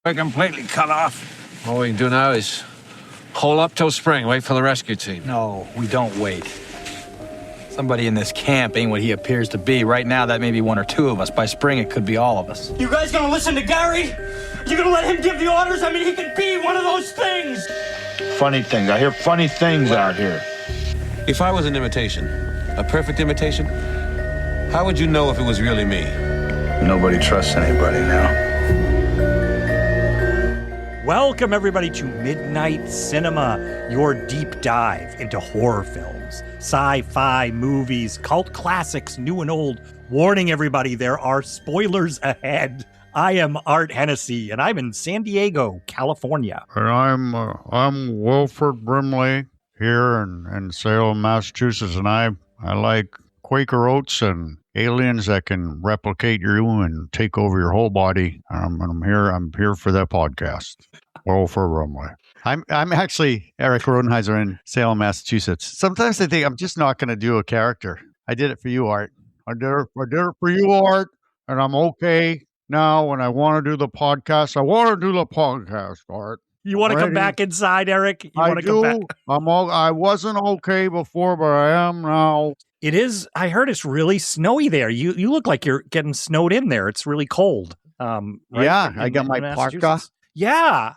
We're completely cut off. All we can do now is hole up till spring, wait for the rescue team. No, we don't wait. Somebody in this camp ain't what he appears to be. Right now, that may be one or two of us. By spring, it could be all of us. You guys gonna listen to Gary? You gonna let him give the orders? I mean, he could be one of those things. Funny things. I hear funny things out here. If I was an imitation, a perfect imitation, how would you know if it was really me? Nobody trusts anybody now. Welcome, everybody, to Midnight Cinema, your deep dive into horror films, sci-fi movies, cult classics, new and old. Warning, everybody, there are spoilers ahead. I am Art Hennessy, and I'm in San Diego, California. And I'm Wilford Brimley here in Salem, Massachusetts, and I like Quaker oats and aliens that can replicate you and take over your whole body. I'm here for that podcast. Wilford Brimley. I'm actually Eric Rodenheiser in Salem, Massachusetts. Sometimes I think I'm just not going to do a character. I did it for you, Art. I did it for you, Art, and I'm okay. Now, when I want to do the podcast, I want to do the podcast, Art. You want to come back inside, Eric? You want to come back? I wasn't okay before, but I am now. It is. I heard it's really snowy there. You look like you're getting snowed in there. It's really cold. Right? Yeah, I got my parka. Yeah.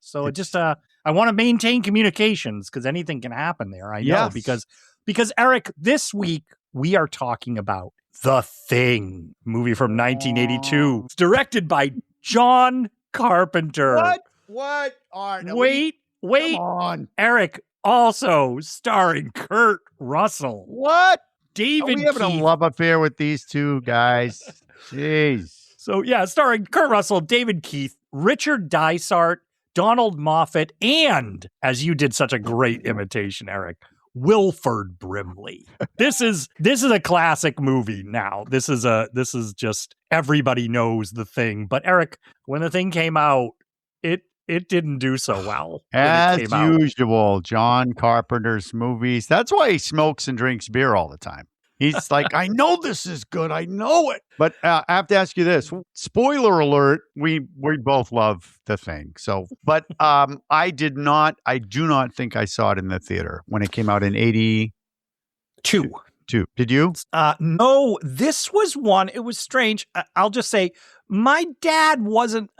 So it just I want to maintain communications because anything can happen there. I know because Eric, this week we are talking about The Thing, movie from 1982. It's directed by John Carpenter. What? Art? Wait. Come on. Eric, also starring Kurt Russell. What? David Are we having Keith. a love affair with these two guys? Jeez. So, yeah, starring Kurt Russell, David Keith, Richard Dysart, Donald Moffat, and, as you did such a great imitation, Eric, Wilford Brimley. This is a classic movie now. This is just everybody knows The Thing. But Eric, when The Thing came out, it didn't do so well. As usual, John Carpenter's movies. That's why he smokes and drinks beer all the time. He's like, I know this is good. I know it. But I have to ask you this. Spoiler alert. We both love The Thing. So, but I do not think I saw it in the theater when it came out in 82. Did you? No, this was one. It was strange. I'll just say my dad wasn't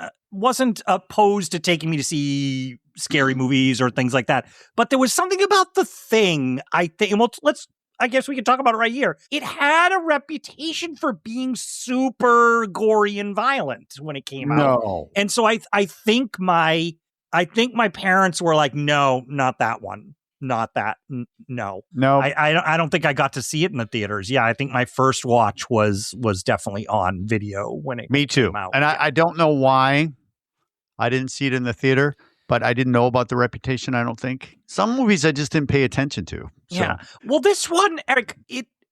opposed to taking me to see scary movies or things like that. But there was something about The Thing, I think. And I guess we can talk about it right here. It had a reputation for being super gory and violent when it came out. No. And so I think my parents were like, no, not that one. Not that. No. I don't think I got to see it in the theaters. Yeah, I think my first watch was definitely on video when it came out. And I don't know why I didn't see it in the theater, but I didn't know about the reputation, I don't think. Some movies I just didn't pay attention to. So. Yeah. Well, this one, Eric,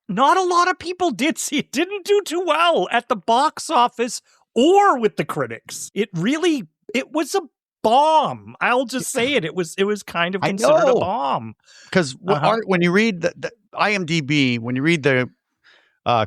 not a lot of people did see it. Didn't do too well at the box office or with the critics. It was a bomb. I'll just say it. It was kind of considered a bomb. Because when you read the IMDb, when you read the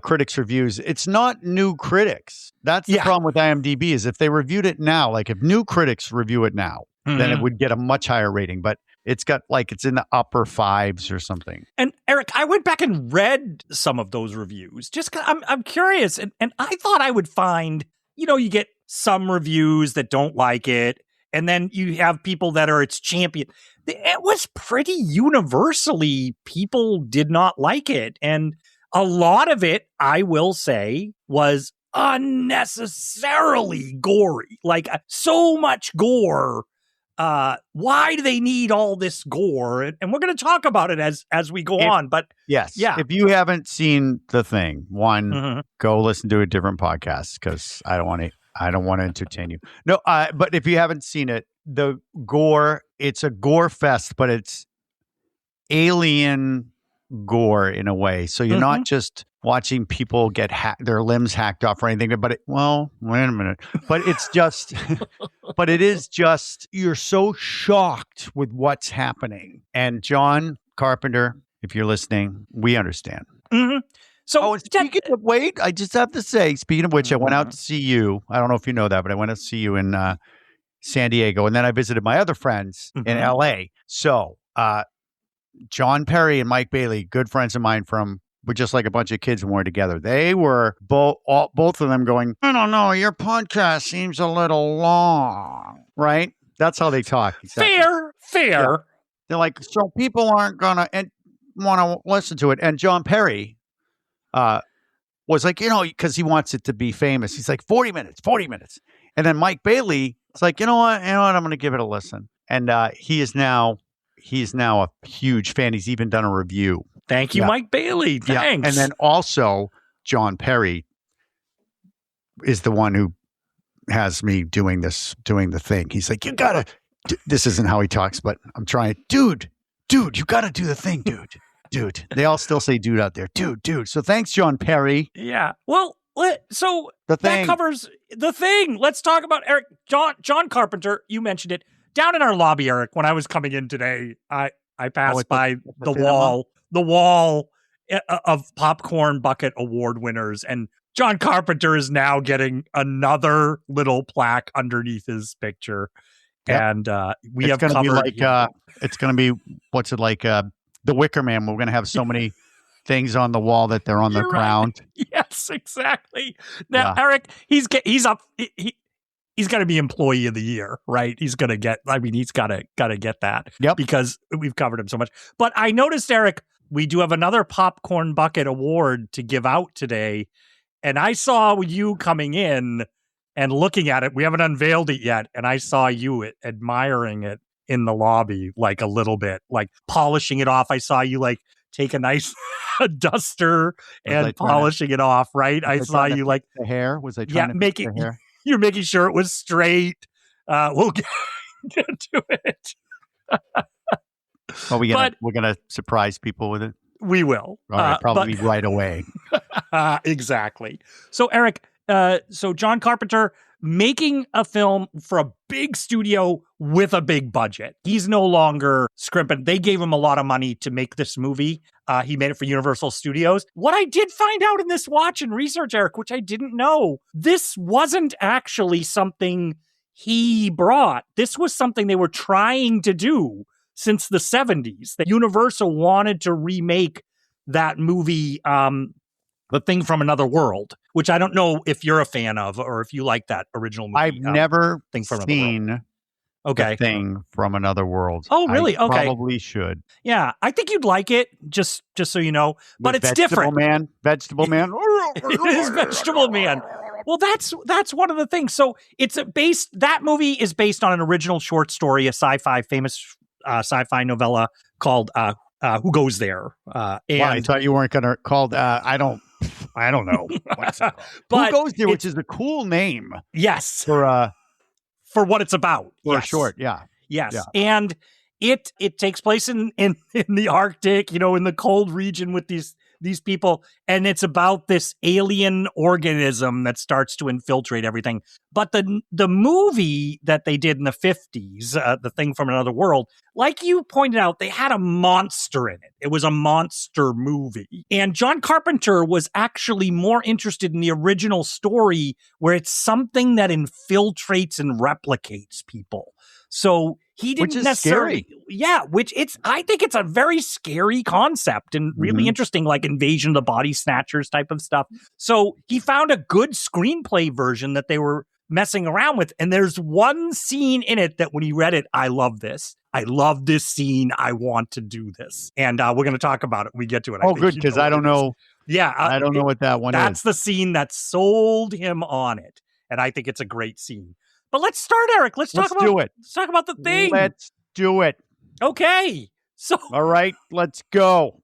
critics' reviews, it's not new critics. That's the problem with IMDb is if they reviewed it now, like if new critics review it now, then it would get a much higher rating. But it's got it's in the upper fives or something. And Eric, I went back and read some of those reviews. Just 'cause I'm curious, and I thought I would find, you get some reviews that don't like it. And then you have people that are its champion. It was pretty universally, people did not like it. And a lot of it, I will say, was unnecessarily gory. Like, so much gore. Why do they need all this gore? And we're going to talk about it as we go on. But yes, if you haven't seen The Thing, go listen to a different podcast because I don't want to entertain you. No, but if you haven't seen it, the gore, it's a gore fest, but it's alien gore in a way. So you're not just watching people get their limbs hacked off or anything, but wait a minute. But it's just, but it is just, you're so shocked with what's happening. And John Carpenter, if you're listening, we understand. Mm-hmm. So, speaking of, wait, I just have to say, speaking of which, I went out to see you. I don't know if you know that, but I went out to see you in San Diego, and then I visited my other friends in L.A. So John Perry and Mike Bailey, good friends of mine we're just like a bunch of kids when we're together. They were both of them going, I don't know, your podcast seems a little long, right? That's how they talk. Exactly. Fair. Yeah. They're like, so people aren't gonna want to listen to it. And John Perry was like, because he wants it to be famous. He's like 40 minutes. And then Mike Bailey is like, you know what? I'm going to give it a listen. And he's now a huge fan. He's even done a review. Thank you, Mike Bailey. Thanks. Yeah. And then also John Perry is the one who has me doing the thing. He's like, you gotta. This isn't how he talks, but I'm trying. Dude, you gotta do the thing, dude. They all still say dude out there. Dude. So thanks, John Perry. Yeah. Well, so that covers the thing. Let's talk about Erik. John Carpenter, you mentioned it. Down in our lobby, Erik, when I was coming in today, I passed by the wall of popcorn bucket award winners, and John Carpenter is now getting another little plaque underneath his picture. Yep. And we have covered. It's going to be, what's it like? The Wicker Man. We're going to have so many things on the wall that they're on the ground. Right. Yes, exactly. Now, Erik, he's up. He's got to be Employee of the Year, right? He's going to get. I mean, he's got to get that. Yep. Because we've covered him so much. But I noticed, Erik, we do have another popcorn bucket award to give out today, and I saw you coming in and looking at it. We haven't unveiled it yet, and I saw you admiring it in the lobby, like a little bit, like polishing it off. I saw you like take a nice duster and polishing it off, right? I saw you like the hair. Was I trying to making the hair? You're making sure it was straight. We'll get to it. We're gonna surprise people with it. We will. All right, probably right away. Exactly. So, Erik, so John Carpenter making a film for a big studio with a big budget. He's no longer scrimping. They gave him a lot of money to make this movie. He made it for Universal Studios. What I did find out in this watch and research, Erik, which I didn't know, this wasn't actually something he brought. This was something they were trying to do since the 70s. That Universal wanted to remake that movie, The Thing from Another World, which I don't know if you're a fan of or if you like that original movie. I've never seen The Thing from Another World. Oh, really? Okay. Probably should. Yeah, I think you'd like it, just so you know. But it's different. Vegetable Man. It is Vegetable Man. Well, that's one of the things. So that movie is based on an original short story, a famous sci-fi novella called Who Goes There? And I thought you weren't going to call. I don't know. But Who Goes There, which is a cool name. Yes. For what it's about. For short, yeah. Yes. Yeah. And it takes place in the Arctic, in the cold region with these people, and it's about this alien organism that starts to infiltrate everything. But the movie that they did in the 50s, The Thing from Another World, like you pointed out, they had a monster in it. It was a monster movie. And John Carpenter was actually more interested in the original story, where it's something that infiltrates and replicates people. So he didn't necessarily, scary. I think it's a very scary concept and really interesting, like Invasion of the Body Snatchers type of stuff. So he found a good screenplay version that they were messing around with. And there's one scene in it that when he read it, I love this. I love this scene. I want to do this. And we're going to talk about it when we get to it. Oh, good, because I don't know. Yeah. I don't know what that one is. That's the scene that sold him on it. And I think it's a great scene. But let's start, Erik. Let's talk about The Thing. Let's do it. Okay. So all right, let's go.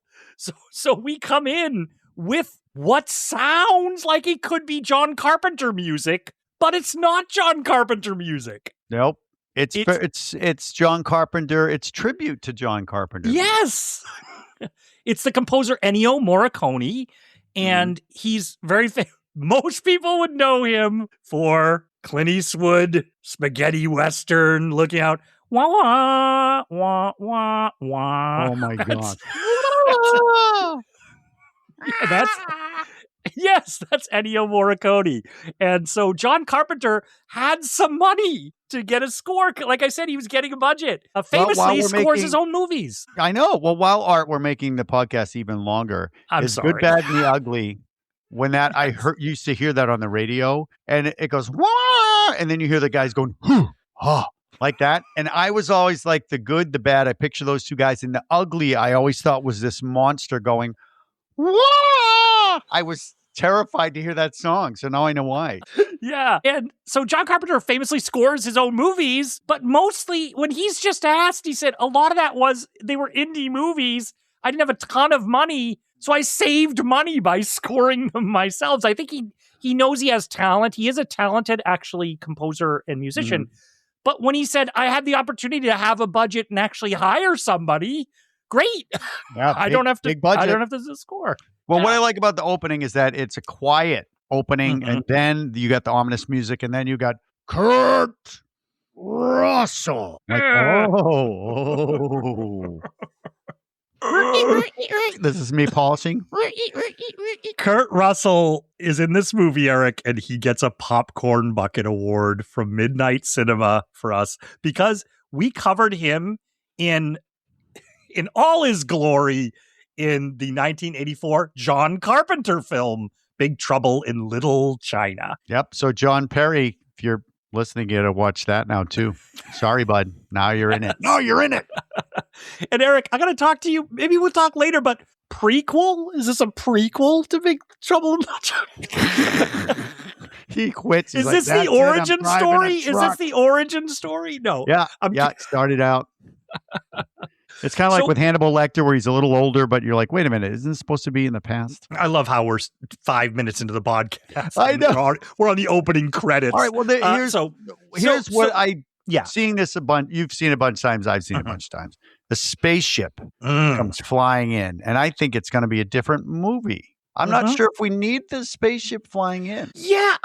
So we come in with what sounds like it could be John Carpenter music, but it's not John Carpenter music. Nope. It's John Carpenter. It's tribute to John Carpenter. Yes. It's the composer Ennio Morricone, and he's very famous. Most people would know him for Clint Eastwood, spaghetti western, looking out. Wah, wah, wah, wah, wah. Oh, my God. Yes, that's Ennio Morricone. And so John Carpenter had some money to get a score. Like I said, he was getting a budget. Famously, he scores his own movies. I know. Well, while Art, we're making the podcast even longer. I'm It's sorry. Good, Bad, and the Ugly. When that used to hear that on the radio, and it goes wah, and then you hear the guys going like that. And I was always like the good, the bad. I picture those two guys, and the ugly I always thought was this monster going wah. I was terrified to hear that song, so now I know why. Yeah. And so John Carpenter famously scores his own movies, but mostly when he's just asked, he said a lot of that was they were indie movies. I didn't have a ton of money, so I saved money by scoring them myself. So I think he knows he has talent. He is a talented, actually, composer and musician. But when he said, I had the opportunity to have a budget and actually hire somebody, great. Yeah, I don't have to score. Well, what I like about the opening is that it's a quiet opening, and then you got the ominous music, and then you got Kurt Russell. Like, oh. This is me polishing. Kurt Russell is in this movie, Eric, and he gets a popcorn bucket award from Midnight Cinema for us because we covered him in all his glory in the 1984 John Carpenter film, Big Trouble in Little China. Yep. So John Perry, if you're listening, you got to watch that now too. Sorry, bud. Now you're in it. No, you're in it. And Eric, I got to talk to you. Maybe we'll talk later, but prequel? Is this a prequel to Big Trouble in Little China? He quits. Is this the origin story? Is this the origin story? No. Yeah. It started out. It's kind of like with Hannibal Lecter, where he's a little older, but you're like, wait a minute, isn't this supposed to be in the past? I love how we're 5 minutes into the podcast. I know. We're on the opening credits. All right, well, here's what seeing this a bunch. You've seen a bunch of times. I've seen a bunch of times. A spaceship comes flying in, and I think it's going to be a different movie. I'm not sure if we need the spaceship flying in. Yeah,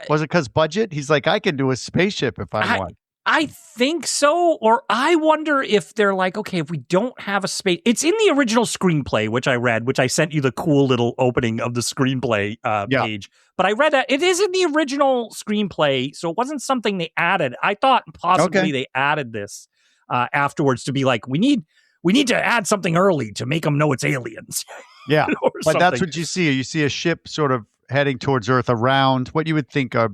Was it because budget? He's like, I can do a spaceship if I want. I think so, or I wonder if they're like, okay, if we don't have a space, it's in the original screenplay, which I read, which I sent you the cool little opening of the screenplay page. But I read that it is in the original screenplay, so it wasn't something they added. I thought possibly they added this afterwards to be like, we need to add something early to make them know it's aliens. Yeah, but that's what you see. You see a ship sort of heading towards Earth around what you would think a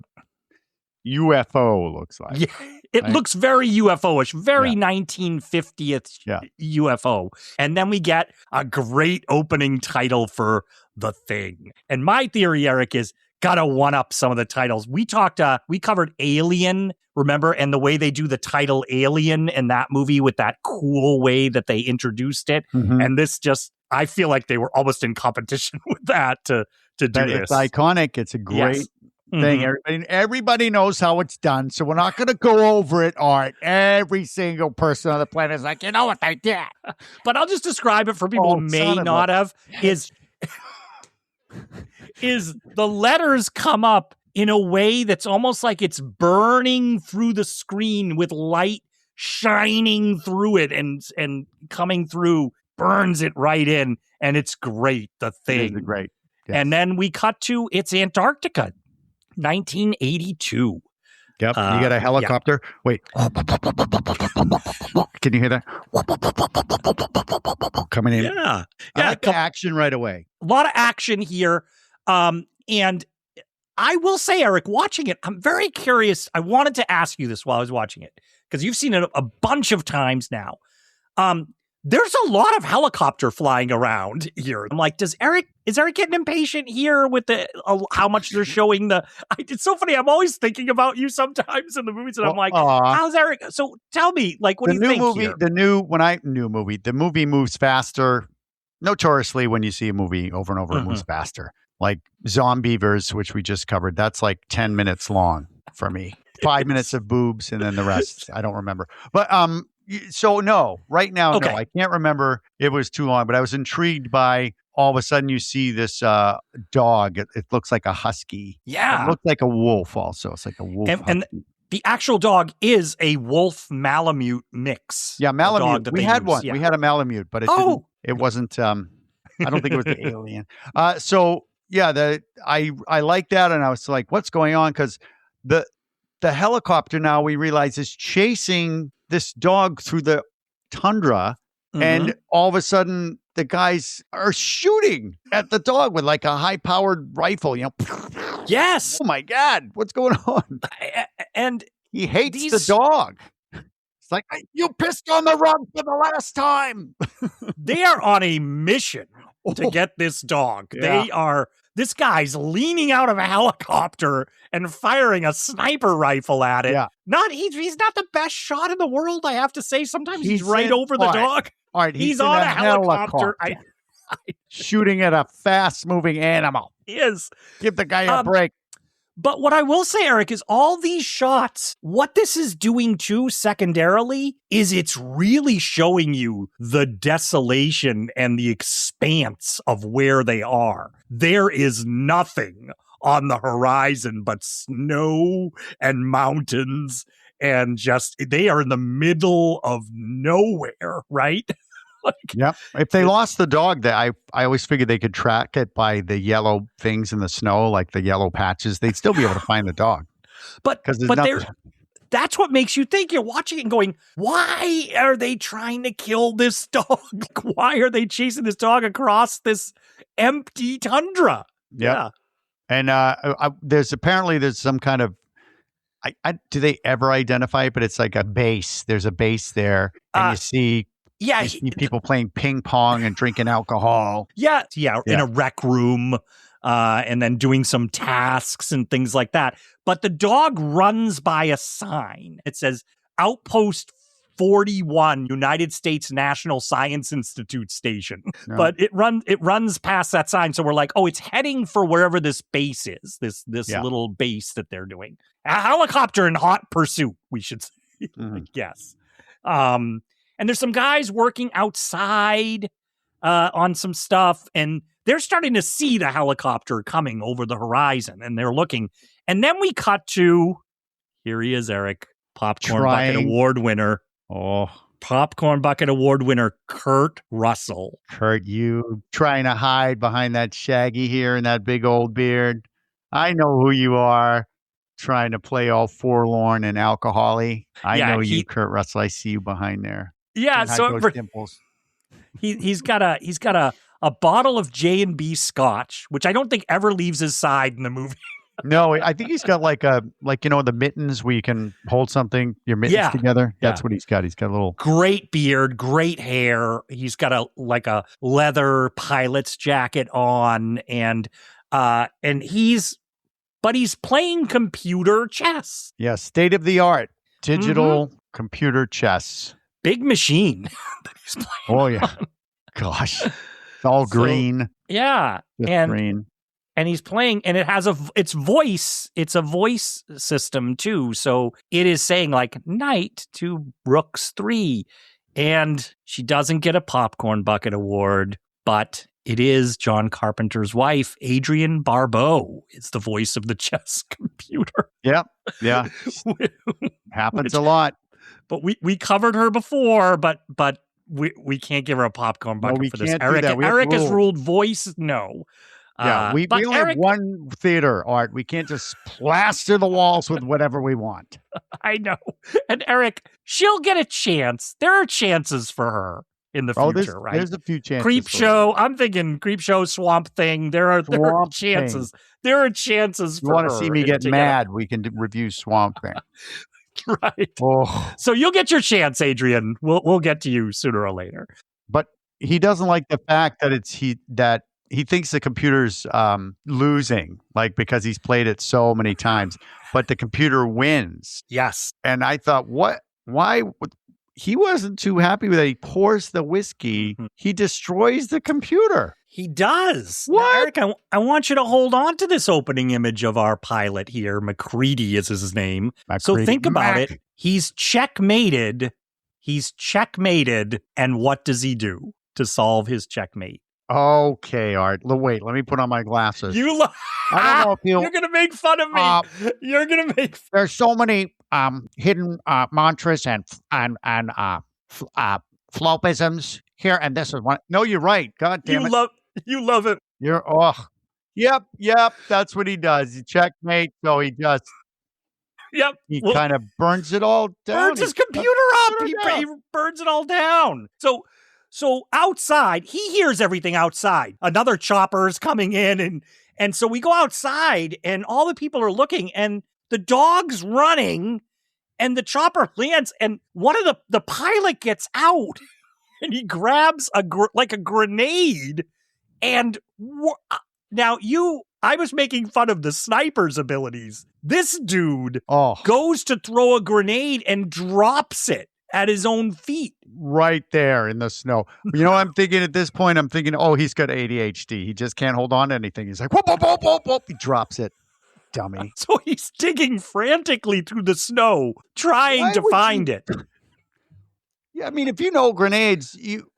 UFO looks like. Yeah. It looks very UFO-ish, very 1950th UFO. And then we get a great opening title for The Thing. And my theory, Eric, is gotta one-up some of the titles. We covered Alien, remember? And the way they do the title Alien in that movie with that cool way that they introduced it. And this I feel like they were almost in competition with that to do this. It's iconic. It's a great thing. Everybody knows how it's done, so we're not going to go over it, Art. Every single person on the planet is like, you know what they did. But I'll just describe it for people who may not have, is the letters come up in a way that's almost like it's burning through the screen with light shining through it and coming through, burns it right in, and it's great, The Thing. It's great. Yes. And then we cut to, it's Antarctica. 1982. Yep. You got a helicopter. Yeah. Wait. Can you hear that? Coming in. Yeah. I like the action right away. A lot of action here. And I will say, Eric, watching it, I'm very curious. I wanted to ask you this while I was watching it, because you've seen it a bunch of times now. There's a lot of helicopter flying around here. I'm like, is Eric getting impatient here with how much they're showing it's so funny. I'm always thinking about you sometimes in the movies, and I'm like, how's Eric? So tell me, like, what do you think here? The movie moves faster. Notoriously, when you see a movie over and over, it moves faster. Like Zombievers, which we just covered, that's like 10 minutes long for me. 5 minutes of boobs, and then the rest, I don't remember. But so no, right now, no, I can't remember. It was too long, but I was intrigued by all of a sudden you see this dog. It looks like a husky. Yeah. It looked like a wolf also. It's like a wolf. And the actual dog is a wolf Malamute mix. Yeah, Malamute. We had one. Yeah. We had a Malamute, but it wasn't, I don't think it was the alien. So I like that, and I was like, what's going on? Because the helicopter now we realize is chasing this dog through the tundra, and all of a sudden the guys are shooting at the dog with like a high-powered rifle. Yes. Oh my God, what's going on? And He hates the dog. It's like, you pissed on the rug for the last time. they are on a mission to get this dog. Yeah. This guy's leaning out of a helicopter and firing a sniper rifle at it. Yeah. He's not the best shot in the world, I have to say. Sometimes he's He's right in- over the all right. dog. All right, He's on a helicopter. Shooting at a fast-moving animal. He is. Give the guy a break. But what I will say, Eric, is all these shots, what this is doing too, secondarily, is it's really showing you the desolation and the expanse of where they are. There is nothing on the horizon but snow and mountains, and just, they are in the middle of nowhere, right? Yep. If they lost the dog, I always figured they could track it by the yellow things in the snow, like the yellow patches. They'd still be able to find the dog. But that's what makes you think. You're watching it and going, why are they trying to kill this dog? Why are they chasing this dog across this empty tundra? Yep. Yeah. And there's some kind of, do they ever identify it? But it's like a base. There's a base there, and you see people playing ping pong and drinking alcohol. Yeah, in a rec room, and then doing some tasks and things like that. But the dog runs by a sign. It says Outpost 41, United States National Science Institute Station. No. But it runs past that sign, so we're like, oh, it's heading for wherever this base is. This little base that they're doing. A helicopter in hot pursuit, we should say. I guess. And there's some guys working outside on some stuff, and they're starting to see the helicopter coming over the horizon, and they're looking. And then we cut to, here he is, Eric, Popcorn Bucket Award winner. Oh, Popcorn Bucket Award winner, Kurt Russell. Kurt, you trying to hide behind that shaggy hair and that big old beard. I know who you are. Trying to play all forlorn and alcoholic. I know you, Kurt Russell. I see you behind there. Yeah, so he's got a bottle of J&B Scotch, which I don't think ever leaves his side in the movie. No, I think he's got the mittens where you can hold your mittens together. That's what he's got. He's got a little great beard, great hair. He's got a leather pilot's jacket on, and he's playing computer chess. Yeah, state of the art digital computer chess. Big machine that he's playing. Oh yeah, gosh, it's all green. Yeah, and green. And he's playing, and it's a voice system too. So it is saying like knight to rooks 3, and she doesn't get a Popcorn Bucket Award, but it is John Carpenter's wife, Adrienne Barbeau, is the voice of the chess computer. Yeah. Happens a lot. But we covered her before, but we can't give her a popcorn bucket for this. Eric has ruled voice no. Yeah, we only have one theater, Art. We can't just plaster the walls with whatever we want. I know. And Eric, she'll get a chance. There are chances for her in the future, right? There's a few chances. Creep show. I'm thinking Creep Show, Swamp Thing. There are chances. There are chances for her. You want to see me get mad? We can review Swamp Thing. Right. Oh. So you'll get your chance, Adrian. We'll get to you sooner or later. But he doesn't like the fact that he thinks the computer's losing, like because he's played it so many times. But the computer wins. Yes. And I thought, why? He wasn't too happy with it. He pours the whiskey. He destroys the computer. He does. What? Now, Eric, I want you to hold on to this opening image of our pilot here. MacReady is his name. So think about it. He's checkmated. And what does he do to solve his checkmate? Okay, Art. Wait, let me put on my glasses. I don't know if you're going to make fun of me. You're going to make There's so many hidden mantras and flopisms here, and this is one. No, you're right. God damn it. You love it. Yep. That's what he does. He checkmate. So he just Yep. he Well, kind of burns it all down. burns his He computer up. He burns it all down. So outside, he hears everything outside. Another chopper is coming in, and so we go outside, and all the people are looking, and the dog's running, and the chopper lands, and one of the pilot gets out, and he grabs a grenade, and I was making fun of the sniper's abilities. This dude goes to throw a grenade and drops it at his own feet. Right there in the snow. You know what I'm thinking at this point? I'm thinking, he's got ADHD. He just can't hold on to anything. He's like, whoop, whoop, whoop, whoop, whoop. He drops it. Dummy. So he's digging frantically through the snow, trying to find it. Yeah, I mean, if you know grenades, you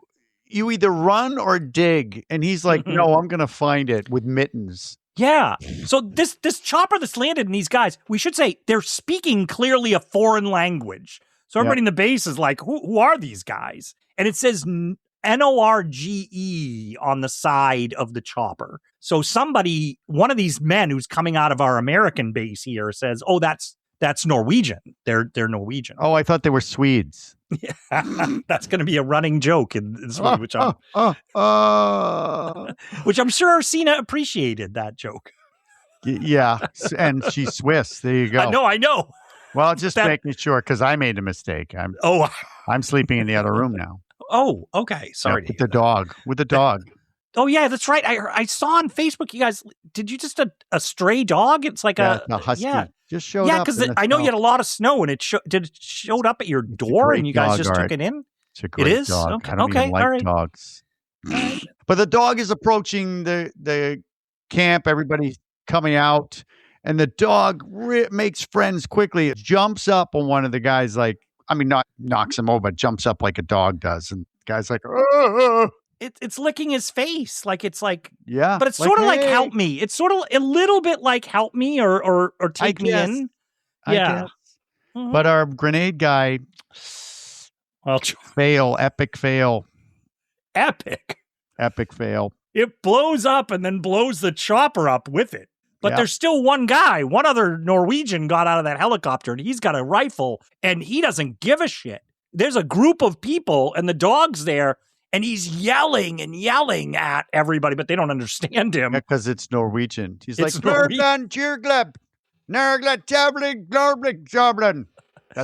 either run or dig. And he's like, no, I'm going to find it with mittens. Yeah. So this chopper that's landed in these guys, we should say they're speaking clearly a foreign language. So everybody in the base is like, who are these guys? And it says NORGE on the side of the chopper. So one of these men who's coming out of our American base here says, oh, that's Norwegian. They're Norwegian. Oh, I thought they were Swedes. Yeah. That's going to be a running joke in this movie, which I'm sure Cena appreciated that joke. Yeah. And she's Swiss. There you go. I know. Well, just making sure, because I made a mistake. I'm sleeping in the other room now. Oh, okay. Sorry. With the dog. Oh, yeah, that's right. I saw on Facebook, you guys, did you just a stray dog? It's like a husky. Yeah. Just showed up. Yeah, because I know you had a lot of snow, and it showed up at your door, and you guys just took it in? It's a great dog. Okay. I don't even like dogs. But the dog is approaching the camp. Everybody's coming out. And the dog makes friends quickly. It jumps up on one of the guys, not knocks him over, but jumps up like a dog does. And the guy's like, oh. It's licking his face. But it's like, sort of like help me. It's sort of a little bit like help me or take me in. Yeah. Mm-hmm. But our grenade guy, epic fail. Epic fail. It blows up and then blows the chopper up with it. But there's still one guy. One other Norwegian got out of that helicopter, and he's got a rifle, and he doesn't give a shit. There's a group of people, and the dog's there, and he's yelling and yelling at everybody, but they don't understand him. Because it's Norwegian. He's like,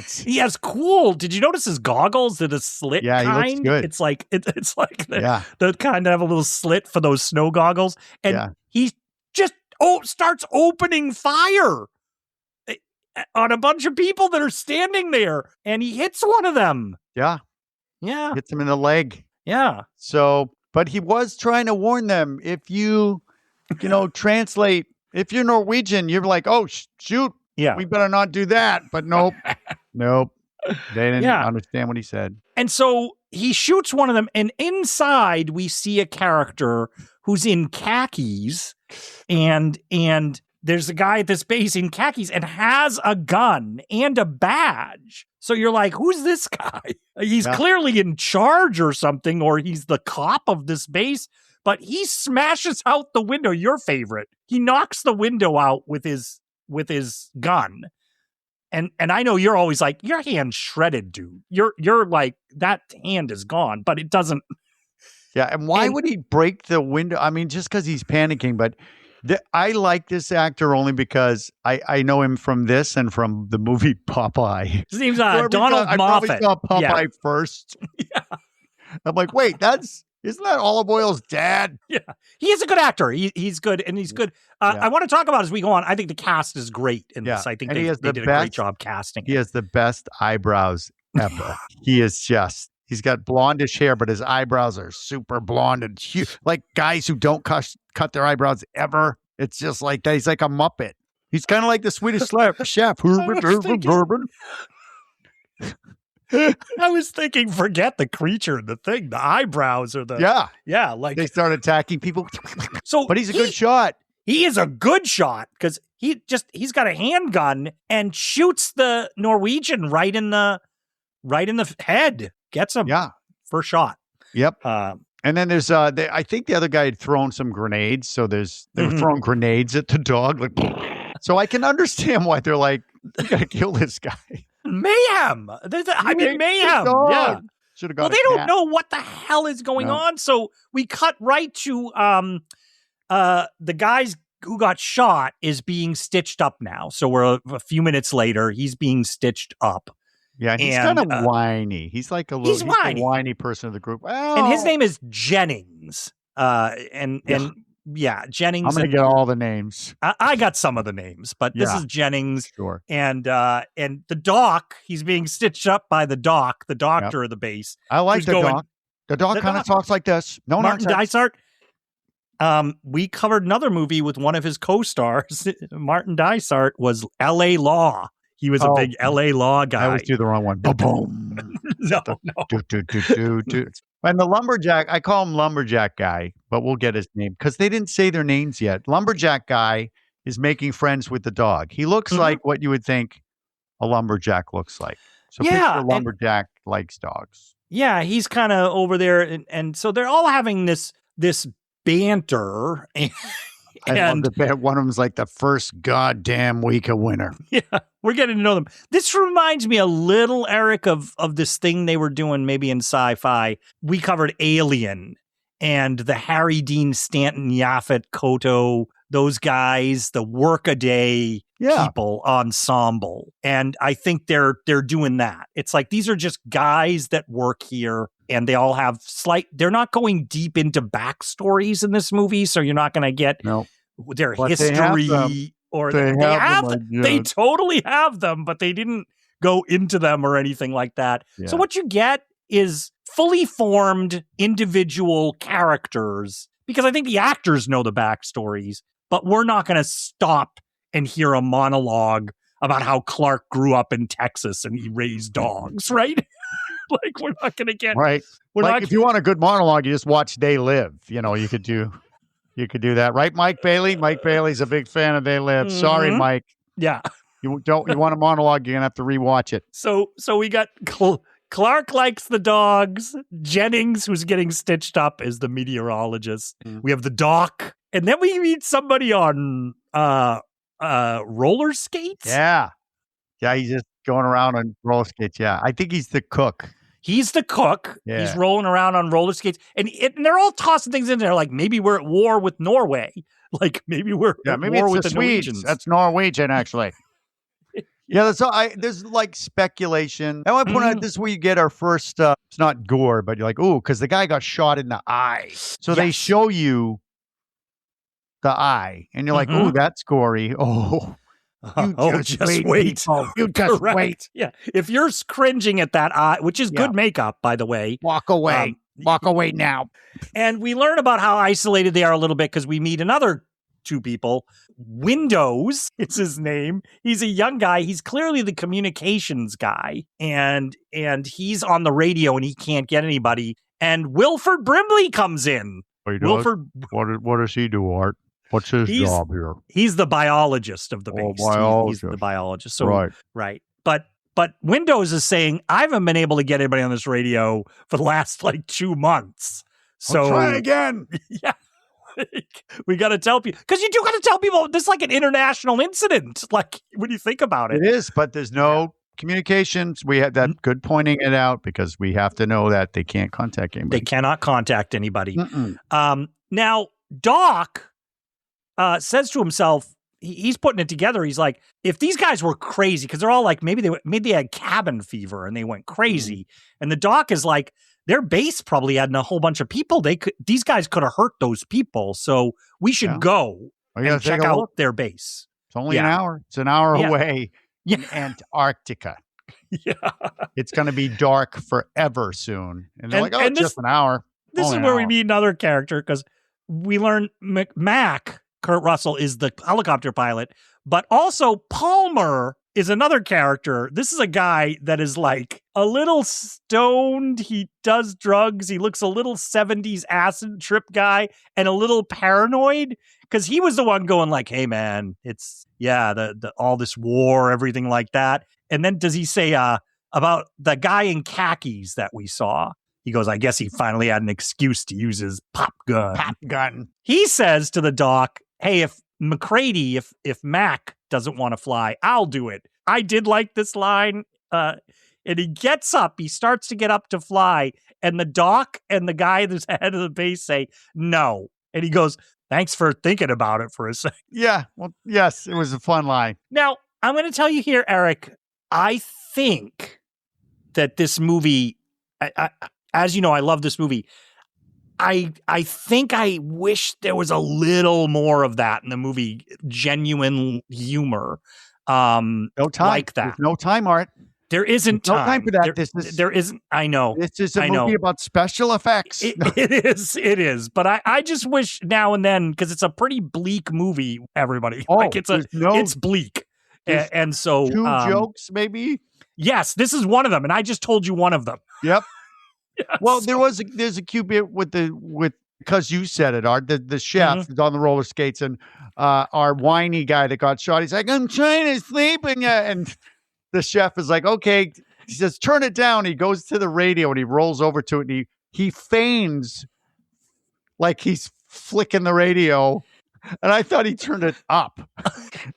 he has cool. Did you notice his goggles? Did a slit kind? He looks good. It's like the kind that have a little slit for those snow goggles, and he just starts opening fire on a bunch of people that are standing there, and he hits one of them. Yeah. Hits him in the leg. Yeah. So, but he was trying to warn them. If you translate, if you're Norwegian, you're like, oh, shoot. Yeah. We better not do that. But nope. They didn't understand what he said. And so he shoots one of them, and inside we see a character who's in khakis, and there's a guy at this base in khakis and has a gun and a badge. So you're like, who's this guy? He's clearly in charge or something, or he's the cop of this base, but he smashes out the window. Your favorite. He knocks the window out with his gun. And I know you're always like, your hand's shredded, dude. You're like, that hand is gone, but it doesn't. Yeah, and why would he break the window? I mean, just because he's panicking, but I like this actor only because I know him from this and from the movie Popeye. His name's Donald Moffat. I probably saw Popeye first. Yeah. I'm like, wait, isn't that Olive Oil's dad? Yeah, he is a good actor. He's good, and he's good. I want to talk about as we go on. I think the cast is great in this. I think they did a great job casting. He has the best eyebrows ever. He's got blondish hair, but his eyebrows are super blonde and huge. Like guys who don't cut their eyebrows ever. It's just like that. He's like a Muppet. He's kind of like the Swedish chef. I was thinking, forget the creature, the thing. The eyebrows are like they start attacking people. So, but he's a good shot. He is a good shot because he's got a handgun and shoots the Norwegian right in the head. Gets him. Yeah. First shot. Yep. And then there's I think the other guy had thrown some grenades, so they were throwing grenades at the dog, like. So I can understand why they're like, you gotta kill this guy. Mayhem. Mayhem. Yeah. Should have got. Well, they don't know what the hell is going on, so we cut right to the guys who got shot is being stitched up now. So we're a few minutes later. He's being stitched up. Yeah, he's kind of whiny. He's like a little. He's the whiny person of the group. Oh. And his name is Jennings. Jennings. I'm going to get all the names. I got some of the names, but this is Jennings. Sure. And the doc, he's being stitched up by the doctor of the base. I like the doc. The doc kind of talks like this. No, Martin Dysart. We covered another movie with one of his co-stars. Martin Dysart was L.A. Law. He was a big L.A. Law guy. I always do the wrong one. Boom. No. And the lumberjack, I call him lumberjack guy, but we'll get his name because they didn't say their names yet. Lumberjack guy is making friends with the dog. He looks like what you would think a lumberjack looks like. So picture lumberjack likes dogs. Yeah, he's kind of over there, and so they're all having this banter. And one of them's like the first goddamn week of winter. Yeah, we're getting to know them. This reminds me a little, Eric, of this thing they were doing maybe in sci-fi. We covered Alien and the Harry Dean Stanton, Yaphet Kotto, those guys, the Workaday people ensemble. And I think they're doing that. It's like these are just guys that work here. And they all have they're not going deep into backstories in this movie, so you're not going to get their history they totally have them, but they didn't go into them or anything like that. Yeah. So what you get is fully formed individual characters, because I think the actors know the backstories, but we're not going to stop and hear a monologue about how Clark grew up in Texas and he raised dogs, right? Like, we're not going to get right. If you want a good monologue, you just watch They Live. You know, you could do that, right, Mike Bailey? Mike Bailey's a big fan of They Live. Mm-hmm. Sorry, Mike. Yeah, you want a monologue? You're gonna have to rewatch it. So we got Clark likes the dogs. Jennings, who's getting stitched up, is the meteorologist. Mm-hmm. We have the doc, and then we meet somebody on roller skates. Yeah, he's just going around on roller skates. Yeah, I think he's the cook. He's the cook. Yeah. He's rolling around on roller skates. And they're all tossing things in there like maybe we're at war with Norway. Like maybe we're at war with the Norwegians. That's Norwegian, actually. There's like speculation. I want to point out this is where you get our first, it's not gore, but you're like, ooh, because the guy got shot in the eye. So they show you the eye. And you're like, ooh, that's gory. Oh. You just wait. You just wait. Yeah. If you're cringing at that eye, which is good makeup, by the way. Walk away. Walk away now. And we learn about how isolated they are a little bit because we meet another two people. Windows is his name. He's a young guy. He's clearly the communications guy. And he's on the radio and he can't get anybody. And Wilford Brimley comes in. What does he do, Art? What's his job here? He's the biologist of the base. He's the biologist. So, right. But Windows is saying, I haven't been able to get anybody on this radio for the last 2 months. So I'll try again. Yeah. We got to tell people, because you do got to tell people this is like an international incident. Like when you think about it. It is, but there's no communications. We have that good pointing it out because we have to know that they can't contact anybody. They cannot contact anybody. Now, Doc says to himself, he's putting it together. He's like, if these guys were crazy, because they're all like, maybe they had cabin fever and they went crazy. And the doc is like, their base probably had a whole bunch of people. These guys could have hurt those people. So we should go and check out their base. It's only an hour. It's an hour away in Antarctica. Yeah. It's going to be dark forever soon. And they're it's just an hour. This is where we meet another character, because we learn Mac, Kurt Russell, is the helicopter pilot, but also Palmer is another character. This is a guy that is like a little stoned. He does drugs. He looks a little 70s acid trip guy and a little paranoid, because he was the one going like, hey man, it's the all this war, everything like that. And then does he say about the guy in khakis that we saw? He goes, I guess he finally had an excuse to use his pop gun. Pop gun. He says to the doc, hey, if MacReady, if Mac doesn't want to fly, I'll do it. I did like this line. And he gets up. He starts to get up to fly. And the doc and the guy that's head of the base say, no. And he goes, thanks for thinking about it for a second. Yeah. Well, yes, it was a fun line. Now, I'm going to tell you here, Eric, I think that this movie, as you know, I love this movie. I think I wish there was a little more of that in the movie, genuine humor. No time. Like that. There's no time, Art. There isn't No time. time for that. There isn't. I know. This is a movie about special effects. It is. But I just wish now and then, because it's a pretty bleak movie, everybody. Oh, like it's bleak. And so two jokes, maybe? Yes, this is one of them. And I just told you one of them. Yep. Yes. Well, there's a cute bit with because you said it, Art. The chef is on the roller skates, and our whiny guy that got shot, he's like, I'm trying to sleep, and the chef is like, okay. He says, turn it down. He goes to the radio and he rolls over to it, and he feigns like he's flicking the radio. And I thought he turned it up.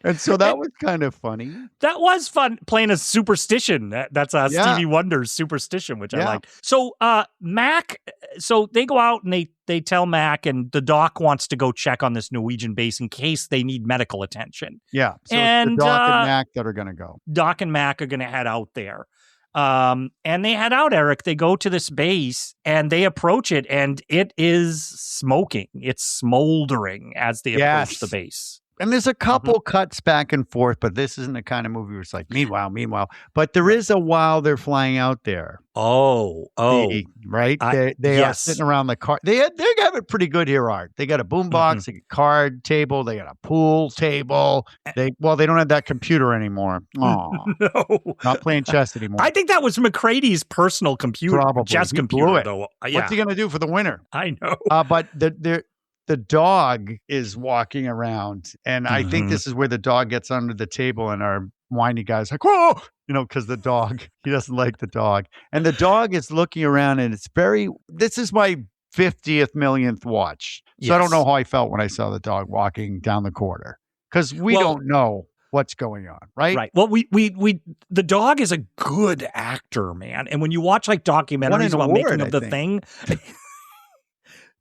And so that was kind of funny. That was fun, playing a superstition. That's Stevie Wonder's superstition, which I like. So Mac, so they go out and they tell Mac, and the doc wants to go check on this Norwegian base in case they need medical attention. Yeah. So and it's the Doc and Mac that are going to go. Doc and Mac are going to head out there. And they head out, Eric. They go to this base and they approach it, and it is smoking. It's smoldering as they approach the base. And there's a couple cuts back and forth, but this isn't the kind of movie where it's like, meanwhile. But there is a while they're flying out there. Oh. Right? They are sitting around the car. They have it pretty good here, Art. They got a boombox, they got a card table, they got a pool table. They don't have that computer anymore. Oh, no. Not playing chess anymore. I think that was MacReady's personal computer. Probably. Chess He computer, blew it. though. What's he going to do for the winner? I know. But the dog is walking around, and I think this is where the dog gets under the table, and our whiny guy's like, whoa, because the dog, he doesn't like the dog. And the dog is looking around, and this is my 50th millionth watch. So I don't know how I felt when I saw the dog walking down the corridor, because we don't know what's going on, right? Right. Well, the dog is a good actor, man. And when you watch like documentaries about making of the thing,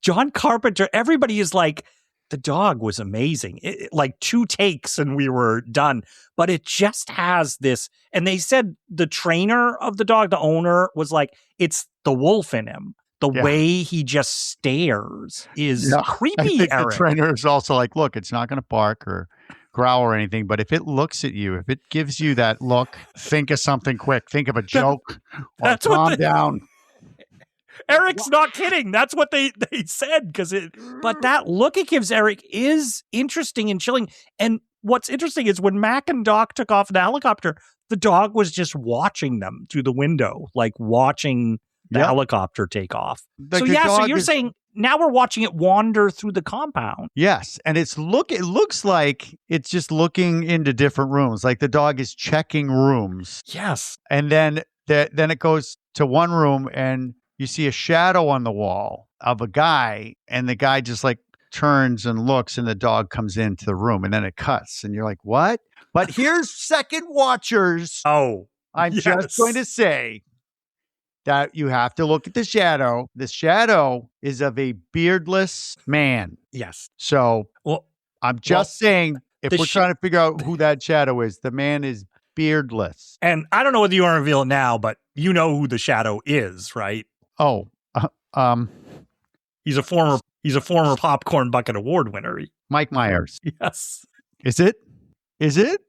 John Carpenter, everybody is like, the dog was amazing. Like 2 takes and we were done. But it just has this. And they said the trainer of the dog, the owner, was like, it's the wolf in him. The way he just stares is creepy, I think Eric. The trainer is also like, look, it's not going to bark or growl or anything, but if it looks at you, if it gives you that look, think of something quick. Think of a joke or calm down. Eric's not kidding. That's what they said, but that look it gives Eric is interesting and chilling. And what's interesting is when Mac and Doc took off in the helicopter, the dog was just watching them through the window, like watching the helicopter take off. So you're saying now we're watching it wander through the compound. Yes, and it looks like it's just looking into different rooms, like the dog is checking rooms. Yes. And then it goes to one room, and you see a shadow on the wall of a guy, and the guy just like turns and looks, and the dog comes into the room, and then it cuts, and you're like, what? But here's second watchers. I'm just going to say that you have to look at the shadow. The shadow is of a beardless man. Yes. So I'm just saying, if we're trying to figure out who that shadow is, the man is beardless. And I don't know whether you want to reveal it now, but you know who the shadow is, right? He's a former Popcorn Bucket Award winner. Mike Myers. Yes. Is it?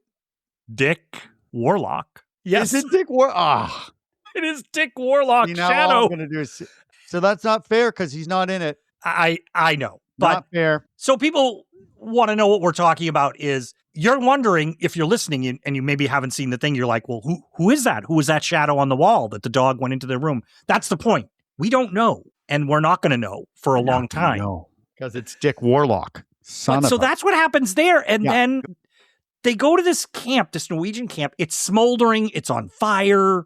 Dick Warlock. Yes. Is it Dick Warlock? It is Dick Warlock shadow. All I'm gonna do is, so that's not fair because he's not in it. I know. But not fair. So people want to know what we're talking about is you're wondering if you're listening and you maybe haven't seen the thing. You're like, well, who is that? Who is that shadow on the wall that the dog went into their room? That's the point. We don't know. And we're not going to know for a long time. No, because it's Dick Warlock. So that's what happens there. And then they go to this camp, this Norwegian camp. It's smoldering. It's on fire.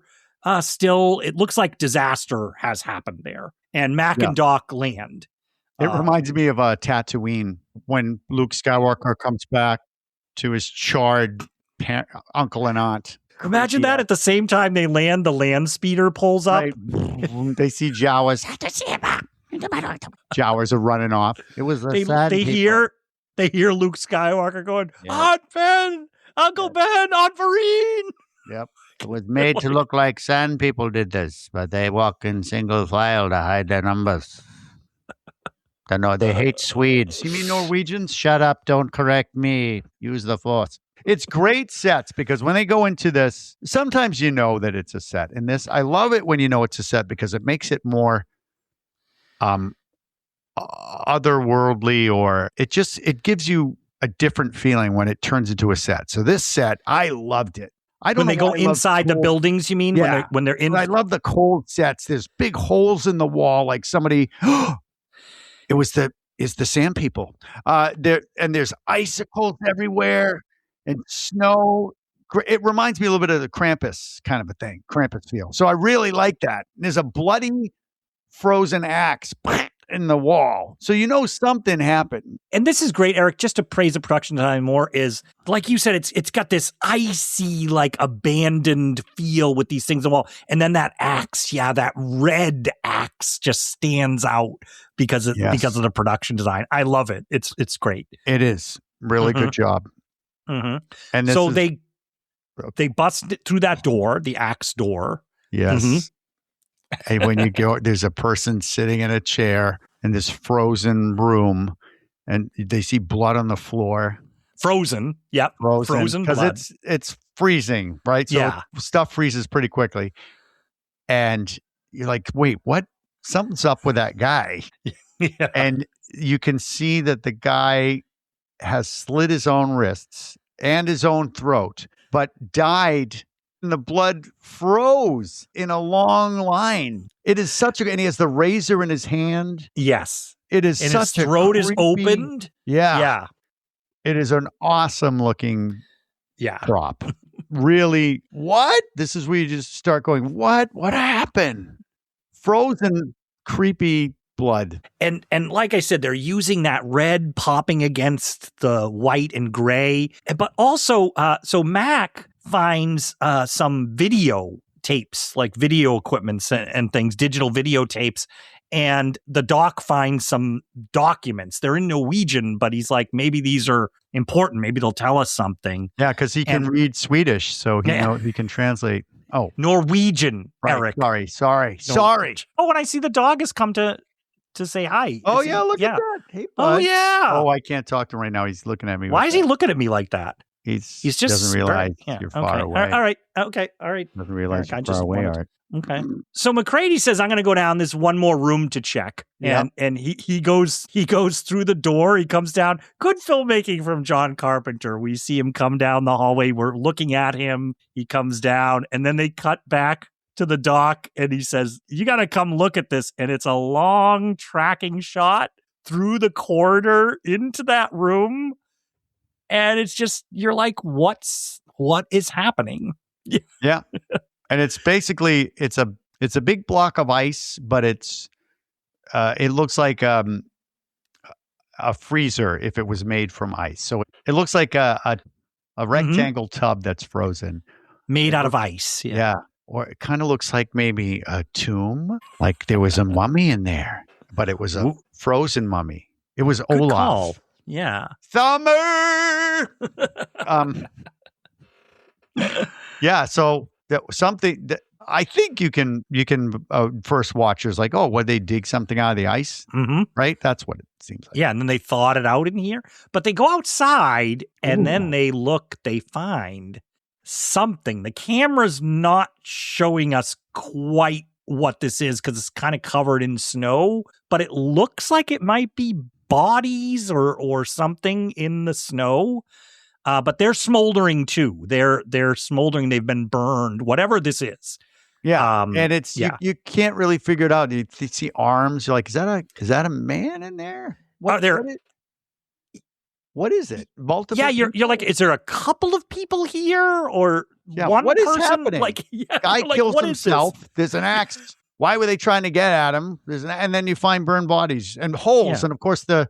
still, it looks like disaster has happened there. And Mac and Doc land. It reminds me of Tatooine when Luke Skywalker comes back to his charred uncle and aunt. Imagine that at the same time they land, the land speeder pulls up. Right. They see Jawas. Jawas are running off. It was They hear Luke Skywalker going, Aunt Ben, Uncle Ben, Aunt Vereen. Yep. It was made to look like sand people did this, but they walk in single file to hide their numbers. They hate Swedes. You mean Norwegians? Shut up. Don't correct me. Use the force. It's great sets because when they go into this, sometimes you know that it's a set. In this, I love it when you know it's a set because it makes it more otherworldly, or it gives you a different feeling when it turns into a set. So this set, I loved it. When they go inside the buildings, you mean? Yeah. When they're in. I love the cold sets. There's big holes in the wall, like somebody. It's the sand people. There's icicles everywhere and snow. It reminds me a little bit of the Krampus kind of a thing, Krampus feel. So I really like that. There's a bloody frozen axe in the wall. So you know something happened. And this is great, Eric, just to praise the production design more is, like you said, it's got this icy, like abandoned feel with these things on the wall. And then that axe, that red axe just stands out because of the production design. I love it. It's great. It is. Really good job. Mm-hmm. And so they bust it through that door, the axe door. Yes. Mm-hmm. And when you go, there's a person sitting in a chair in this frozen room, and they see blood on the floor. Frozen. Yep. Frozen blood. Because it's freezing, right? So stuff freezes pretty quickly. And you're like, wait, what? Something's up with that guy. Yeah. And you can see that the guy has slit his own wrists and his own throat, but died. And the blood froze in a long line. It is and he has the razor in his hand. Yes. It is and such his throat is opened. Yeah. Yeah. It is an awesome looking prop. Really, what? This is where you just start going, what? What happened? Frozen, creepy blood. And like I said, they're using that red popping against the white and gray. But also, so Mac finds some video tapes, like video equipments and things, digital videotapes. And the doc finds some documents. They're in Norwegian, but he's like, maybe these are important. Maybe they'll tell us something. Yeah, because he can read Swedish, so he can translate. Oh, Norwegian, right. Eric. Sorry. Oh, when I see the dog has come to say hi. Oh, yeah, look at that. Hey, bud. Oh, yeah. Oh, I can't talk to him right now. He's looking at me. Why is he looking at me like that? He's just doesn't realize you're far away. All right. Okay. All right. Doesn't realize you're far away, Art. Okay. So MacReady says, I'm going to go down this one more room to check. And he goes through the door. He comes down. Good filmmaking from John Carpenter. We see him come down the hallway. We're looking at him. He comes down, and then they cut back to the dock, and he says, you got to come look at this. And it's a long tracking shot through the corridor into that room. And it's just, you're like, what is happening? Yeah. And it's basically, it's a big block of ice, but it looks like a freezer if it was made from ice. So it looks like a rectangle tub that's frozen. Made out of ice. Yeah. Or it kind of looks like maybe a tomb, like there was a mummy in there, but it was a frozen mummy. It was Good Olaf. Call. Yeah. Summer. Yeah. So something that I think you can first watchers like, oh, would they dig something out of the ice? Mm-hmm. Right. That's what it seems like. Yeah. And then they thawed it out in here, but they go outside and then they find something. The camera's not showing us quite what this is because it's kind of covered in snow, but it looks like it might be bodies or something in the snow. But they're smoldering too. They're smoldering. They've been burned. Whatever this is. Yeah, and it's you can't really figure it out. You see arms. You're like, is that a man in there? What is it? Multiple. Yeah, you're like, is there a couple of people here, or Yeah, one what is person, happening? like, yeah, Guy like, kills what is this? himself. There's an axe. Why were they trying to get at him? And then you find burned bodies and holes. Yeah. And of course, the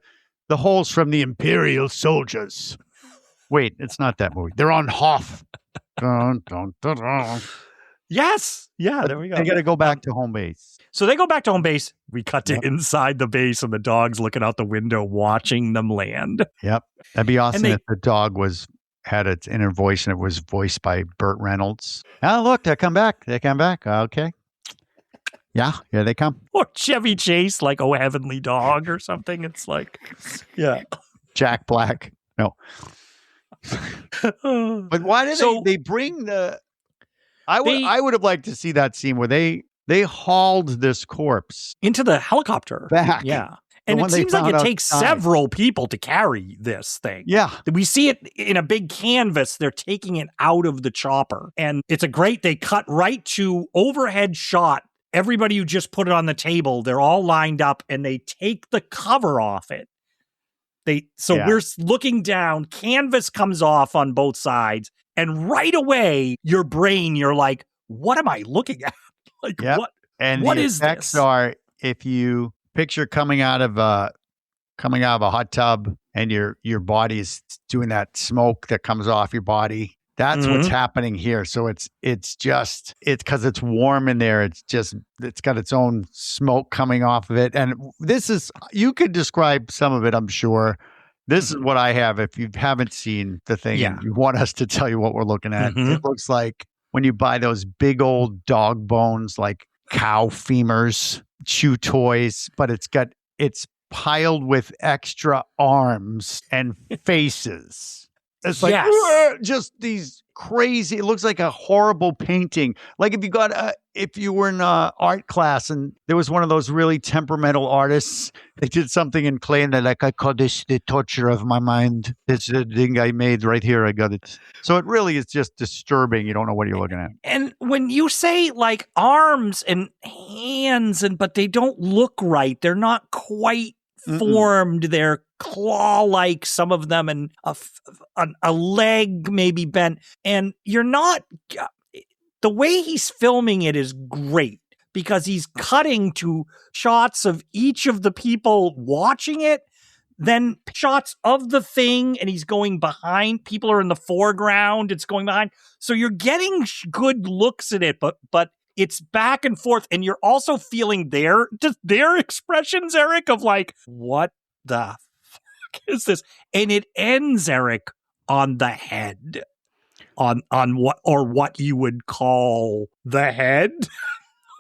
holes from the Imperial soldiers. Wait, it's not that movie. They're on Hoth. Dun, dun, dun, dun. Yes. Yeah, there we go. They got to go back to home base. So they go back to home base. We cut to Yep. inside the base, and the dog's looking out the window watching them land. Yep. That'd be awesome they- if the dog had its inner voice and it was voiced by Burt Reynolds. Oh, look, they come back. They come back. Okay. Yeah, here they come. Or Chevy Chase, like, oh, heavenly dog or something. It's like, yeah. Jack Black. No. But why did they bring the... I would have liked to see that scene where they hauled this corpse into the helicopter. back. Yeah. And one it they seems like found it takes outside. several people to carry this thing. Yeah. We see it in a big canvas. They're taking it out of the chopper. And it's they cut right to overhead shot. Everybody who just put it on the table, they're all lined up and they take the cover off it. We're looking down, canvas comes off on both sides. And right away, your brain, you're like, what am I looking at? Like, Yep. what? And What the is effects this? are, if you picture coming out of a hot tub and your body is doing that smoke that comes off your body. That's what's happening here. So it's because it's warm in there. It's got its own smoke coming off of it. And you could describe some of it, I'm sure. This is what I have. If you haven't seen the thing, and you want us to tell you what we're looking at. It looks like when you buy those big old dog bones, like cow femurs, chew toys, but it's piled with extra arms and faces. It's like just these crazy. It looks like a horrible painting. Like if you were in art class and there was one of those really temperamental artists, they did something in clay and they're like, I call this the torture of my mind. It's the thing I made right here. I got it. So it really is just disturbing. You don't know what you're looking at. And when you say like arms and hands, but they don't look right, they're not quite formed. They're claw-like, some of them, and a leg maybe bent. And you're not... The way he's filming it is great because he's cutting to shots of each of the people watching it, then shots of the thing, and he's going behind. People are in the foreground. It's going behind. So you're getting good looks at it, but it's back and forth, and you're also feeling their expressions, Eric, of like, what the fuck is this? And it ends, Eric, on the head. On what you would call the head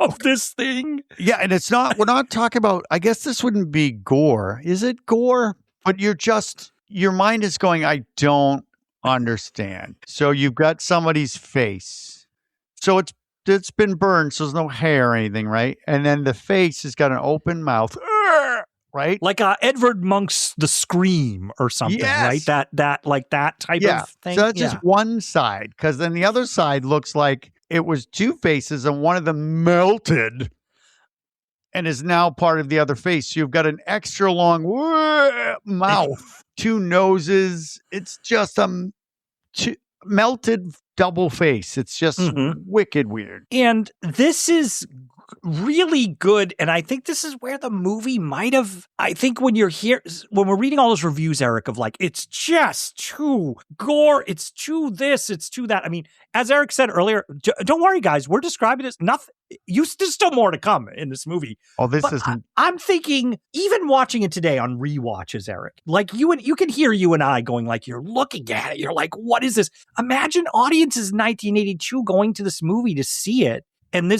of this thing. Yeah, and we're not talking about, I guess this wouldn't be gore. Is it gore? But your mind is going, I don't understand. So you've got somebody's face. So it's been burned, so there's no hair or anything, right? And then the face has got an open mouth, right? Like Edvard Munch's The Scream or something, right? That like that type of thing. So that's just one side, because then the other side looks like it was two faces and one of them melted and is now part of the other face. So you've got an extra long mouth, two noses. It's just a melted double face. It's just wicked weird. And this is really good. And I think this is where the movie might have, I think when we're reading all those reviews, Eric, of like, it's just too gore, it's too this, it's too that. I mean, as Eric said earlier, don't worry, guys, we're describing this, nothing, there's still more to come in this movie. Oh, this isn't. I'm thinking, even watching it today on rewatches, Eric, like you can hear you and I going like, you're looking at it, you're like, what is this? Imagine audiences in 1982 going to this movie to see it, and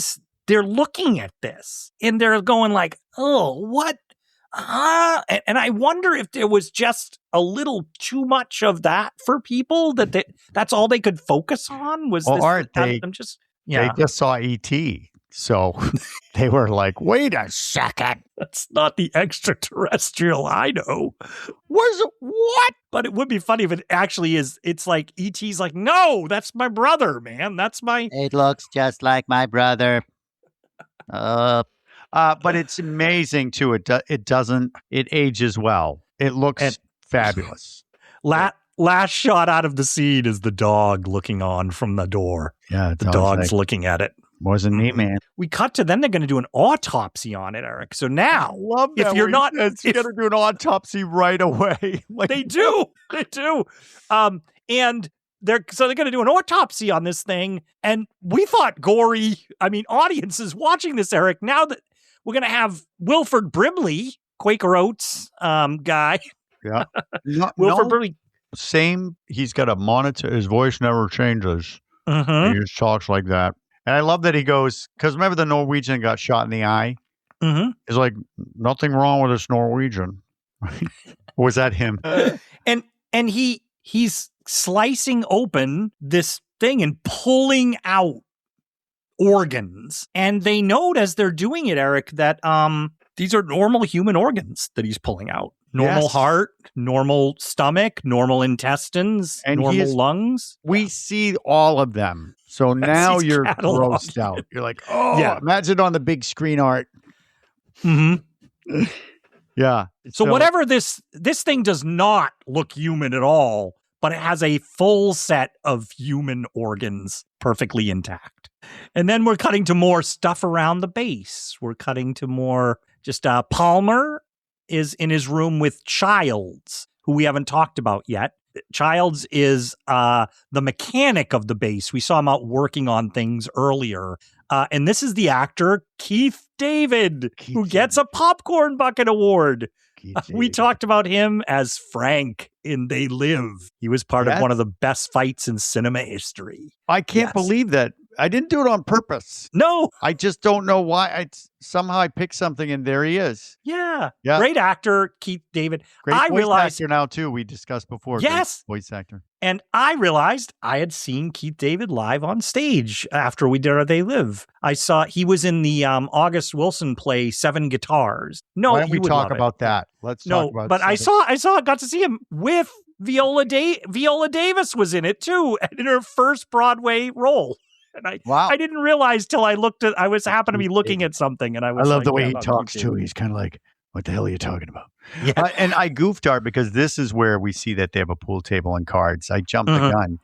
they're looking at this and they're going like, oh, what? And I wonder if there was just a little too much of that for people that's all they could focus on was this. Aren't they? They just saw E.T. So they were like, wait a second. That's not the extraterrestrial I know. What? But it would be funny if it actually is. It's like E.T.'s like, no, that's my brother, man. That's my. It looks just like my brother. But it's amazing too. It ages well. It looks fabulous. last shot out of the scene is the dog looking on from the door. Yeah, The dog's looking at it. wasn't me, man. We cut to then they're going to do an autopsy on it, Eric. So now, Love if you're not, you if- got to do an autopsy right away. Like, they do. And they're going to do an autopsy on this thing. And we thought gory. I mean, audiences watching this, Eric, now that we're going to have Wilford Brimley, Quaker Oats guy. yeah, Wilford Brimley. same. He's got a monitor. His voice never changes. Mm-hmm. He just talks like that. And I love that he goes, because remember the Norwegian got shot in the eye? Mm-hmm. He's like, nothing wrong with this Norwegian. Or was that him? And he's slicing open this thing and pulling out organs. And they note as they're doing it, Eric, that these are normal human organs that he's pulling out. Normal Yes. heart, normal stomach, normal intestines, And normal lungs. We see all of them. So now he's you're cataloged. grossed out. You're like, oh, Yeah. imagine on the big screen art. Mm-hmm. Yeah. So whatever this thing does not look human at all, but it has a full set of human organs perfectly intact. And then we're cutting to more stuff around the base. We're cutting to more just Palmer is in his room with Childs, who we haven't talked about yet. Childs is the mechanic of the base. We saw him out working on things earlier. And this is the actor, Keith David, who gets a popcorn bucket award. We talked about him as Frank in They Live. He was part of one of the best fights in cinema history. I can't believe that. I didn't do it on purpose. No. I just don't know why. Somehow I picked something and there he is. Yeah. Yeah. Great actor, Keith David. Great I voice realized, actor now, too. We discussed before. Yes. Great voice actor. And I realized I had seen Keith David live on stage after we did They Live. I saw he was in the August Wilson play 7 Guitars. No, Why don't we you would talk love it. about that? Let's talk about but I got to see him with Viola Davis was in it too, in her first Broadway role. And I didn't realize till I looked at, I was happened to be looking at something and I was I love like, the way yeah, he about talks Keith too. David. He's kind of like, what the hell are you talking about? Yeah. And I goofed Art because this is where we see that they have a pool table and cards. I jumped the gun.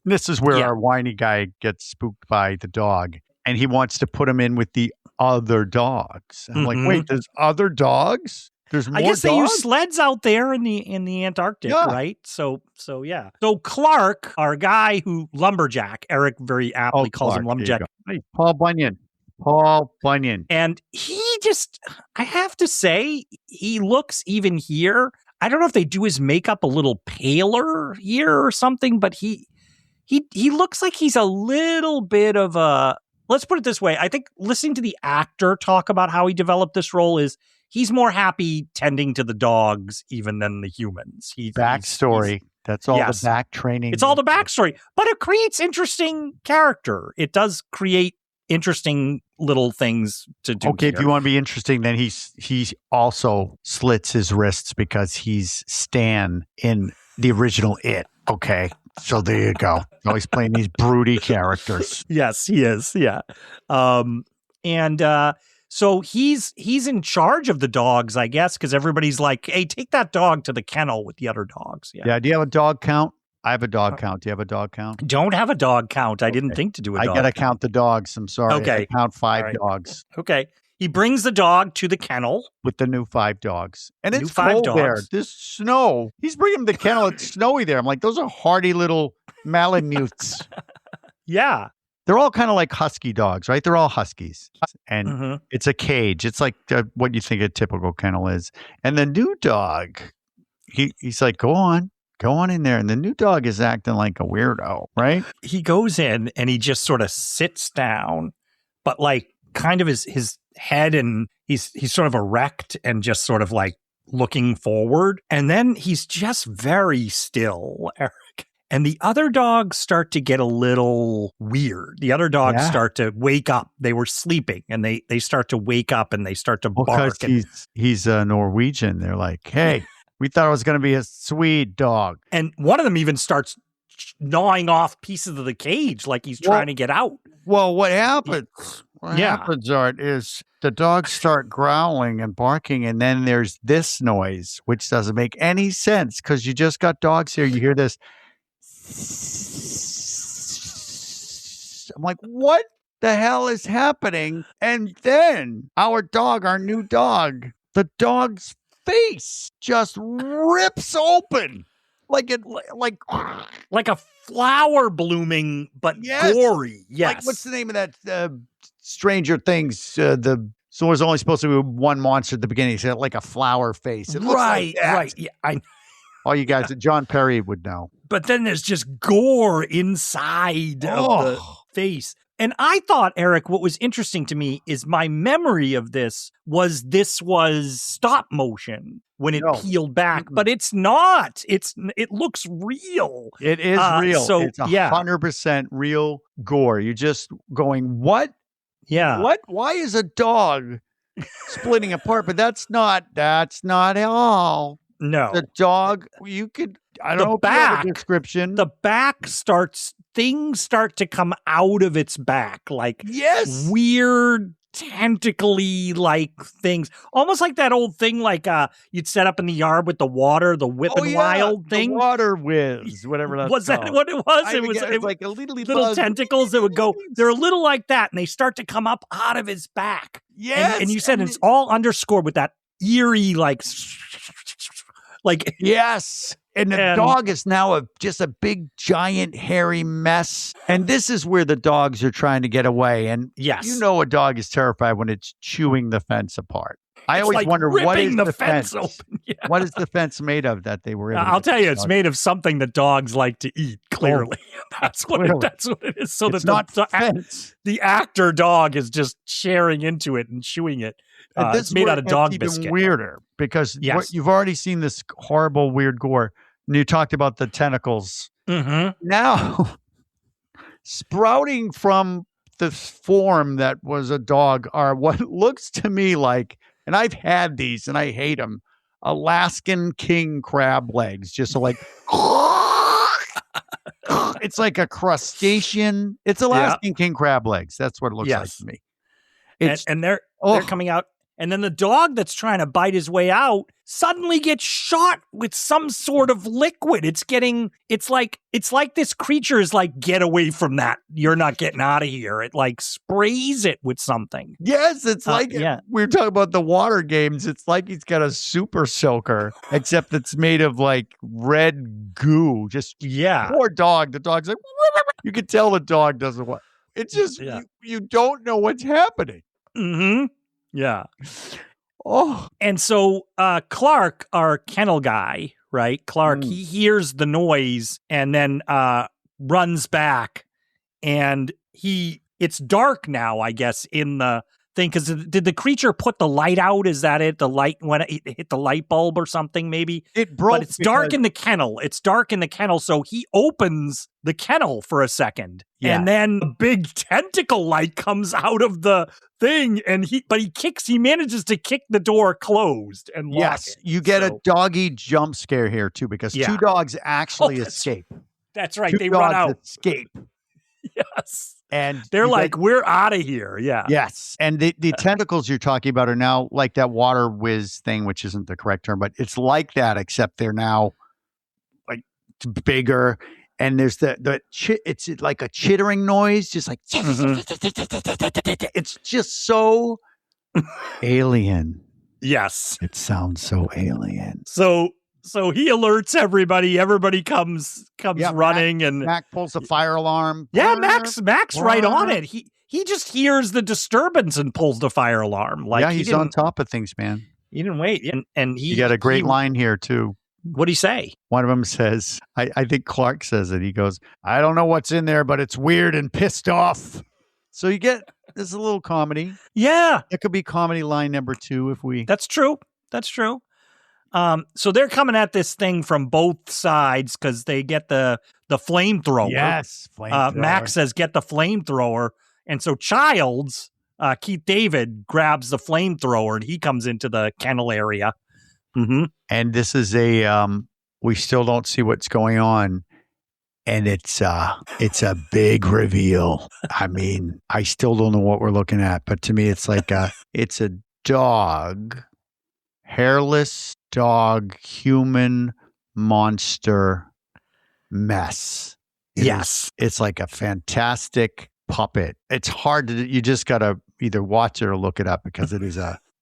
This is where our whiny guy gets spooked by the dog and he wants to put him in with the other dogs. I'm like, wait, there's other dogs? There's more I guess dogs? they use sleds out there in the Antarctic, right? So yeah. So Clark, our guy who lumberjack, Eric very aptly calls him lumberjack. Hey, Paul Bunyan. And he just, I have to say, he looks even here. I don't know if they do his makeup a little paler here or something, but he looks like he's a little bit of a, let's put it this way. I think listening to the actor talk about how he developed this role is he's more happy tending to the dogs even than the humans. Backstory. That's all the back training. It's all the backstory, but it creates interesting character. It does create interesting little things to do. Okay, here. if you want to be interesting, then he also slits his wrists because he's Stan in the original It. Okay, so there you go. Always playing these broody characters. Yes, he is. Yeah, so he's in charge of the dogs, I guess, because everybody's like, "Hey, take that dog to the kennel with the other dogs." Yeah. Do you have a dog count? I have a dog count. Do you have a dog count? Don't have a dog count. I didn't think to do a dog I got to count the dogs. I'm sorry. Okay. I count 5 dogs. Okay. He brings the dog to the kennel. With the new 5 dogs. And New it's 5 cold dogs. there. There's snow. He's bringing them to the kennel. It's snowy there. I'm like, those are hardy little Malamutes. Yeah. They're all kind of like husky dogs, right? They're all huskies. And it's a cage. It's like what you think a typical kennel is. And the new dog, he's like, go on in there. And the new dog is acting like a weirdo, right? He goes in and he just sort of sits down, but like kind of his head and he's sort of erect and just sort of like looking forward. And then he's just very still, Eric. And the other dogs start to get a little weird. The other dogs start to wake up. They were sleeping and they start to wake up and they start to bark. Because he's a Norwegian. They're like, hey, we thought it was going to be a Swede dog. And one of them even starts gnawing off pieces of the cage like he's trying to get out. Well, what happens? What Yeah. happens, Art, is the dogs start growling and barking, and then there's this noise, which doesn't make any sense because you just got dogs here. You hear this. I'm like, what the hell is happening? And then our new dog, the dog's face just rips open. Like Like a flower blooming, but Yes. gory. Yes. Like, what's the name of that Stranger Things? So there's only supposed to be one monster at the beginning. It's got like a flower face. It looks like that. Right. Yeah, All you guys, John Perry would know. but then there's just gore inside of the face. And I thought, Eric, what was interesting to me is my memory of this was stop motion when it peeled back, but it's not. It looks real. It is real. So It's 100% real gore. You're just going, what? Yeah. What? Why is a dog splitting apart? But that's not at all. No. The dog, you could, I don't know if you have a description. The back things start to come out of its back, like weird tentacly like things, almost like that old thing like you'd set up in the yard with the water, the whip and wild thing, the water whiz, whatever that's was called. that what it was? It was like a little tentacles that would go. They're a little like that, and they start to come up out of his back. Yes, and you said it's all underscored with that eerie like yes. And the dog is now just a big, giant, hairy mess. And this is where the dogs are trying to get away. And you know a dog is terrified when it's chewing the fence apart. I always wonder, what is the fence open? Yeah. What is the fence made of that they were able to I'll tell you, it's dog? made of something that dogs like to eat, clearly. That's what it is. So it's that not fence. The actor dog is just sharing into it and chewing it. It's made out of dog biscuit. Even weirder, because you've already seen this horrible, weird gore. And you talked about the tentacles. Mm-hmm. Now, sprouting from the form that was a dog are what looks to me like, and I've had these and I hate them, Alaskan king crab legs. Just like, it's like a crustacean. It's Alaskan king crab legs. That's what it looks like to me. And they're coming out. And then the dog that's trying to bite his way out suddenly gets shot with some sort of liquid. It's like this creature is like, get away from that. You're not getting out of here. It like sprays it with something. Yes, it's like we were talking about the water games. It's like he's got a super soaker, except it's made of like red goo. Just poor dog. The dog's like, you can tell the dog doesn't want. It's just you don't know what's happening. Mm-hmm. Yeah. Oh. And so Clark, our kennel guy, right? Clark, he hears the noise and then runs back, and it's dark now, I guess, in the thing, because did the creature put the light out? Is that it? The light, when it hit the light bulb or something, maybe? It broke. But it's dark in the kennel. It's dark in the kennel, so he opens the kennel for a second. Yeah. And then a big tentacle light comes out of the thing, and he manages to kick the door closed and lock it. You get a doggy jump scare here too, because two dogs actually escape. That's right. Two they dogs run out. Escape. Yes. And they're like, we're out of here. Yeah. Yes. And the tentacles you're talking about are now like that water whiz thing, which isn't the correct term, but it's like that, except they're now like bigger. And there's it's like a chittering noise, just like, it's just so alien. Yes. It sounds so alien. So he alerts everybody. Everybody comes running, and Mac pulls the fire alarm. Yeah, Mac's right on it. He just hears the disturbance and pulls the fire alarm. Like he's on top of things, man. He didn't wait, and he got a great line here too. What'd he say? One of them says, I think Clark says it. He goes, "I don't know what's in there, but it's weird and pissed off." So you get this a little comedy. Yeah, it could be comedy line number 2 if we. That's true. So they're coming at this thing from both sides because they get the flamethrower. Yes, flamethrower. Max says, "Get the flamethrower," and so Childs, Keith David, grabs the flamethrower and he comes into the kennel area. Mm-hmm. And this is we still don't see what's going on. and it's a big reveal. I mean, I still don't know what we're looking at, but to me, it's like it's a dog, hairless dog, human monster mess. It's like a fantastic puppet. It's hard to, you just got to either watch it or look it up because it is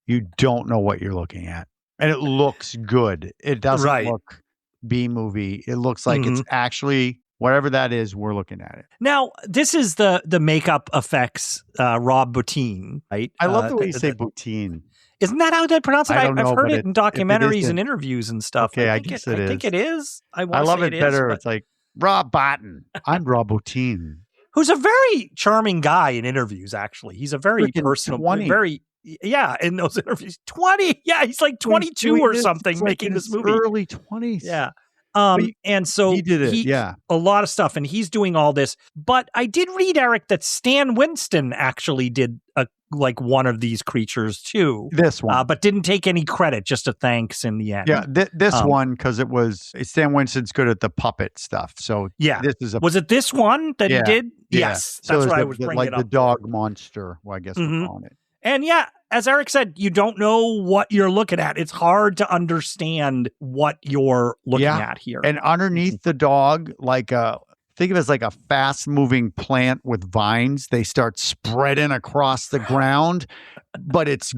you don't know what you're looking at. And it looks good. It doesn't look B-movie. It looks like it's actually, whatever that is, we're looking at it. Now, this is the makeup effects, Rob Bottin, right? I love the way you say Bottin. Isn't that how they pronounce it? I've heard it in documentaries and interviews and stuff. Okay, I guess it is. I think it is. I love it better. It's like, Rob Bottin. I'm Rob Bottin. Who's a very charming guy in interviews, actually. He's a very personal, 20. very, in those interviews. 20. Yeah, he's like 22 or something making this movie. Early 20s. Yeah. And so he did it, a lot of stuff, and he's doing all this. But I did read, Eric, that Stan Winston actually did one of these creatures too. This one, but didn't take any credit, just a thanks in the end. Yeah, this one, because it was Stan Winston's good at the puppet stuff. So this is was it this one that he did? Yeah. Yes, that's what I was bringing like it up. the dog monster. Well, I guess we're calling it. And as Eric said, you don't know what you're looking at. It's hard to understand what you're looking at here. And underneath the dog, think of it as like a fast-moving plant with vines. They start spreading across the ground, but it's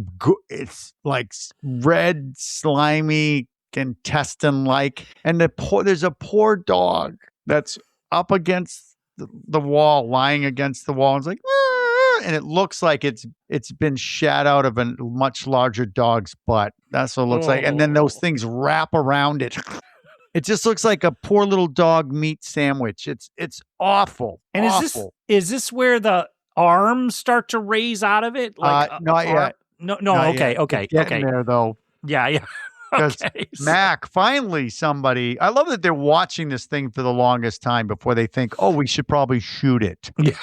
like red, slimy, intestine-like. And there's a poor dog that's up against the wall, lying against the wall. It's like, and it looks like it's been shat out of a much larger dog's butt. That's what it looks like. And then those things wrap around it. It just looks like a poor little dog meat sandwich. It's awful. And awful. Is this where the arms start to raise out of it? Not yet. No. Not Okay. yet. Okay. Getting there though. Yeah. Because Mac, finally somebody. I love that they're watching this thing for the longest time before they think, oh, we should probably shoot it. Yeah.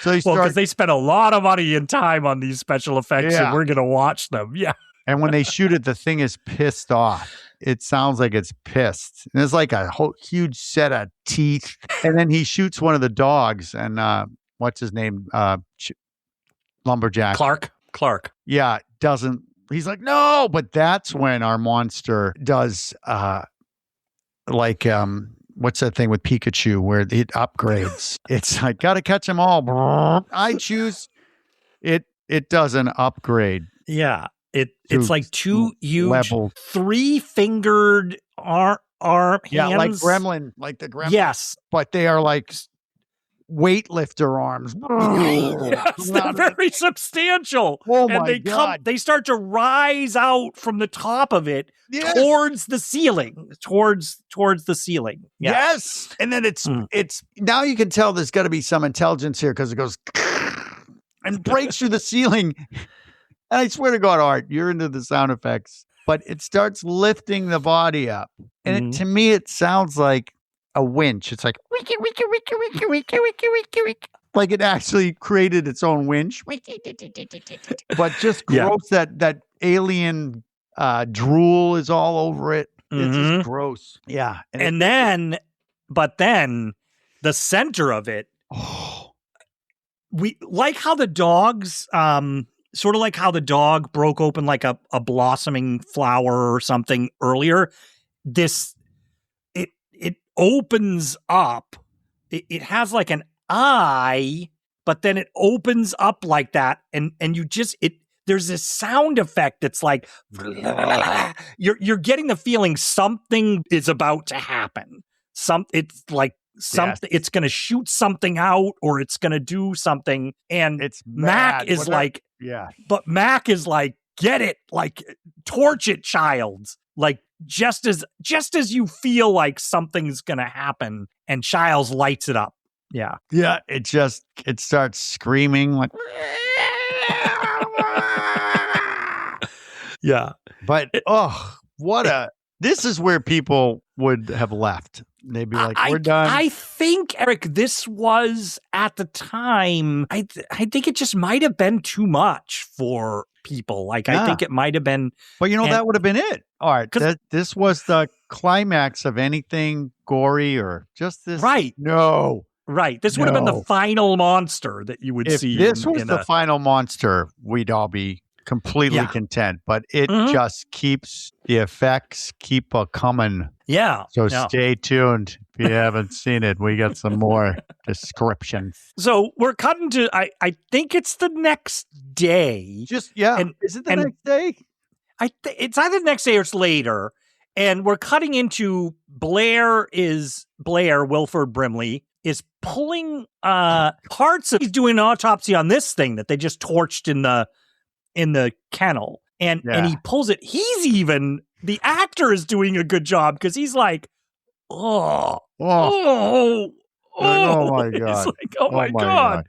So because they spend a lot of money and time on these special effects, and we're gonna watch them. Yeah. And when they shoot it, the thing is pissed off. It sounds like it's pissed. And it's like a whole huge set of teeth. And then he shoots one of the dogs. And what's his name? Lumberjack. Clark. Yeah. Doesn't. He's like, no. But that's when our monster does what's that thing with Pikachu where it upgrades? It's like, got to catch them all. I choose it. It does an upgrade. Yeah. It's like two huge level 3-fingered arm hands. Yeah, like Gremlin, like the Gremlin. Yes. But they are like weightlifter arms. Yes, they're very substantial. Oh and my God. They start to rise out from the top of it towards the ceiling. Towards the ceiling. Yeah. Yes. And then it's now you can tell there's got to be some intelligence here because it goes and breaks through the ceiling. And I swear to God, Art, you're into the sound effects, but it starts lifting the body up. And to me, it sounds like a winch. It's like, wiki, wiki, wiki, wiki, wiki, wiki, wiki, wiki. Like it actually created its own winch. But just gross, that alien drool is all over it. It's just gross. Yeah. But then the center of it, we like how the dogs, sort of like how the dog broke open like a blossoming flower or something earlier. It opens up. It has like an eye, but then it opens up like that, and you just there's this sound effect that's like you're getting the feeling something is about to happen. It's like something. It's going to shoot something out, or it's going to do something. And Mac is like, but Mac is like, get it, like torch it, child. Like just as you feel like something's going to happen, and Childs lights it up. Yeah. Yeah. It starts screaming like, yeah. But, this is where people would have left. They'd be like, we're done. I think, Eric, this was at the time, I think it just might have been too much for people. Like, I think it might have been. But that would have been it. All right. This was the climax of anything gory or just this. Right. No. Right. This would have been the No. final monster that you would If see. this was in the final monster, we'd all be completely Yeah. content. But it Mhm. just keeps the effects keep coming. Yeah. So yeah. stay tuned. If you haven't seen it, we got some more descriptions. So we're cutting to, I think it's the next day. Just, yeah. And- Is it the and- next day? It's either the next day or it's later. And we're cutting into Wilford Brimley, is pulling parts of, he's doing an autopsy on this thing that they just torched in the kennel. And he pulls it. The actor is doing a good job because he's like, oh Oh my It's God. like, oh my God.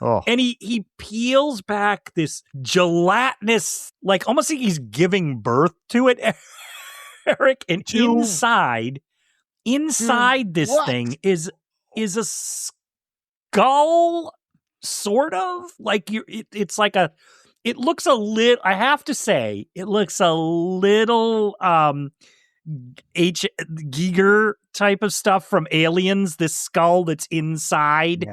Oh. And he peels back this gelatinous, like almost like he's giving birth to it, Eric. And inside this what? thing is a skull, sort of like it's like it looks a little, I have to say, it looks a little Giger type of stuff from Aliens, this skull that's inside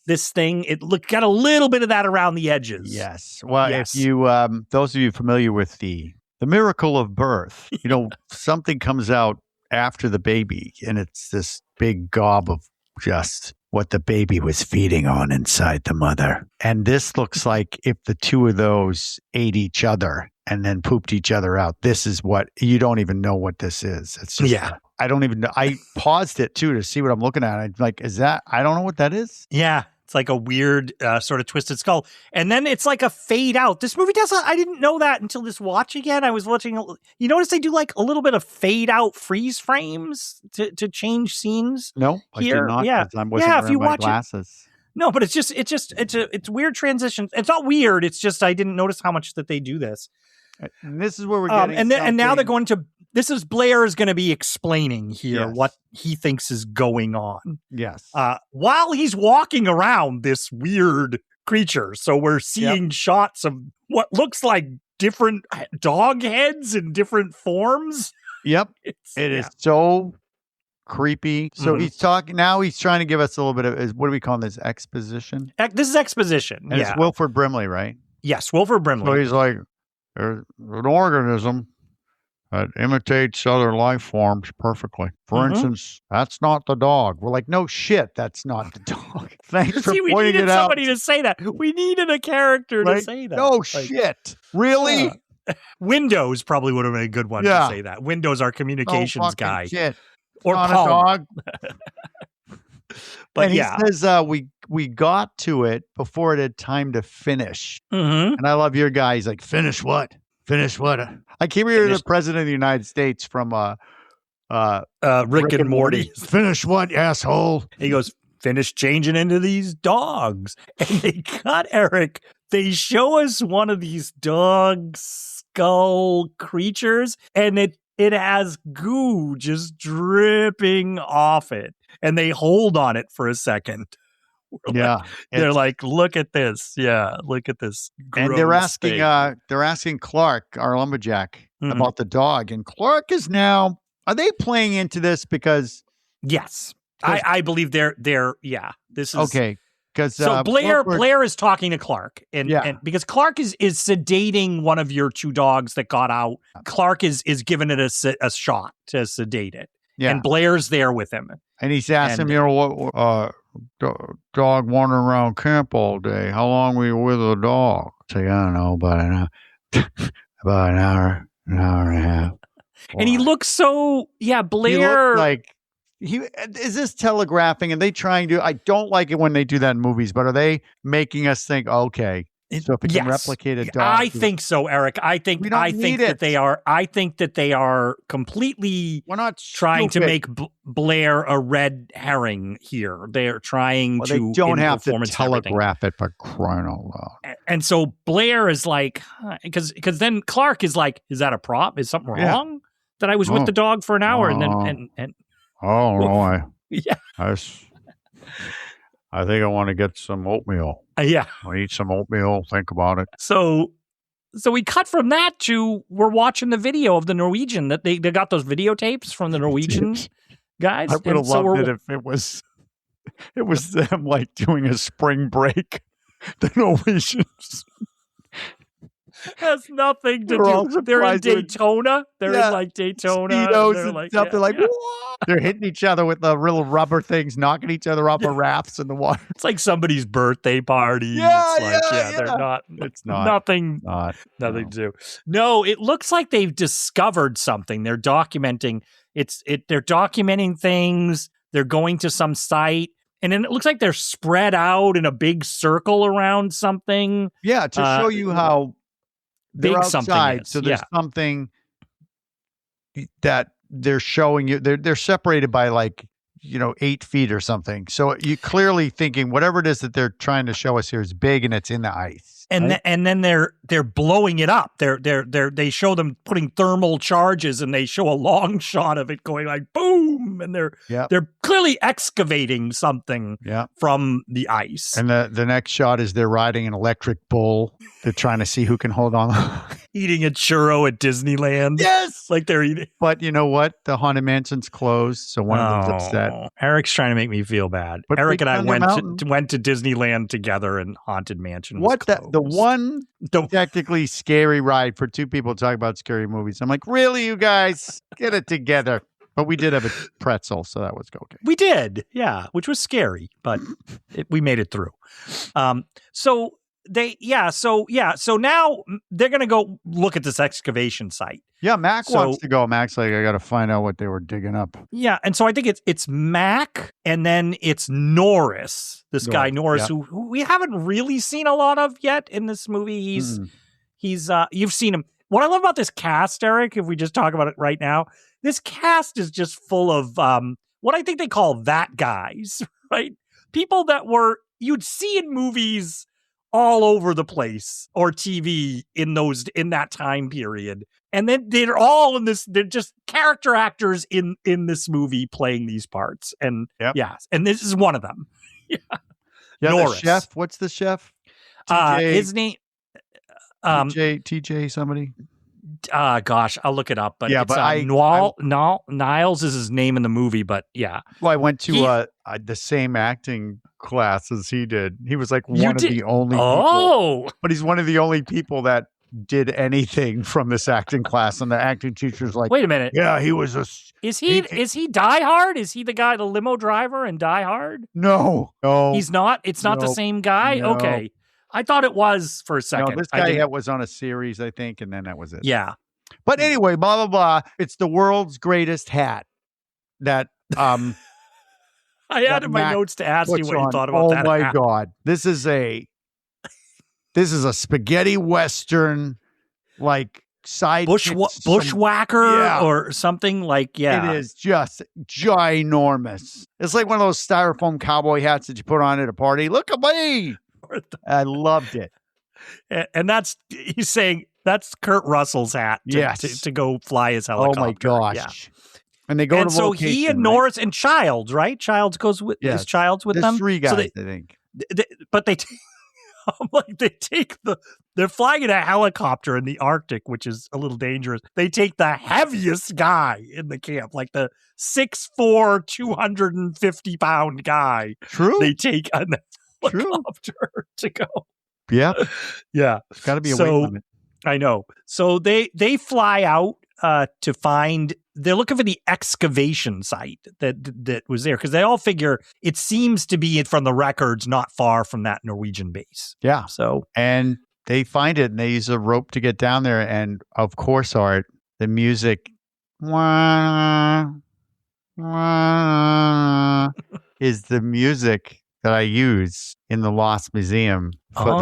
this thing. It got a little bit of that around the edges. Yes. Well, Yes. if you, those of you familiar with the miracle of birth, something comes out after the baby, and it's this big gob of just what the baby was feeding on inside the mother. And this looks like if the two of those ate each other and then pooped each other out. This is what, you don't even know what this is. It's just, I don't even know. I paused it too to see what I'm looking at. I'm like, I don't know what that is. Yeah. It's like a weird sort of twisted skull. And then it's like a fade out. This movie I didn't know that until this watch again. I was watching, you notice they do like a little bit of fade out freeze frames to change scenes. No, here. I did not. Yeah. 'Cause I wasn't If wearing you my watch glasses. No, but it's weird transition. It's not weird. It's just, I didn't notice how much that they do this. And this is where we're getting and now they're something- going to, Blair is going to be explaining here Yes. what he thinks is going on. Yes. While he's walking around this weird creature. So we're seeing shots of what looks like different dog heads in different forms. Yep. It is so creepy. So he's talking now. He's trying to give us a little bit of, what do we call this? Exposition. This is exposition. And it's Wilford Brimley, right? Yes, Wilford Brimley. So he's like, there's an organism that imitates other life forms perfectly. For instance, that's not the dog. We're like, no shit, that's not the dog. Thanks for See, we pointing needed it out. somebody to say that. We needed a character to Right? say that. No Like, shit. Really? Windows probably would have been a good one Yeah. to say that. Windows, our No communications fucking guy. shit. Or Not Palmer. a dog. But and yeah. he says we got to it before it had time to finish. Mm-hmm. And I love your guy. He's like, finish what? Finish what? I keep hearing the president of the United States from Rick and Morty. Finish what, asshole? He goes, finish changing into these dogs. And they cut Eric. They show us one of these dog skull creatures, and it has goo just dripping off it. And they hold on it for a second. Yeah. They're like, look at this. Yeah, look at this. And they're gross asking thing. Clark, our lumberjack, Mhm. about the dog. And Clark is now, are they playing into this because Yes. I believe they're this is okay. Because so Blair is talking to Clark, and because Clark is sedating one of your two dogs that got out. Clark is giving it a shot to sedate it, and Blair's there with him. And he's asking him, what dog wandering around camp all day. How long were you with the dog? It's like, I don't know, about an hour and a half. And he looks so Blair. He looked like is this telegraphing? And they trying to? I don't like it when they do that in movies, but are they making us think? Okay, so if it can replicate a dog, I think so, Eric. I think that they are. I think that they are completely. We're not trying to make Blair a red herring here. They're trying to. They don't have to performance telegraph it, but crying out loud. And so Blair is like, because then Clark is like, is that a prop? Is something wrong that I was with the dog for an hour and then. Oh no! I think I want to get some oatmeal. Yeah. I'll eat some oatmeal. Think about it. So So we cut from that to we're watching the video of the Norwegian that they got those videotapes from the Norwegian guys. I would have loved it if it was them like doing a spring break. The Norwegians. Has nothing to We're all do. They're in surprised they're- Daytona. They're Yeah. in like Daytona. Speedos They're and like, stuff. yeah, They're like, yeah. "What?" They're hitting each other with the real rubber things, knocking each other off of rafts in the water. It's like somebody's birthday party. Yeah, it's like, yeah, they're yeah. not. It's not. Nothing. Not. Nothing to do. No, it looks like they've discovered something. They're documenting. They're documenting things. They're going to some site, and then it looks like they're spread out in a big circle around something. Yeah, to show you how they're big outside. something is, So there's something that they're showing you. They're separated by like 8 feet or something. So you clearly thinking whatever it is that they're trying to show us here is big and it's in the ice. And right? and then they're blowing it up. They show them putting thermal charges, and they show a long shot of it going like boom, and they're clearly excavating something from the ice. And the next shot is they're riding an electric bull. They're trying to see who can hold on. Eating a churro at Disneyland. Yes, like they're eating. But you know what? The Haunted Mansion's closed, so one of them's upset. Eric's trying to make me feel bad. But Eric and I Big Thunder went to Disneyland together, and Haunted Mansion was What the one technically scary ride for two people talking about scary movies. I'm like, really, you guys, get it together. But we did have a pretzel, so that was okay. We did, yeah, which was scary, but we made it through. So now they're going to go look at this excavation site. Yeah, Mac wants to go. Mac's like, I got to find out what they were digging up. Yeah, and so I think it's Mac, and then it's Norris, guy Norris, yeah. who we haven't really seen a lot of yet in this movie. He's you've seen him. What I love about this cast, Eric, if we just talk about it right now, this cast is just full of what I think they call that guys, right? People that you'd see in movies all over the place or TV in that time period. And then they're all in this, they're just character actors in this movie playing these parts. And and this is one of them. Norris. The chef, what's the chef? His name TJ somebody. Gosh, I'll look it up. But Niles is his name in the movie, but yeah. Well, I went to the same acting class as he did. He was like one of the only people. But he's one of the only people that did anything from this acting class, and the acting teacher's like, wait a minute. Yeah, he was Is he Die Hard? Is he the guy, the limo driver in Die Hard? No. He's not? It's not the same guy? No. Okay. I thought it was for a second. No, this guy was on a series, I think, and then that was it. Yeah. But anyway, blah, blah, blah. It's the world's greatest hat that I added my notes to ask you what you thought about that. Oh my God. This is a spaghetti Western, like side bushwhacker or something like, It is just ginormous. It's like one of those styrofoam cowboy hats that you put on at a party. Look at me. I loved it. And he's saying that's Kurt Russell's hat to go fly his helicopter. Oh my gosh. Yeah. And they go to so location, he and Norris and Childs, right? Childs goes with is Childs with There's them? 3 guys, I think. They're flying in a helicopter in the Arctic, which is a little dangerous. They take the heaviest guy in the camp, like the 6'4", 250-pound guy. True. They take on the helicopter to go. Yeah. Yeah. It's got to be a weight limit. I know. So they fly out to find. They're looking for the excavation site that was there, because they all figure it seems to be from the records not far from that Norwegian base. Yeah. So and they find it and they use a rope to get down there. And of course, Art, the music is the music that I use in the Lost Museum for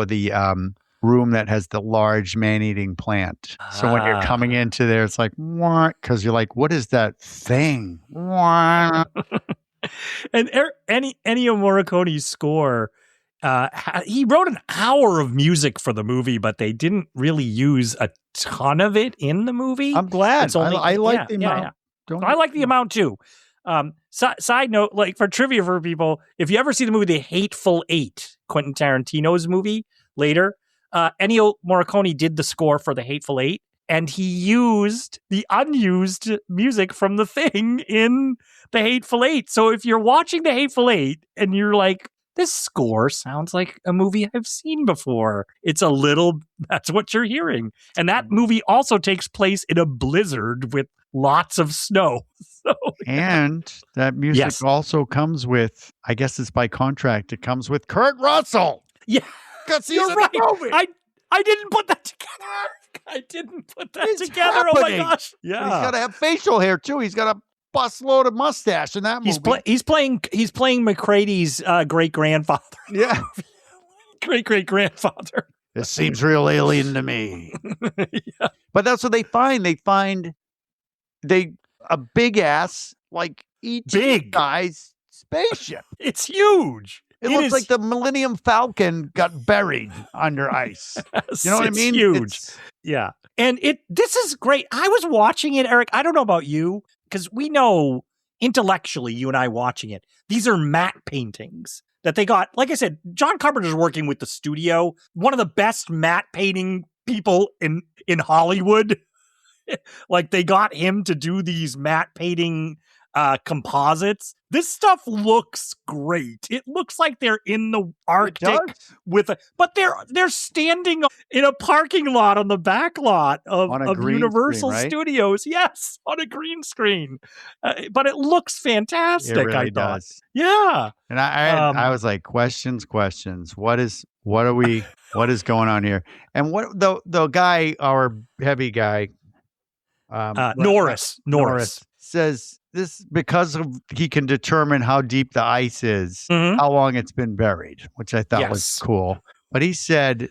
the room that has the large man-eating plant. So when you're coming into there, it's like, what? Because you're like, what is that thing? And Ennio Morricone's score, he wrote an hour of music for the movie, but they didn't really use a ton of it in the movie. I'm glad. I like the amount. I like the amount too. Side note, like for trivia for people, if you ever see the movie The Hateful Eight, Quentin Tarantino's movie later, Ennio Morricone did the score for The Hateful Eight, and he used the unused music from The Thing in The Hateful Eight. So if you're watching The Hateful Eight and you're like, this score sounds like a movie I've seen before, that's what you're hearing. And that movie also takes place in a blizzard with lots of snow. So, And that music also comes with, I guess it's by contract, it comes with Kurt Russell. Yeah, Because he's you're in right. the movie. I didn't put that together. I didn't put that It's together. Oh my happening. gosh. And Yeah. he's got to have facial hair, too. He's got a busload of mustache in that movie. He's playing MacReady's great grandfather. Yeah. Great grandfather. This seems real alien to me. Yeah. But that's what they find. They find a big ass, like Big. guy's spaceship. It's huge. It looks is like the Millennium Falcon got buried under ice. You know what I it's mean? Huge. It's- Yeah. And this is great. I was watching it, Eric. I don't know about you, because we know intellectually, you and I watching it, these are matte paintings that they got. Like I said, John Carpenter's working with the studio, one of the best matte painting people in Hollywood. Like they got him to do these matte painting composites. This stuff looks great. It looks like they're in the Arctic but they're standing in a parking lot on the back lot of Universal screen, right? Studios. Yes, on a green screen. But it looks fantastic. It really I thought. does. Yeah. And I was like, questions. What is going on here? And what the guy, our heavy guy, Norris says this because he can determine how deep the ice is, how long it's been buried, which I thought was cool. But he said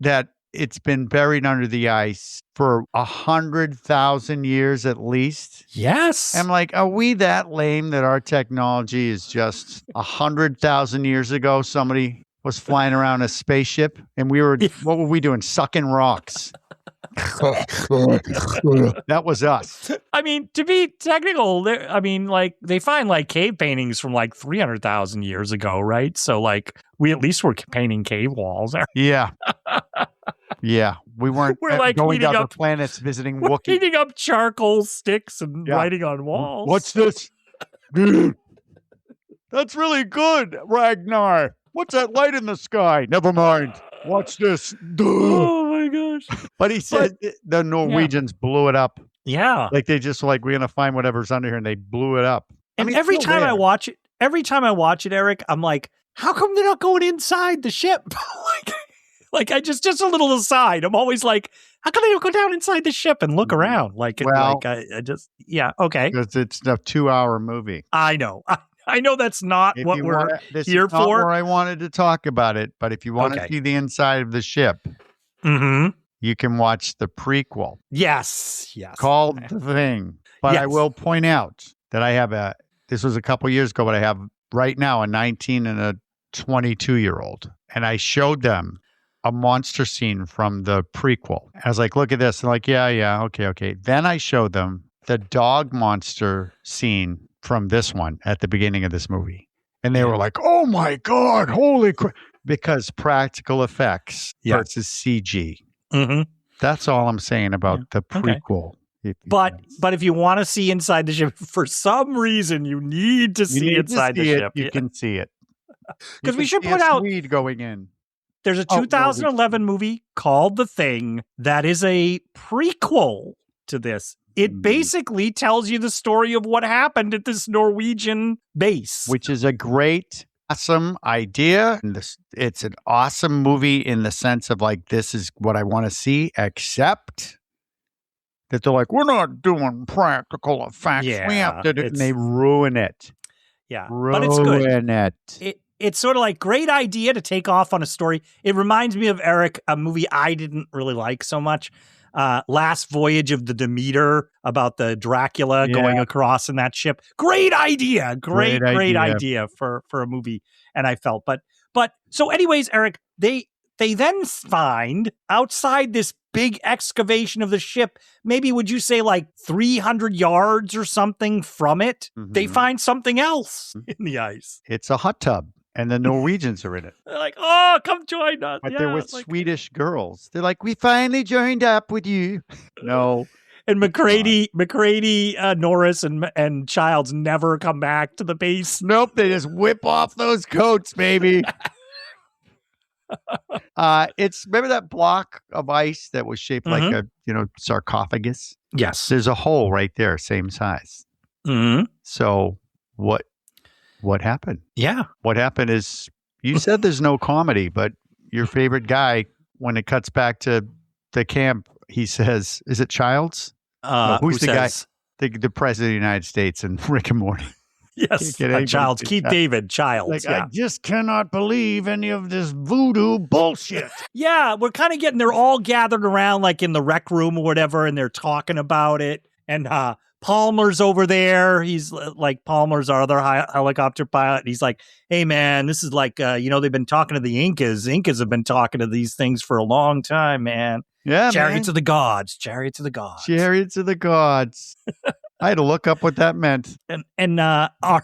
that it's been buried under the ice for 100,000 years at least. Yes. I'm like, are we that lame that our technology is just 100,000 years ago? Somebody was flying around a spaceship and what were we doing? Sucking rocks. That was us. I mean, to be technical, they find like cave paintings from like 300,000 years ago, right? So like we at least were painting cave walls. Yeah. Yeah. We weren't We're like going to heating other up- planets visiting We're Wookiee. heating up charcoal sticks and Yeah. writing on walls. What's this? Dude, that's really good, Ragnar. What's that light in the sky? Never mind. Watch this. Oh my gosh. But he said the Norwegians blew it up. Yeah. Like they just we're going to find whatever's under here, and they blew it up. And it's every still time I there. watch it, Eric, I'm like, how come they're not going inside the ship? like I just a little aside. I'm always like, how come they don't go down inside the ship and look around? Okay. Because it's a 2-hour movie. I know. I know that's not If what you we're wanna- this here is not for. where I wanted to talk about it, but if you want to Okay. see the inside of the ship, Mm-hmm. you can watch the prequel Yes. called The Thing. But I Yes. will point out that this was a couple years ago, but I have right now a 19 and a 22-year-old. And I showed them a monster scene from the prequel. I was like, look at this. And like, yeah, okay. Then I showed them the dog monster scene from this one at the beginning of this movie. And they were like, oh my God, holy crap. Because practical effects versus CG. Mm-hmm. That's all I'm saying about the Okay. prequel. But if you want to see inside the ship, for some reason, you need to see inside the ship. You can see it. 'Cause You we can should see put a out- Swede going in. There's a Oh, 2011 movie called The Thing that is a prequel to this. It basically tells you the story of what happened at this Norwegian base. Which is a great, awesome idea. And it's an awesome movie in the sense of like, this is what I want to see, except that they're like, we're not doing practical effects. We have to do, and they ruin it. Yeah, but it's good. Ruin it. It's sort of like great idea to take off on a story. It reminds me of, Eric, a movie I didn't really like so much. Last Voyage of the Demeter, about the Dracula going across in that ship. Great idea. Great idea for a movie. And I felt, but so anyways, Eric, they then find outside this big excavation of the ship, maybe would you say like 300 yards or something from it, they find something else in the ice. It's a hot tub. And the Norwegians are in it. They're like, oh, come join us. But Yeah, they're with like- Swedish girls. They're like, we finally joined up with you. No. And MacReady, Norris, and Childs never come back to the base. Nope. They just whip off those coats, baby. Remember that block of ice that was shaped like a, sarcophagus? Yes. There's a hole right there, same size. Mm-hmm. So what happened? Yeah. What happened is you said there's no comedy, but your favorite guy, when it cuts back to the camp, he says, is it Childs? No, who's the guy? The president of the United States and Rick and Morty. Yes. Childs. Keith David. Childs. Like, yeah. I just cannot believe any of this voodoo bullshit. Yeah. We're kind of they're all gathered around like in the rec room or whatever, and they're talking about it. And Palmer's over there. He's like, Palmer's our other helicopter pilot. And he's like, hey, man, this is like, they've been talking to the Incas. Incas have been talking to these things for a long time, man. Yeah, Chariots of the gods. Chariots of the gods. Chariots of the gods. I had to look up what that meant. And our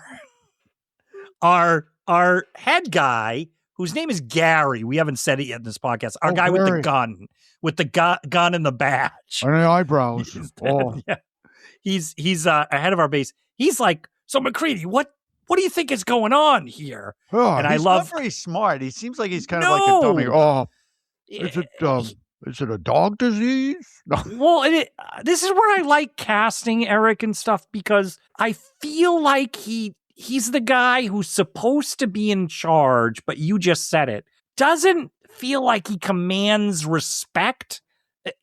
head guy, whose name is Gary, we haven't said it yet in this podcast. Our guy Gary. with the gun and the badge. And the eyebrows. Yeah. He's ahead of our base. He's like, so MacReady, what do you think is going on here? Oh, and he's not very smart. He seems like he's kind of like a dummy. Oh, is it a dog disease? No. Well, this is where I like casting Erik and stuff, because I feel like he's the guy who's supposed to be in charge, but you just said it. Doesn't feel like he commands respect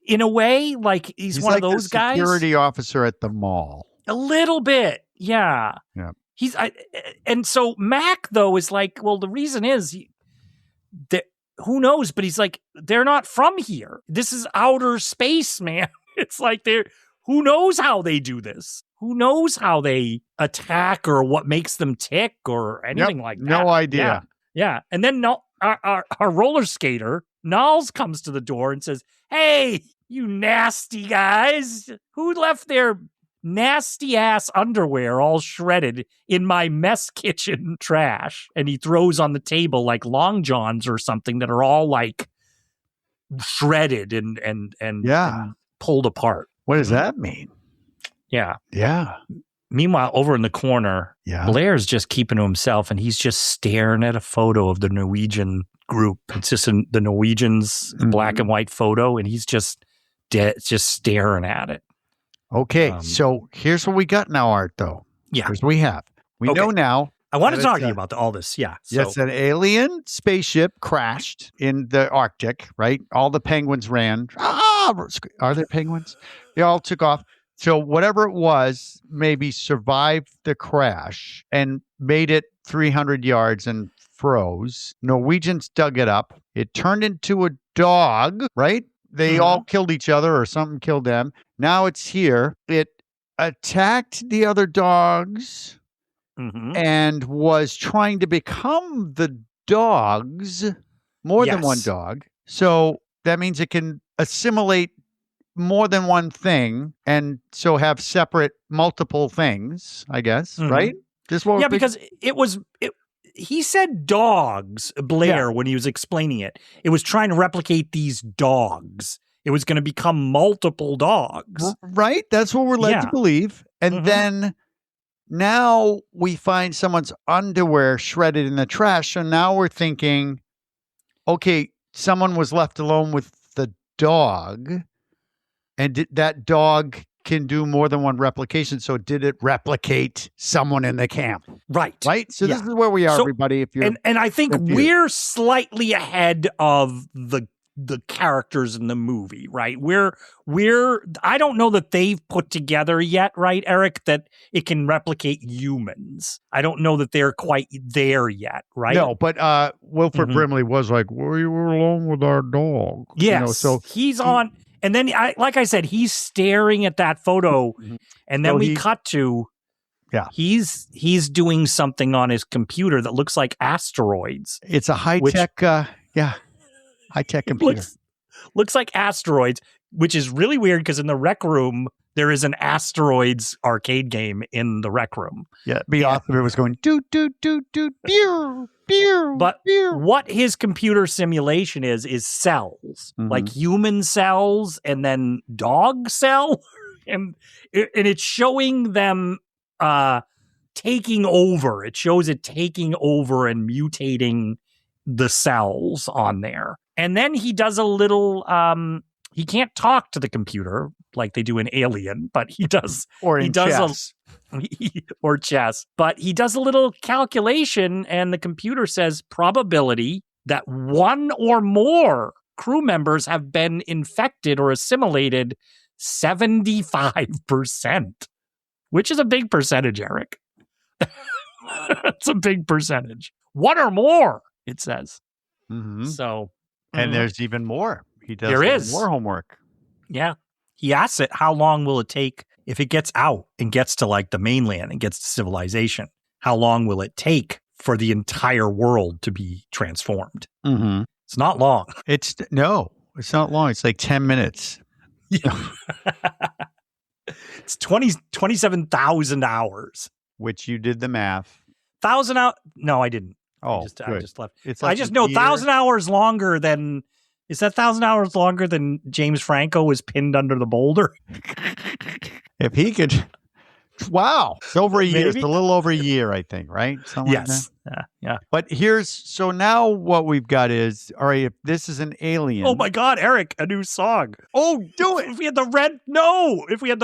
in a way. Like he's one like of those the guys. Security officer at the mall. A little bit. Yeah. Yeah. And so Mac, though, is like, well, the reason is who knows? But he's like, they're not from here. This is outer space, man. It's like who knows how they do this? Who knows how they attack or what makes them tick or anything like that? No idea. Yeah. And then our roller skater, Niles, comes to the door and says, hey, you nasty guys, who left their nasty ass underwear all shredded in my mess kitchen trash? And he throws on the table like long johns or something that are all like shredded and pulled apart. What does that mean? Yeah. Yeah. Meanwhile, over in the corner, Blair's just keeping to himself, and he's just staring at a photo of the Norwegian group. It's just the Norwegians, black and white photo, and he's just staring at it. Okay, so here's what we got now, Art, though. Yeah. Here's what we have. We know now. I want to talk to you about all this. Yeah. Yes, an alien spaceship crashed in the Arctic, right? All the penguins ran. Are there penguins? They all took off. So whatever it was, maybe survived the crash and made it 300 yards and froze. Norwegians dug it up. It turned into a dog, right? They all killed each other or something killed them. Now it's here. It attacked the other dogs and was trying to become the dogs, more than one dog. So that means it can assimilate more than one thing and so have separate multiple things, I guess, right? Because he said dogs, Blair, when he was explaining it. It was trying to replicate these dogs. It was going to become multiple dogs. Right? That's what we're led to believe. And then now we find someone's underwear shredded in the trash. So now we're thinking, okay, someone was left alone with the dog. And that dog can do more than one replication. So did it replicate someone in the camp? Right. Right? So this is where we are, everybody. If you're and I think we're slightly ahead of the characters in the movie, right? I don't know that they've put together yet, right, Erik, that it can replicate humans. I don't know that they're quite there yet, right? No, but Wilford Brimley was like, we were alone with our dog. Yes. So he's on. And then, like I said, he's staring at that photo, and then we cut to, he's doing something on his computer that looks like asteroids. It's a high-tech, high-tech computer. Looks like asteroids, which is really weird because in the rec room, there is an asteroids arcade game in the rec room. Yeah, the author was going, doot, doot, doot, doot, pew, pew, But pew. what his computer simulation is cells, like human cells and then dog cell. And it's showing them taking over. It shows it taking over and mutating the cells on there. And then he does a little, he can't talk to the computer like they do in Alien, but he does. Or in chess. Or chess. But he does a little calculation, and the computer says probability that one or more crew members have been infected or assimilated 75%, which is a big percentage, Eric. It's a big percentage. One or more, it says. So, and there's even more. He does There is. more homework. Yeah. He asks it, how long will it take if it gets out and gets to like the mainland and gets to civilization? How long will it take for the entire world to be transformed? It's not long. It's not long. It's like 10 minutes. It's 27,000 hours. Which you did the math. 1,000 hours? No, I didn't. Oh, I just left. It's I like just a know year. 1,000 hours longer than. Is that 1,000 hours longer than James Franco was pinned under the boulder? If he could. Wow. It's over a year. It's Maybe. a little over a year, I think, right? Something like that. Yes. Yeah. But so now what we've got is, all right, if this is an alien. Oh my God, Eric, a new song. Oh, do it. If we had the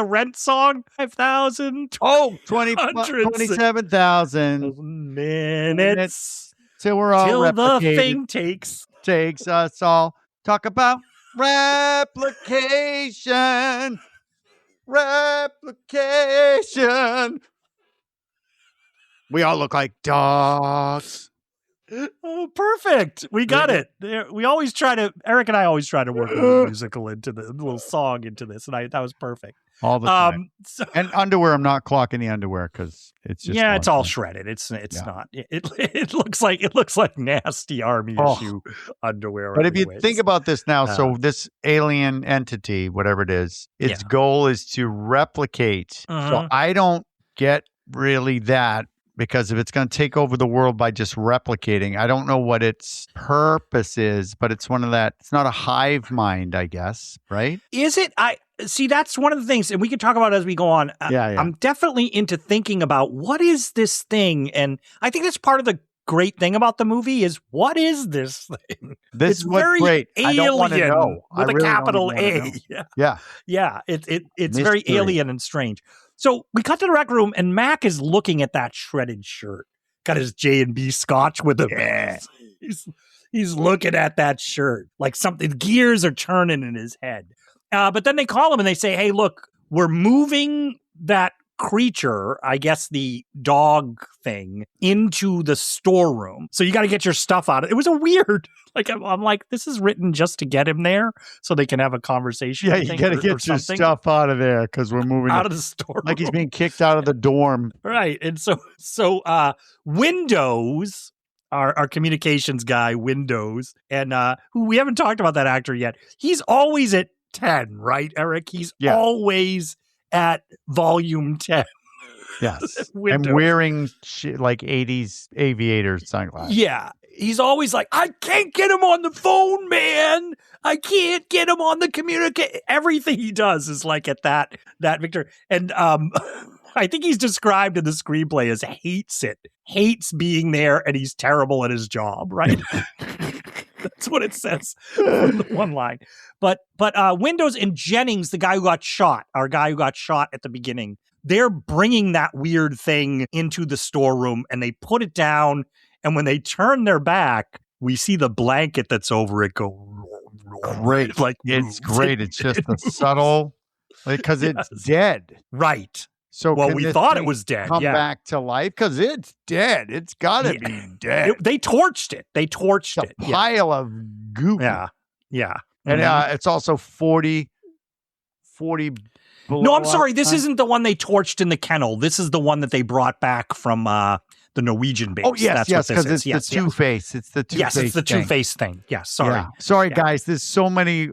Rent song, 5,000. Oh, 27,000 minutes till we're all till the replicated. thing takes us all. Talk about replication. Replication. We all look like dogs. Oh, perfect. We got it. There, Eric and I always try to work a little musical into the little song into this, and that was perfect. All the time. So, And underwear, I'm not clocking the underwear because it's just it's all awesome. shredded. It's not. It looks like nasty army issue underwear. But if you anyways. think about this now, so this alien entity, whatever it is, its goal is to replicate. So I don't get really that, because if it's going to take over the world by just replicating, I don't know what its purpose is, but it's it's not a hive mind, I guess, right? Is it? See, that's one of the things, and we can talk about it as we go on. I'm definitely into thinking about what is this thing, and I think that's part of the great thing about the movie is what is this thing? This is what's very great. Alien I don't want to know. with a capital A. Yeah. Yeah, it's very Mystery. alien and strange. So we cut to the rec room, and Mac is looking at that shredded shirt. Got his J&B Scotch with him. Yeah. He's looking at that shirt like something. Gears are turning in his head. But then they call him and they say, "Hey, look, we're moving that creature, I guess the dog thing, into the storeroom. So you got to get your stuff out." It was a weird. Like I'm like, this is written just to get him there so they can have a conversation. Yeah, you got to get your stuff out of there because we're moving out of the store. Like he's being kicked out of the dorm. Right. And so Windows, our communications guy, Windows, and who we haven't talked about that actor yet. He's always at 10, right, Eric? He's always at volume 10. Yes. Windows. And wearing like 80s aviator sunglasses. Yeah. He's always like, I can't get him on the phone, man. I can't get him on the communicate. Everything he does is like at that Victor. And I think he's described in the screenplay as hates being there, and he's terrible at his job, right? That's what it says in the one line. But Windows and Jennings, the guy who got shot, our guy who got shot at the beginning, they're bringing that weird thing into the storeroom, and they put it down. And when they turn their back, we see the blanket that's over it go. Great. Like it's great. It's just a subtle, because it's dead. Right. So we thought it was dead. Come back to life because it's dead. It's got to be dead. They torched it. They torched it. A pile of goop. Yeah. And it's also 40 below. No, I'm sorry. This isn't the one they torched in the kennel. This is the one that they brought back from the Norwegian base. Oh, yes, That's because it's the Two-Face. It's the Two-Face. Yes, it's the Two-Face thing. Yes, sorry. Yeah. Sorry, guys. There's so many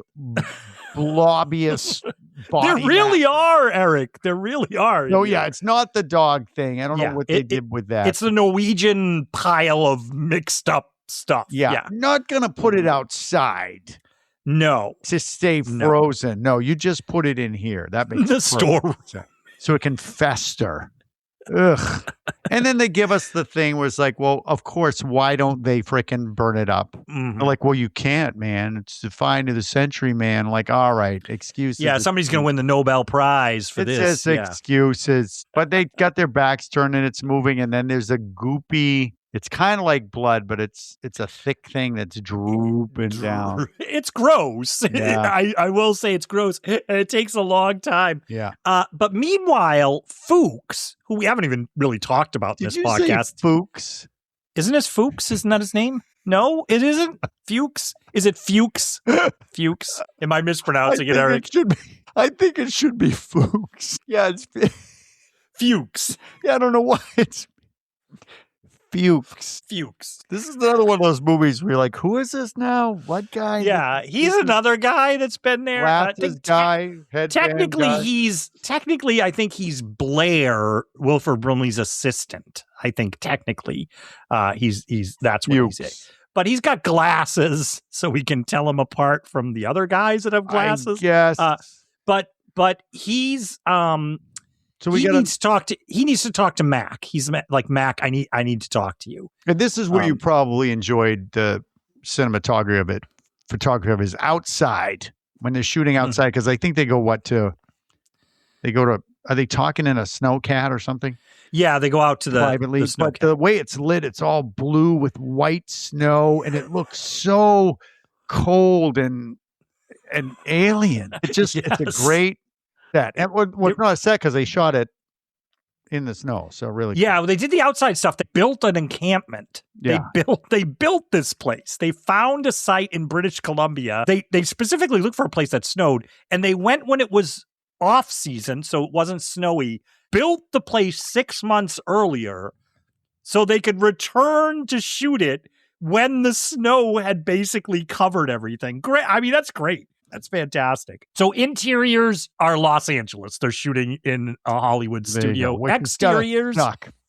blobbiest There really are, Eric. There really are. No, yeah, it's not the dog thing. I don't know what they did with that. It's the Norwegian pile of mixed up stuff. Yeah. Not going to put it outside. No. To stay frozen. No, you just put it in here. That makes the store. So it can fester. Ugh. And then they give us the thing where it's like, well, of course, why don't they frickin' burn it up? Mm-hmm. They're like, well, you can't, man. It's the find of the century, man. Like, all right, excuses. Yeah, somebody's going to win the Nobel Prize for this. It says excuses. But they got their backs turned and it's moving. And then there's a goopy, it's kind of like blood, but it's a thick thing that's drooping down. It's gross. Yeah. I will say it's gross. It takes a long time. Yeah. But meanwhile, Fuchs, who we haven't even really talked about in this podcast. Say Fuchs? Isn't this Fuchs? Isn't that his name? No, it isn't. Fuchs? Is it Fuchs? Fuchs? Am I mispronouncing it, Eric? I think it should be Fuchs. Yeah, it's Fuchs. Yeah, I don't know why it's Fuchs. This is another one of those movies where you're like, who is this now? What guy? Yeah, he's another guy that's been there. Glasses guy, technically, guy. I think he's Blair, Wilford Brimley's assistant. I think technically, he's that's what he's saying. But he's got glasses, so we can tell him apart from the other guys that have glasses. Yes. But he's So he needs to talk to Mac. He's like, Mac, I need to talk to you. And this is where you probably enjoyed the cinematography of it. Photography of his outside when they're shooting outside, because I think they go are they talking in a snowcat or something? Yeah, they go out to the privately, but the way it's lit, it's all blue with white snow, and it looks so cold and alien. It just it's a great set. And what's not a set because they shot it in the snow, so really yeah, well, they did the outside stuff. They built an encampment. Yeah. They built this place. They found a site in British Columbia. They specifically looked for a place that snowed, and they went when it was off season, so it wasn't snowy. Built the place 6 months earlier so they could return to shoot it when the snow had basically covered everything. Great. I mean, that's great. That's fantastic. So interiors are Los Angeles. They're shooting in a Hollywood studio.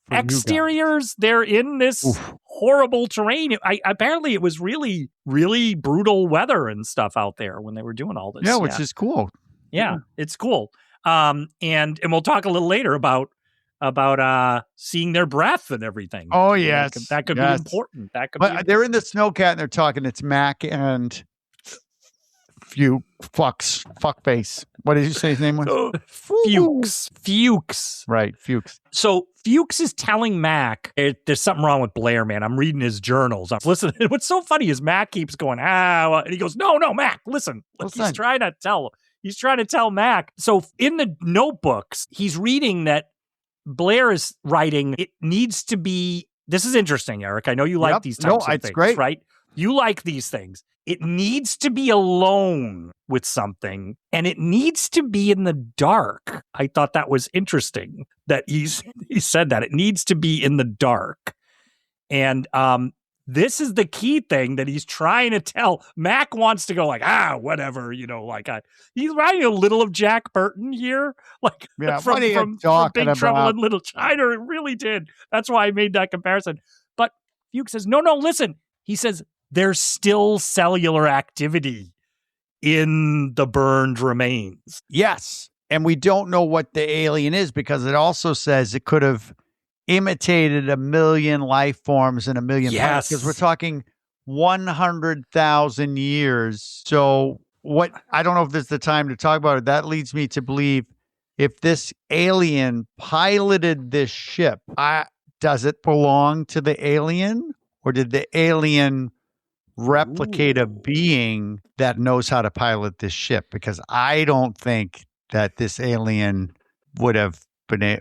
Exteriors, they're in this horrible terrain. Apparently it was really, really brutal weather and stuff out there when they were doing all this. Yeah, which is cool. Yeah, it's cool. And we'll talk a little later about seeing their breath and everything. Oh yes, that could be important. They're in the snowcat and they're talking. It's Mac and fuckface. What did you say his name was? Fuchs. Right, Fuchs. So Fuchs is telling Mac there's something wrong with Blair, man. I'm reading his journals. I'm listening. What's so funny is Mac keeps going, and he goes, no, Mac, listen. He's trying to tell Mac. So in the notebooks, he's reading that Blair is writing, it needs to be, this is interesting, Eric. I know you like these types of things, great. Right? You like these things. It needs to be alone with something, and it needs to be in the dark. I thought that was interesting that he said that. It needs to be in the dark. And this is the key thing that he's trying to tell. Mac wants to go like, whatever, he's writing a little of Jack Burton here, like from Big Trouble in Little China. It really did. That's why I made that comparison. But Fuchs says, no, listen. He says, there's still cellular activity in the burned remains. Yes. And we don't know what the alien is because it also says it could have imitated 1 million life forms in 1 million planets. Because we're talking 100,000 years. So I don't know if this is the time to talk about it. That leads me to believe if this alien piloted this ship, does it belong to the alien? Or did the alien replicate a being that knows how to pilot this ship? Because I don't think that this alien would have I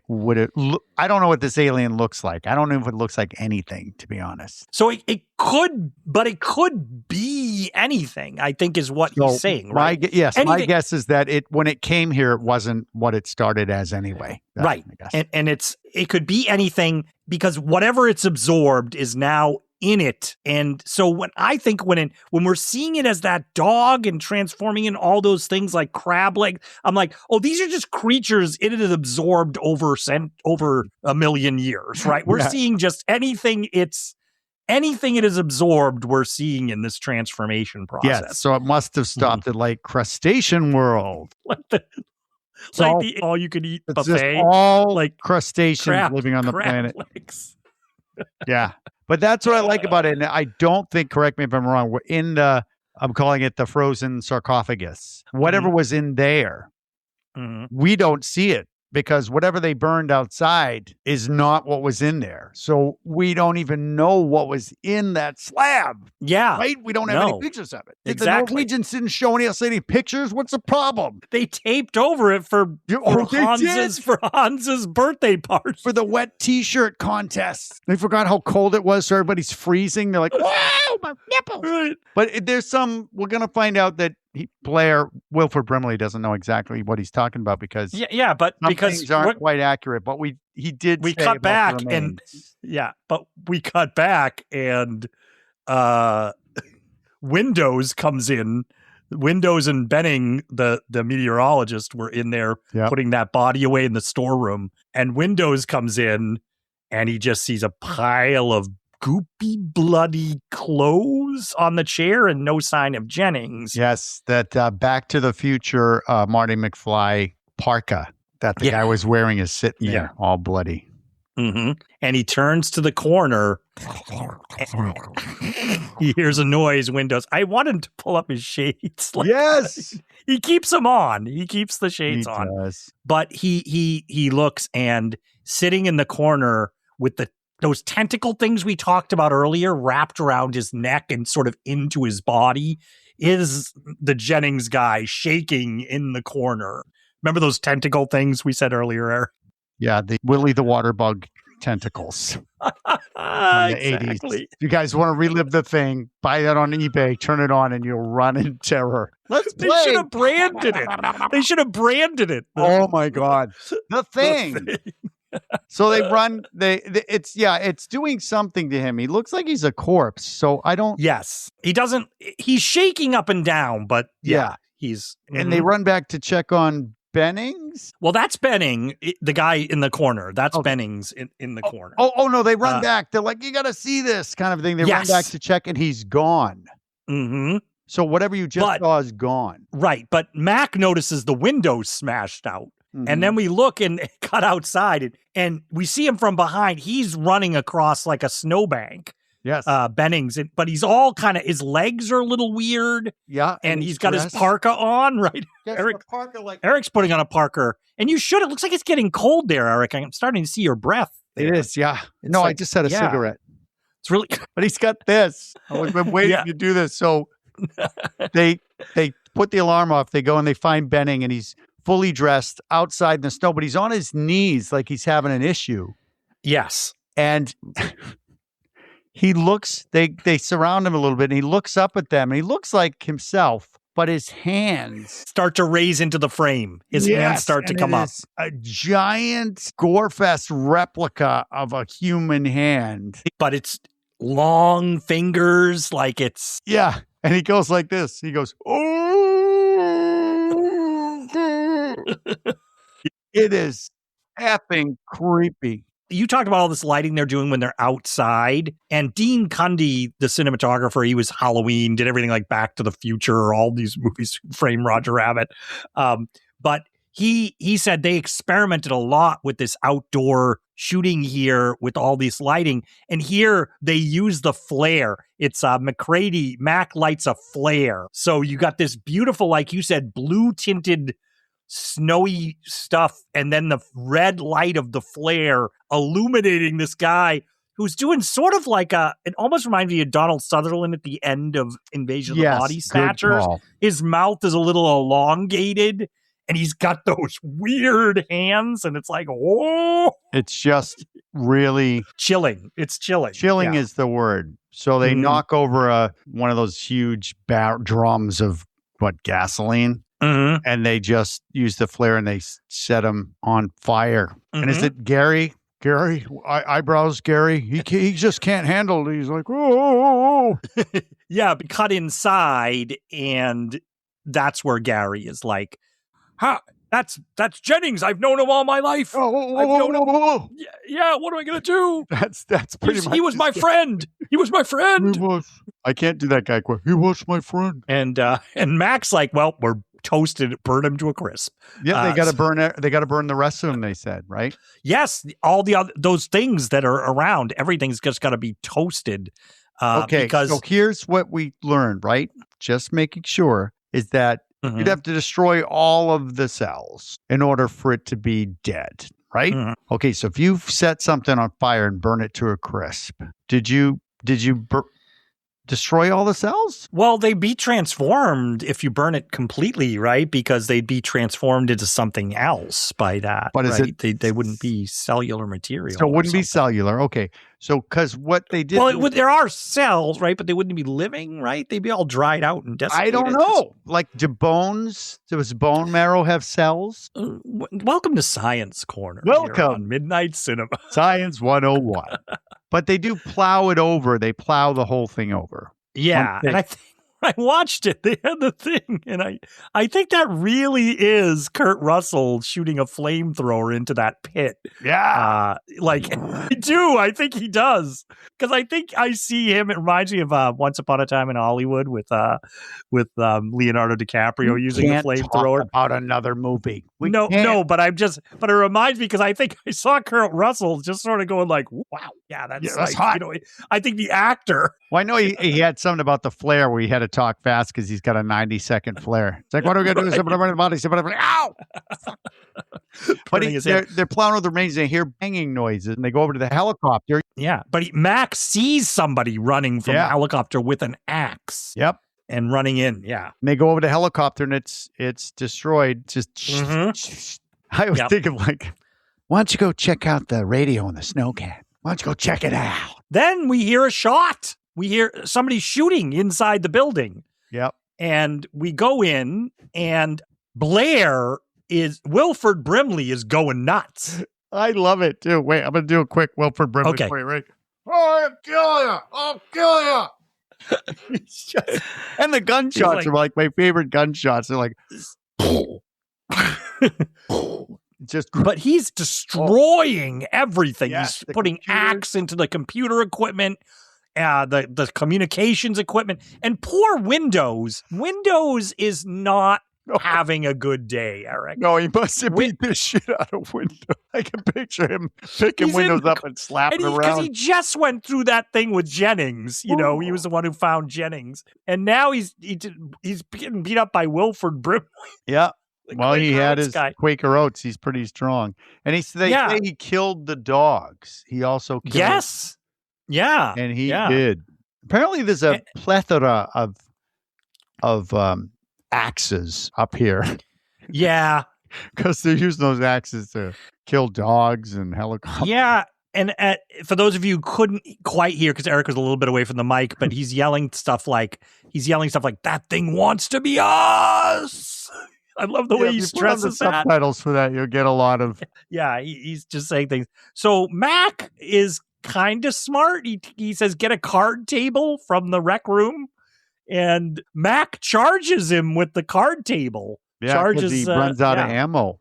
don't know what this alien looks like. I don't know if it looks like anything, to be honest. So it could be anything, I think is what he's saying, right? My guess is that when it came here, it wasn't what it started as anyway. Right. And it could be anything because whatever it's absorbed is now in it. And so when we're seeing it as that dog and transforming in all those things like crab legs, I'm like, oh, these are just creatures it has absorbed over a million years, right? We're seeing just anything it has absorbed, we're seeing in this transformation process. Yes, so it must have stopped at like crustacean world. Like the all-you-can-eat It's buffet. just all like crustaceans living on the planet. Legs. Yeah. But that's what I like about it. And I don't think, correct me if I'm wrong, we're in I'm calling it the frozen sarcophagus. Whatever was in there, we don't see it because whatever they burned outside is not what was in there. So we don't even know what was in that slab. Yeah. Right? We don't have any pictures of it. If Exactly. the Norwegians didn't show us any pictures, what's the problem? They taped over it for Hans's birthday party. For the wet t-shirt contest. They forgot how cold it was, so everybody's freezing. They're like, wow, my nipples. Right. But we're going to find out that Wilford Brimley doesn't know exactly what he's talking about because things aren't quite accurate. But we cut back and Windows comes in. Windows and Benning, the meteorologist, were in there putting that body away in the storeroom. And Windows comes in and he just sees a pile of goopy, bloody clothes on the chair and no sign of Jennings. Yes, that Back to the Future Marty McFly parka that the guy was wearing is sitting there all bloody. Mm-hmm. And he turns to the corner. He hears a noise, Windows. I want him to pull up his shades. Yes. He keeps them on. He keeps the shades on. Does. But he looks, and sitting in the corner with those tentacle things we talked about earlier wrapped around his neck and sort of into his body is the Jennings guy shaking in the corner. Remember those tentacle things we said earlier, Eric? Yeah, the Willy the Water Bug tentacles. From the 80s. If you guys want to relive the thing, buy that on eBay, turn it on, and you'll run in terror. Let's play. They should have branded it. Oh my God. The thing. So they run, it's doing something to him. He looks like he's a corpse. So I don't. Yes. He's shaking up and down, but he's. And they run back to check on Bennings? Well, that's Benning, the guy in the corner. That's Bennings in the corner. Oh, no, they run back. They're like, you got to see this kind of thing. They run back to check and he's gone. Mm-hmm. So whatever you just saw is gone. Right. But Mac notices the windows smashed out. Mm-hmm. And then we look and cut outside and we see him from behind. He's running across like a snowbank. Yes. Bennings. But he's all kind of, his legs are a little weird. Yeah. And he's got his parka on, right? Yes, Eric's putting on a parka. And you should. It looks like it's getting cold there, Eric. I'm starting to see your breath there. It is, yeah. No, I just had a cigarette. It's really... But he's got this. I've been waiting to do this. So they put the alarm off. They go and they find Benning and he's fully dressed outside in the snow, but he's on his knees like he's having an issue. Yes. And... he looks, they surround him a little bit and he looks up at them and he looks like himself, but his hands start to raise into the frame. His hands start to come up. A giant Gorefest replica of a human hand. But it's long fingers, like it's... Yeah. And he goes like this. He goes, oh. It is effing creepy. You talked about all this lighting they're doing when they're outside. And Dean Cundy, the cinematographer, he was Halloween, did everything like Back to the Future, all these movies, Frame Roger Rabbit. But he said they experimented a lot with this outdoor shooting here with all this lighting. And here they use the flare. It's MacReady. Mac lights a flare. So you got this beautiful, like you said, blue tinted snowy stuff, and then the red light of the flare illuminating this guy who's doing sort of like it almost reminds me of Donald Sutherland at the end of Invasion of the Body Snatchers. His mouth is a little elongated and he's got those weird hands and it's like, oh, it's just really chilling. It's chilling. Chilling is the word. So they knock over one of those huge drums of gasoline. Mm-hmm. And they just use the flare and they set him on fire. Mm-hmm. And is it Gary Gary, eyebrows, Gary. He just can't handle it. He's like, oh. Yeah, cut inside, and that's where Gary is like, that's Jennings. I've known him all my life. Oh. Yeah, what am I gonna do? That's pretty much. He was my friend. He was my friend. He was. I can't do that guy quick. He was my friend. And Mac's like, well, we're toasted, burn him to a crisp. Yeah, they got to burn it. They got to burn the rest of them. They said, right? Yes, all the other those things that are around, everything's just got to be toasted. Okay, because so here's what we learned, right? Just making sure is that you'd have to destroy all of the cells in order for it to be dead, right? Okay, so if you set something on fire and burn it to a crisp, did you destroy all the cells? Well, they'd be transformed if you burn it completely, right? Because they'd be transformed into something else by that. But is right? They wouldn't be cellular material. So it wouldn't be cellular. Okay. So because what they did. Well, there are cells, right? But they wouldn't be living, right? They'd be all dried out and desiccated. I don't know. Like, does bone marrow have cells? Welcome to Science Corner. Welcome. On Midnight Cinema. Science 101. But they do plow it over. They plow the whole thing over. Yeah. And I think I watched it. They had the thing. And I think that really is Kurt Russell shooting a flamethrower into that pit. Yeah. I do. I think he does. Because I think I see him. It reminds me of Once Upon a Time in Hollywood with Leonardo DiCaprio using a flamethrower. Talk about another movie. No, but it reminds me because I think I saw Kurt Russell just sort of going like, wow, yeah, that's hot. I think the actor. Well, I know he had something about the flare where he had to talk fast because he's got a 90-second flare. It's like, what are we going to do? Ow! But they're plowing over the range. They hear banging noises and they go over to the helicopter. Yeah, but Mac sees somebody running from a helicopter with an axe. Yep. And running in, yeah. And they go over to the helicopter and it's destroyed. Just I was thinking like, why don't you go check out the radio in the snow can? Why don't you go check it out? Then we hear a shot. We hear somebody shooting inside the building. Yep. And we go in and Wilford Brimley is going nuts. I love it too. Wait, I'm going to do a quick Wilford Brimley. Okay. Right? Oh, I'll kill you. And the gunshots are like my favorite gunshots. They're like, but he's destroying everything. Yeah, he's putting axe into the computer equipment, the communications equipment, and poor Windows. Windows is not having a good day, Eric. No, he must have beat the shit out of Windows. I can picture him picking Windows up and slapping around. Because he just went through that thing with Jennings. You know, he was the one who found Jennings. And now he's getting beat up by Wilford Brimley. Yeah. Well, he had his Quaker Oats. He's pretty strong. And they say he killed the dogs. He also killed Yes. Yeah. And he did. Apparently there's a plethora of axes up here. Yeah. Because they're using those axes to kill dogs and helicopters. Yeah. And for those of you who couldn't quite hear, because Eric was a little bit away from the mic, but he's yelling stuff like, that thing wants to be us. I love the way he stresses that. Subtitles for that, you'll get a lot of. Yeah, he's just saying things. So Mac is kind of smart. He says, get a card table from the rec room. And Mac charges him with the card table. Yeah, because he runs out of ammo.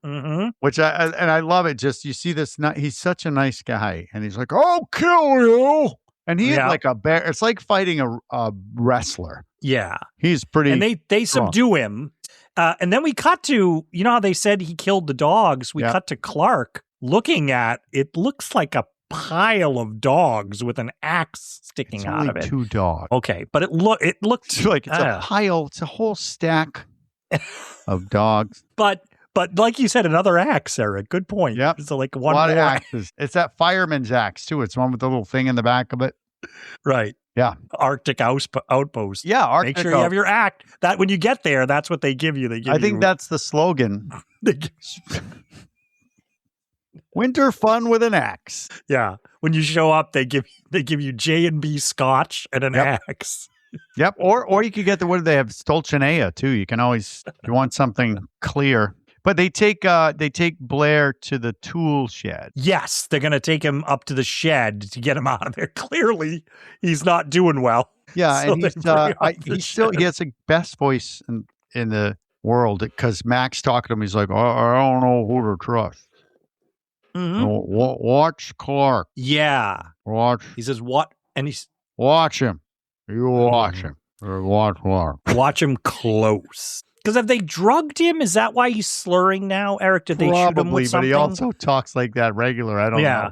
Mm-hmm. Which I love it. Just you see this. He's such a nice guy, and he's like, "I'll kill you," and he's like a bear. It's like fighting a wrestler. Yeah, he's pretty. And they subdue him, and then we cut to how they said he killed the dogs. We cut to Clark looking at it. Looks like a pile of dogs with an axe sticking out of it. 2 dogs. Okay, but it looked like it's a pile. It's a whole stack of dogs. But like you said, another axe, Eric. Good point. Yeah. So like a lot of axes. It's that fireman's axe too. It's one with the little thing in the back of it. Right. Yeah. Arctic Outpost. Yeah. Arctic. Make sure you have your act. That when you get there, that's what they give you. I think that's the slogan. Winter fun with an axe. Yeah. When you show up, they give you J&B Scotch and an axe. Yep. Or you could get what do they have? Stolchanea too. You can always, if you want something clear. But they take Blair to the tool shed. Yes, they're going to take him up to the shed to get him out of there. Clearly, he's not doing well. Yeah, So and they bring him up to the he has the best voice in the world because Mac's talking to him. He's like, I don't know who to trust. Mhm. Watch Clark. Yeah. Watch. He says, what? And he's, Watch him. You watch him. Or watch Clark. watch him close. Because have they drugged him? Is that why he's slurring now, Eric? Did they shoot him Probably, with but something? he also talks like that regular. I don't know.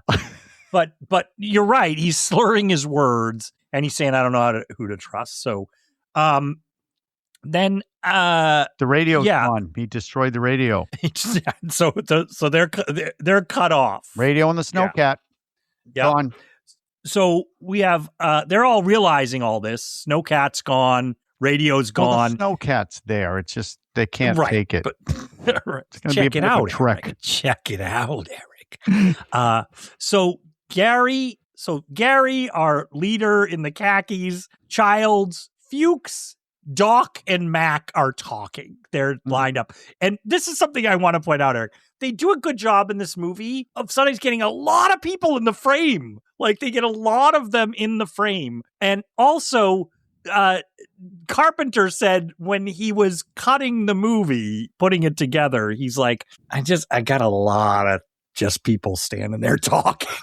But you're right. He's slurring his words, and he's saying, "I don't know who to trust." So, then The radio's Yeah. gone. He destroyed the radio. so they're cut off. Radio and the snowcat. Yeah. Gone. So we have they're all realizing all this. Snowcat's gone. Radio's gone. Well, the snowcat's there. It's just they can't Right, take it. But gonna be a check bit it of a out, trek. Eric. Check it out, Eric. So Gary, our leader in the khakis, Childs, Fuchs, Doc, and Mac are talking. They're lined up. And this is something I want to point out, Eric. They do a good job in this movie of sometimes getting a lot of people in the frame. Like they get a lot of them in the frame. And also, Carpenter said when he was cutting the movie, putting it together, he's like, I got a lot of just people standing there talking.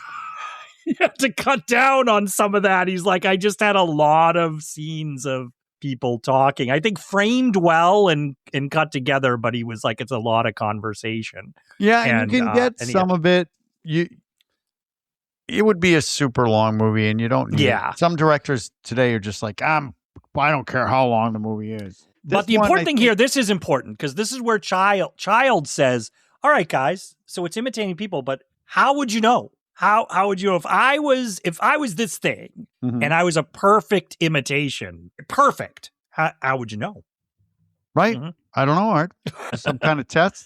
You have to cut down on some of that. He's like, I just had a lot of scenes of people talking. I think framed well and cut together, but he was like, it's a lot of conversation. Yeah, and you can get some of it. It would be a super long movie, and you don't need Yeah. it. Some directors today are just like, I don't care how long the movie is. But the important thing here, this is important, because this is where Child says, all right, guys, so it's imitating people, but how would you know? How would you know if I was this thing and I was a perfect imitation? Perfect. How would you know? Right? Mhm. I don't know, Art. Some kind of test?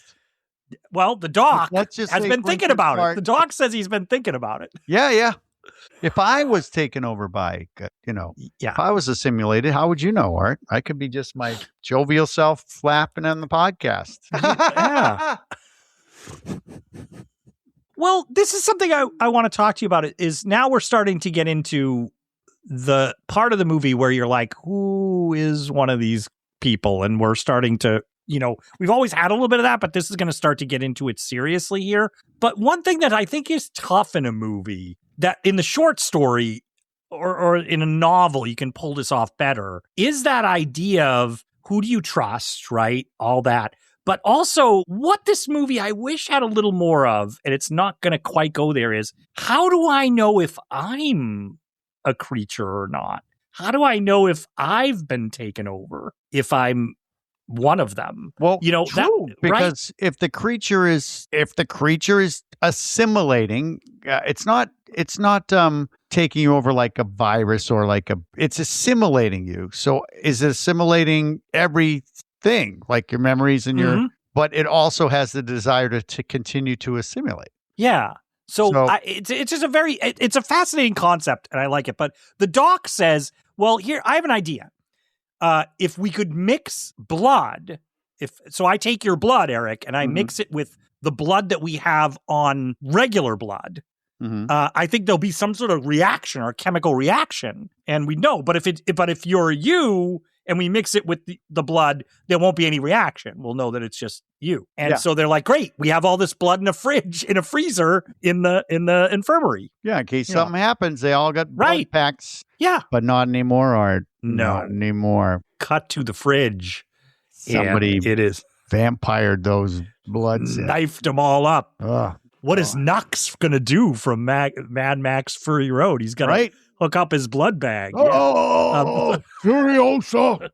Well, the doc Let's just has say, been for thinking instance, about it. Art- The doc says he's been thinking about it. Yeah. If I was taken over by, Yeah. if I was assimilated, how would you know, Art? I could be just my jovial self flapping on the podcast. Yeah. Well, this is something I want to talk to you about. Is now we're starting to get into the part of the movie where you're like, who is one of these people? And we're starting to, we've always had a little bit of that, but this is going to start to get into it seriously here. But one thing that I think is tough in a movie, that in the short story or in a novel, you can pull this off better, is that idea of who do you trust, right? All that. But also, what this movie I wish had a little more of, and it's not going to quite go there, is how do I know if I'm a creature or not? How do I know if I've been taken over, if I'm one of them? Well, true, because if the creature is assimilating, it's not taking you over like a virus or it's assimilating you. So is it assimilating everything, like your memories and but it also has the desire to continue to assimilate. Yeah. So it's just it's a fascinating concept, and I like it. But the doc says, well, here, I have an idea. If we could mix blood, so I take your blood, Eric, and I mix it with the blood that we have on regular blood, I think there'll be some sort of reaction or chemical reaction, and we know. But if you're you and we mix it with the blood, there won't be any reaction. We'll know that it's just you. And so they're like, great, we have all this blood in a freezer in the infirmary. Yeah, in case something happens, they all got blood packs. Yeah. But not anymore, Art. No. Not anymore. Cut to the fridge. Somebody it is vampired those bloods. Knifed them all up. Ugh. What is Nux going to do from Mad Max Fury Road? He's going to hook up his blood bag. Furiosa.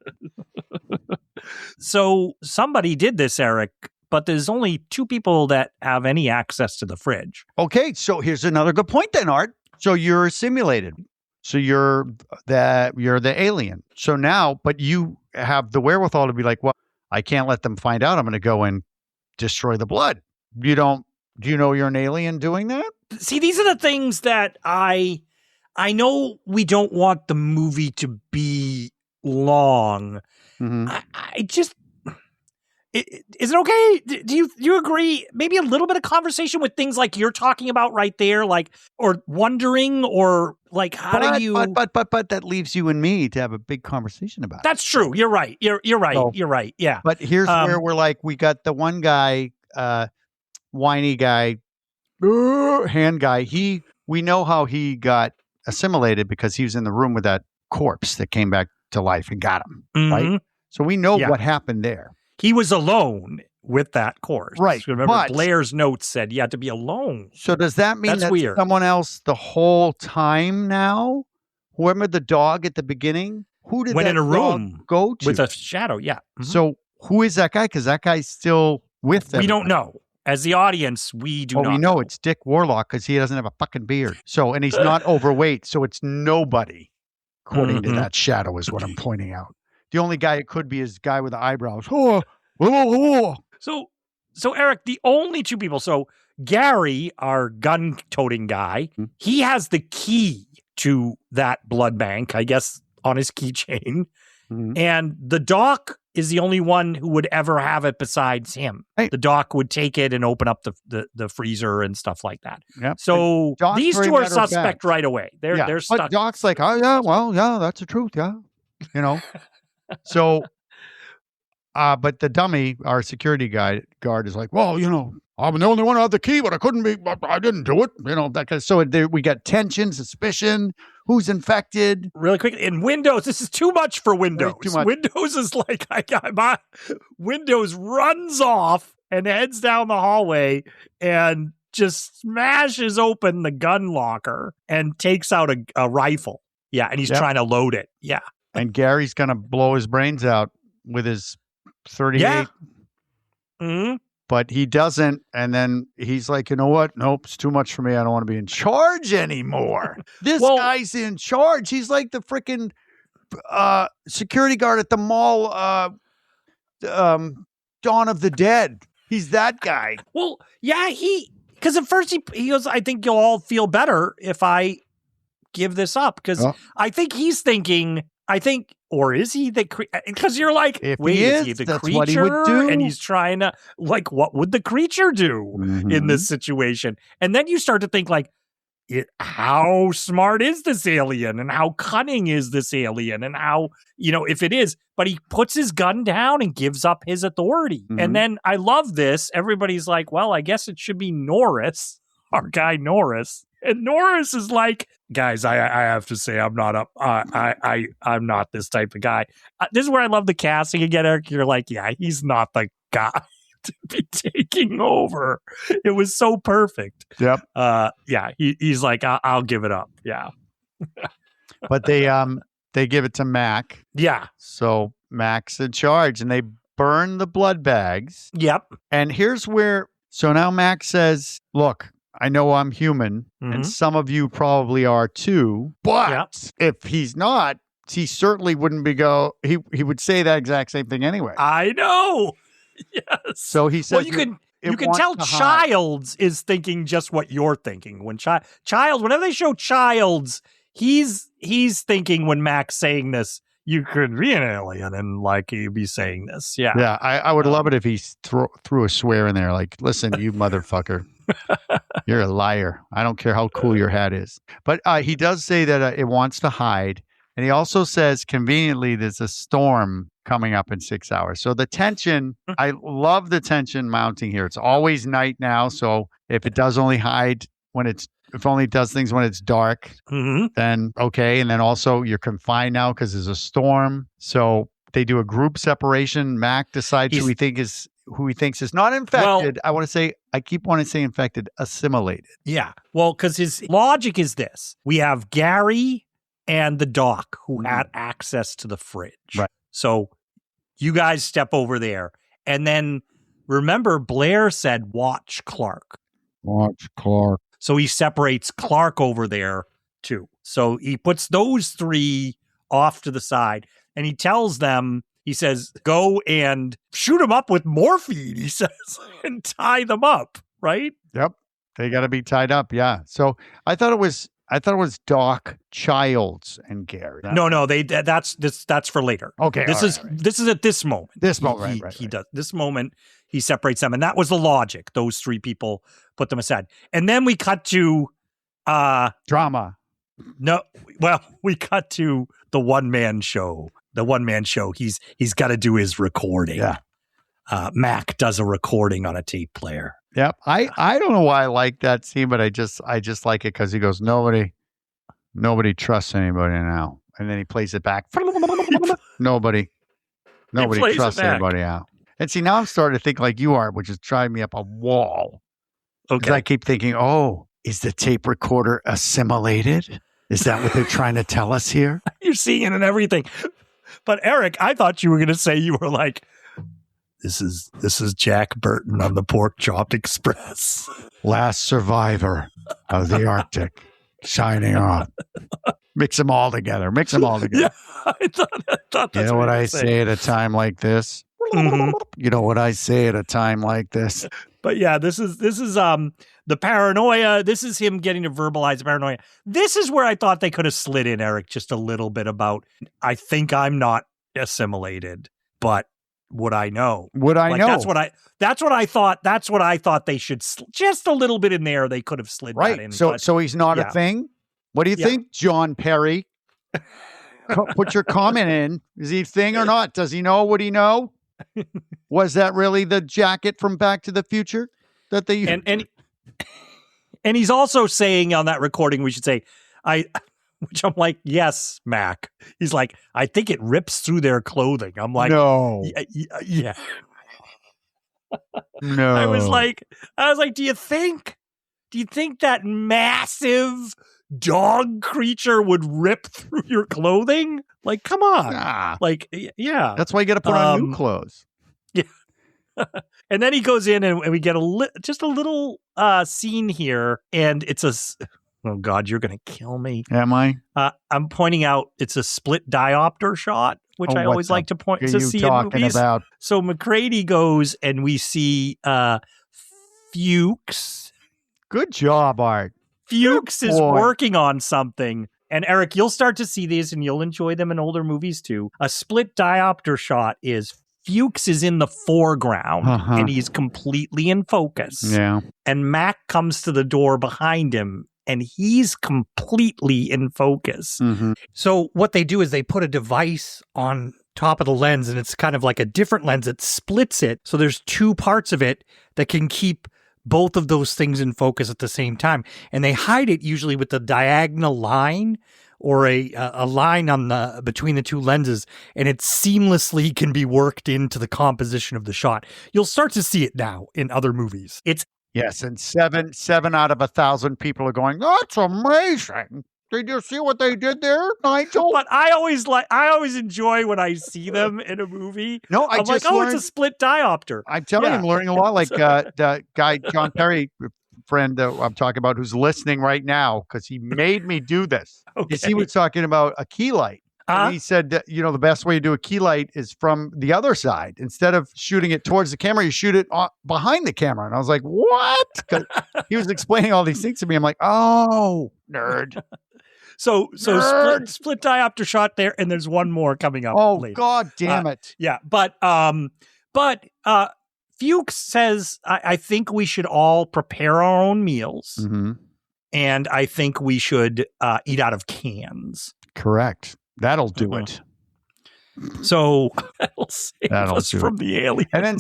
So somebody did this, Eric, but there's only 2 people that have any access to the fridge. Okay, so here's another good point then, Art. So you're simulated. So you're the alien. So now, but you have the wherewithal to be like, well, I can't let them find out. I'm going to go and destroy the blood. Do you know you're an alien doing that? See, these are the things that I know we don't want the movie to be long. I just, is it okay? Do you agree? Maybe a little bit of conversation with things like you're talking about right there, like, or wondering, or like, how do you? But that leaves you and me to have a big conversation about it. That's true. You're right. You're right. So- You're right. Yeah. But here's where we're like, we got the one guy, whiny guy, hand guy. We know how he got assimilated because he was in the room with that corpse that came back to life and got him. Right. So we know what happened there. He was alone with that corpse. Right. Remember, but, Blair's notes said you had to be alone. So does that mean That's weird. Someone else the whole time now? Whoever the dog at the beginning? Who did Went that in a room dog go to? with a shadow. Yeah. Mhm. So who is that guy? Because that guy's still with them. We don't know. As the audience, we do not. We know it's Dick Warlock because he doesn't have a fucking beard. So, and he's not overweight. So it's nobody, according to that shadow, is what I'm pointing out. The only guy it could be is guy with the eyebrows. So Eric, the only two people. So Gary, our gun-toting guy, he has the key to that blood bank, I guess, on his keychain. And the doc is the only one who would ever have it besides him. Right. The doc would take it and open up the freezer and stuff like that. Yep. So Doc's these very two are matter of suspect fact. right away. They're stuck. But Doc's like, oh yeah, well, yeah, that's the truth, yeah. You know. So but the dummy, our security guard is like, well, you know, I'm the only one who had the key, but I didn't do it. You know, that kind of, so we got tension, suspicion, who's infected. Really quick, in Windows, this is too much for Windows. Too much. Windows is like, Windows runs off and heads down the hallway and just smashes open the gun locker and takes out a rifle. Yeah, and he's trying to load it. Yeah. And Gary's going to blow his brains out with his 38. Yeah. Mm-hmm. But he doesn't. And then he's like, you know what? Nope, it's too much for me. I don't want to be in charge anymore. This guy's in charge. He's like the freaking security guard at the mall, Dawn of the Dead. He's that guy. Well, yeah, because at first he goes, I think you'll all feel better if I give this up. Because I think he's thinking, or is he the because you're like, if wait, is he the that's creature? what he would do. And he's trying to, like, what would the creature do in this situation? And then you start to think, like, how smart is this alien? And how cunning is this alien? And how, if it is. But he puts his gun down and gives up his authority. And then I love this. Everybody's like, well, I guess it should be Norris, our guy Norris. And Norris is like, guys, I have to say, I'm not I'm not this type of guy. This is where I love the casting again, Eric. You're like, yeah, he's not the guy to be taking over. It was so perfect. Yep. Yeah, he's like, I'll give it up. Yeah. But they give it to Mac. Yeah. So Mac's in charge, and they burn the blood bags. Yep. And here's where, so now Mac says, look, I know I'm human, and some of you probably are too, but if he's not, he certainly wouldn't he would say that exact same thing anyway. I know. Yes. So he says, well, you can tell Childs is thinking just what you're thinking. When Childs, whenever they show Childs, he's thinking when Mac's saying this, you could be an alien and like you'd be saying this. Yeah. Yeah. I would love it if he threw a swear in there. Like, listen, you motherfucker. You're a liar. I don't care how cool your hat is. But he does say that it wants to hide. And he also says, conveniently, there's a storm coming up in 6 hours. So the tension, I love the tension mounting here. It's always night now. So if it does only hide if only it does things when it's dark, then okay. And then also you're confined now because there's a storm. So they do a group separation. Mac decides who he thinks is not infected. Well, I keep wanting to say infected, assimilated. Yeah. Well, because his logic is this. We have Gary and the doc who had access to the fridge. Right. So you guys step over there. And then remember, Blair said, watch Clark. Watch Clark. So he separates Clark over there too. So he puts those three off to the side and he tells them, he says, go and shoot them up with morphine, he says, and tie them up, right? Yep. They got to be tied up. Yeah. So I thought it was I thought it was Doc, Childs, and Gary. No, that's for later. Okay, this is at this moment. This moment, right. He does this moment. He separates them, and that was the logic. Those three people put them aside, and then we cut to drama. No, well, we cut to the one-man show. The one-man show. He's got to do his recording. Yeah. Mac does a recording on a tape player. Yep. I don't know why I like that scene, but I just like it because he goes, nobody trusts anybody now. And then he plays it back. Nobody trusts anybody out. And see, now I'm starting to think like you are, which is driving me up a wall. Okay. Because I keep thinking, is the tape recorder assimilated? Is that what they're trying to tell us here? You're seeing it and everything. But Eric, I thought you were going to say you were like, this is Jack Burton on the Pork Chop Express. Last survivor of the Arctic, signing off. Mix them all together. Yeah, I thought that's you know what I say at a time like this? Mm-hmm. You know what I say at a time like this? But yeah, this is the paranoia. This is him getting to verbalize paranoia. This is where I thought they could have slid in, Eric, just a little bit about, I think I'm not assimilated, but would I know? Would I know? That's what I thought. That's what I thought they should just a little bit in there. They could have slid that in. So he's not a thing. What do you think, John Perry? Put your comment in. Is he a thing or not? Does he know what he know? Was that really the jacket from Back to the Future that they used? And he's also saying on that recording, we should say, which I'm like, yes, Mac. He's like, I think it rips through their clothing. I'm like, no. Yeah. No. I was like, do you think that massive dog creature would rip through your clothing? Like, come on. Nah. Like, yeah. That's why you got to put on new clothes. Yeah. And then he goes in and we get just a little scene here, and it's oh God, you're going to kill me. Am I? I'm pointing out it's a split diopter shot, which I always like to point to see in movies. About? So MacReady goes and we see Fuchs. Good job, Art. Fuchs is working on something. And Eric, you'll start to see these and you'll enjoy them in older movies too. A split diopter shot is Fuchs is in the foreground and he's completely in focus. Yeah. And Mac comes to the door behind him and he's completely in focus. Mm-hmm. So what they do is they put a device on top of the lens, and it's kind of like a different lens that splits it. So there's two parts of it that can keep both of those things in focus at the same time. And they hide it usually with a diagonal line or a line on the between the two lenses, and it seamlessly can be worked into the composition of the shot. You'll start to see it now in other movies. Yes, and seven out of 1,000 people are going, that's amazing. Did you see what they did there, Nigel? But I always enjoy when I see them in a movie. No, I'm like, it's a split diopter. I'm telling you, I'm learning a lot. Like the guy, John Perry, friend I'm talking about, who's listening right now, because he made me do this. Okay. Because he was talking about a key light. And he said that, the best way to do a key light is from the other side. Instead of shooting it towards the camera, you shoot it behind the camera. And I was like, what? 'Cause he was explaining all these things to me. I'm like, oh, nerd. So split diopter shot there, and there's one more coming up. Oh, later. God damn it. Yeah, but Fuchs says, I think we should all prepare our own meals, and I think we should eat out of cans. Correct. That'll do it. So that'll save us from the alien. And then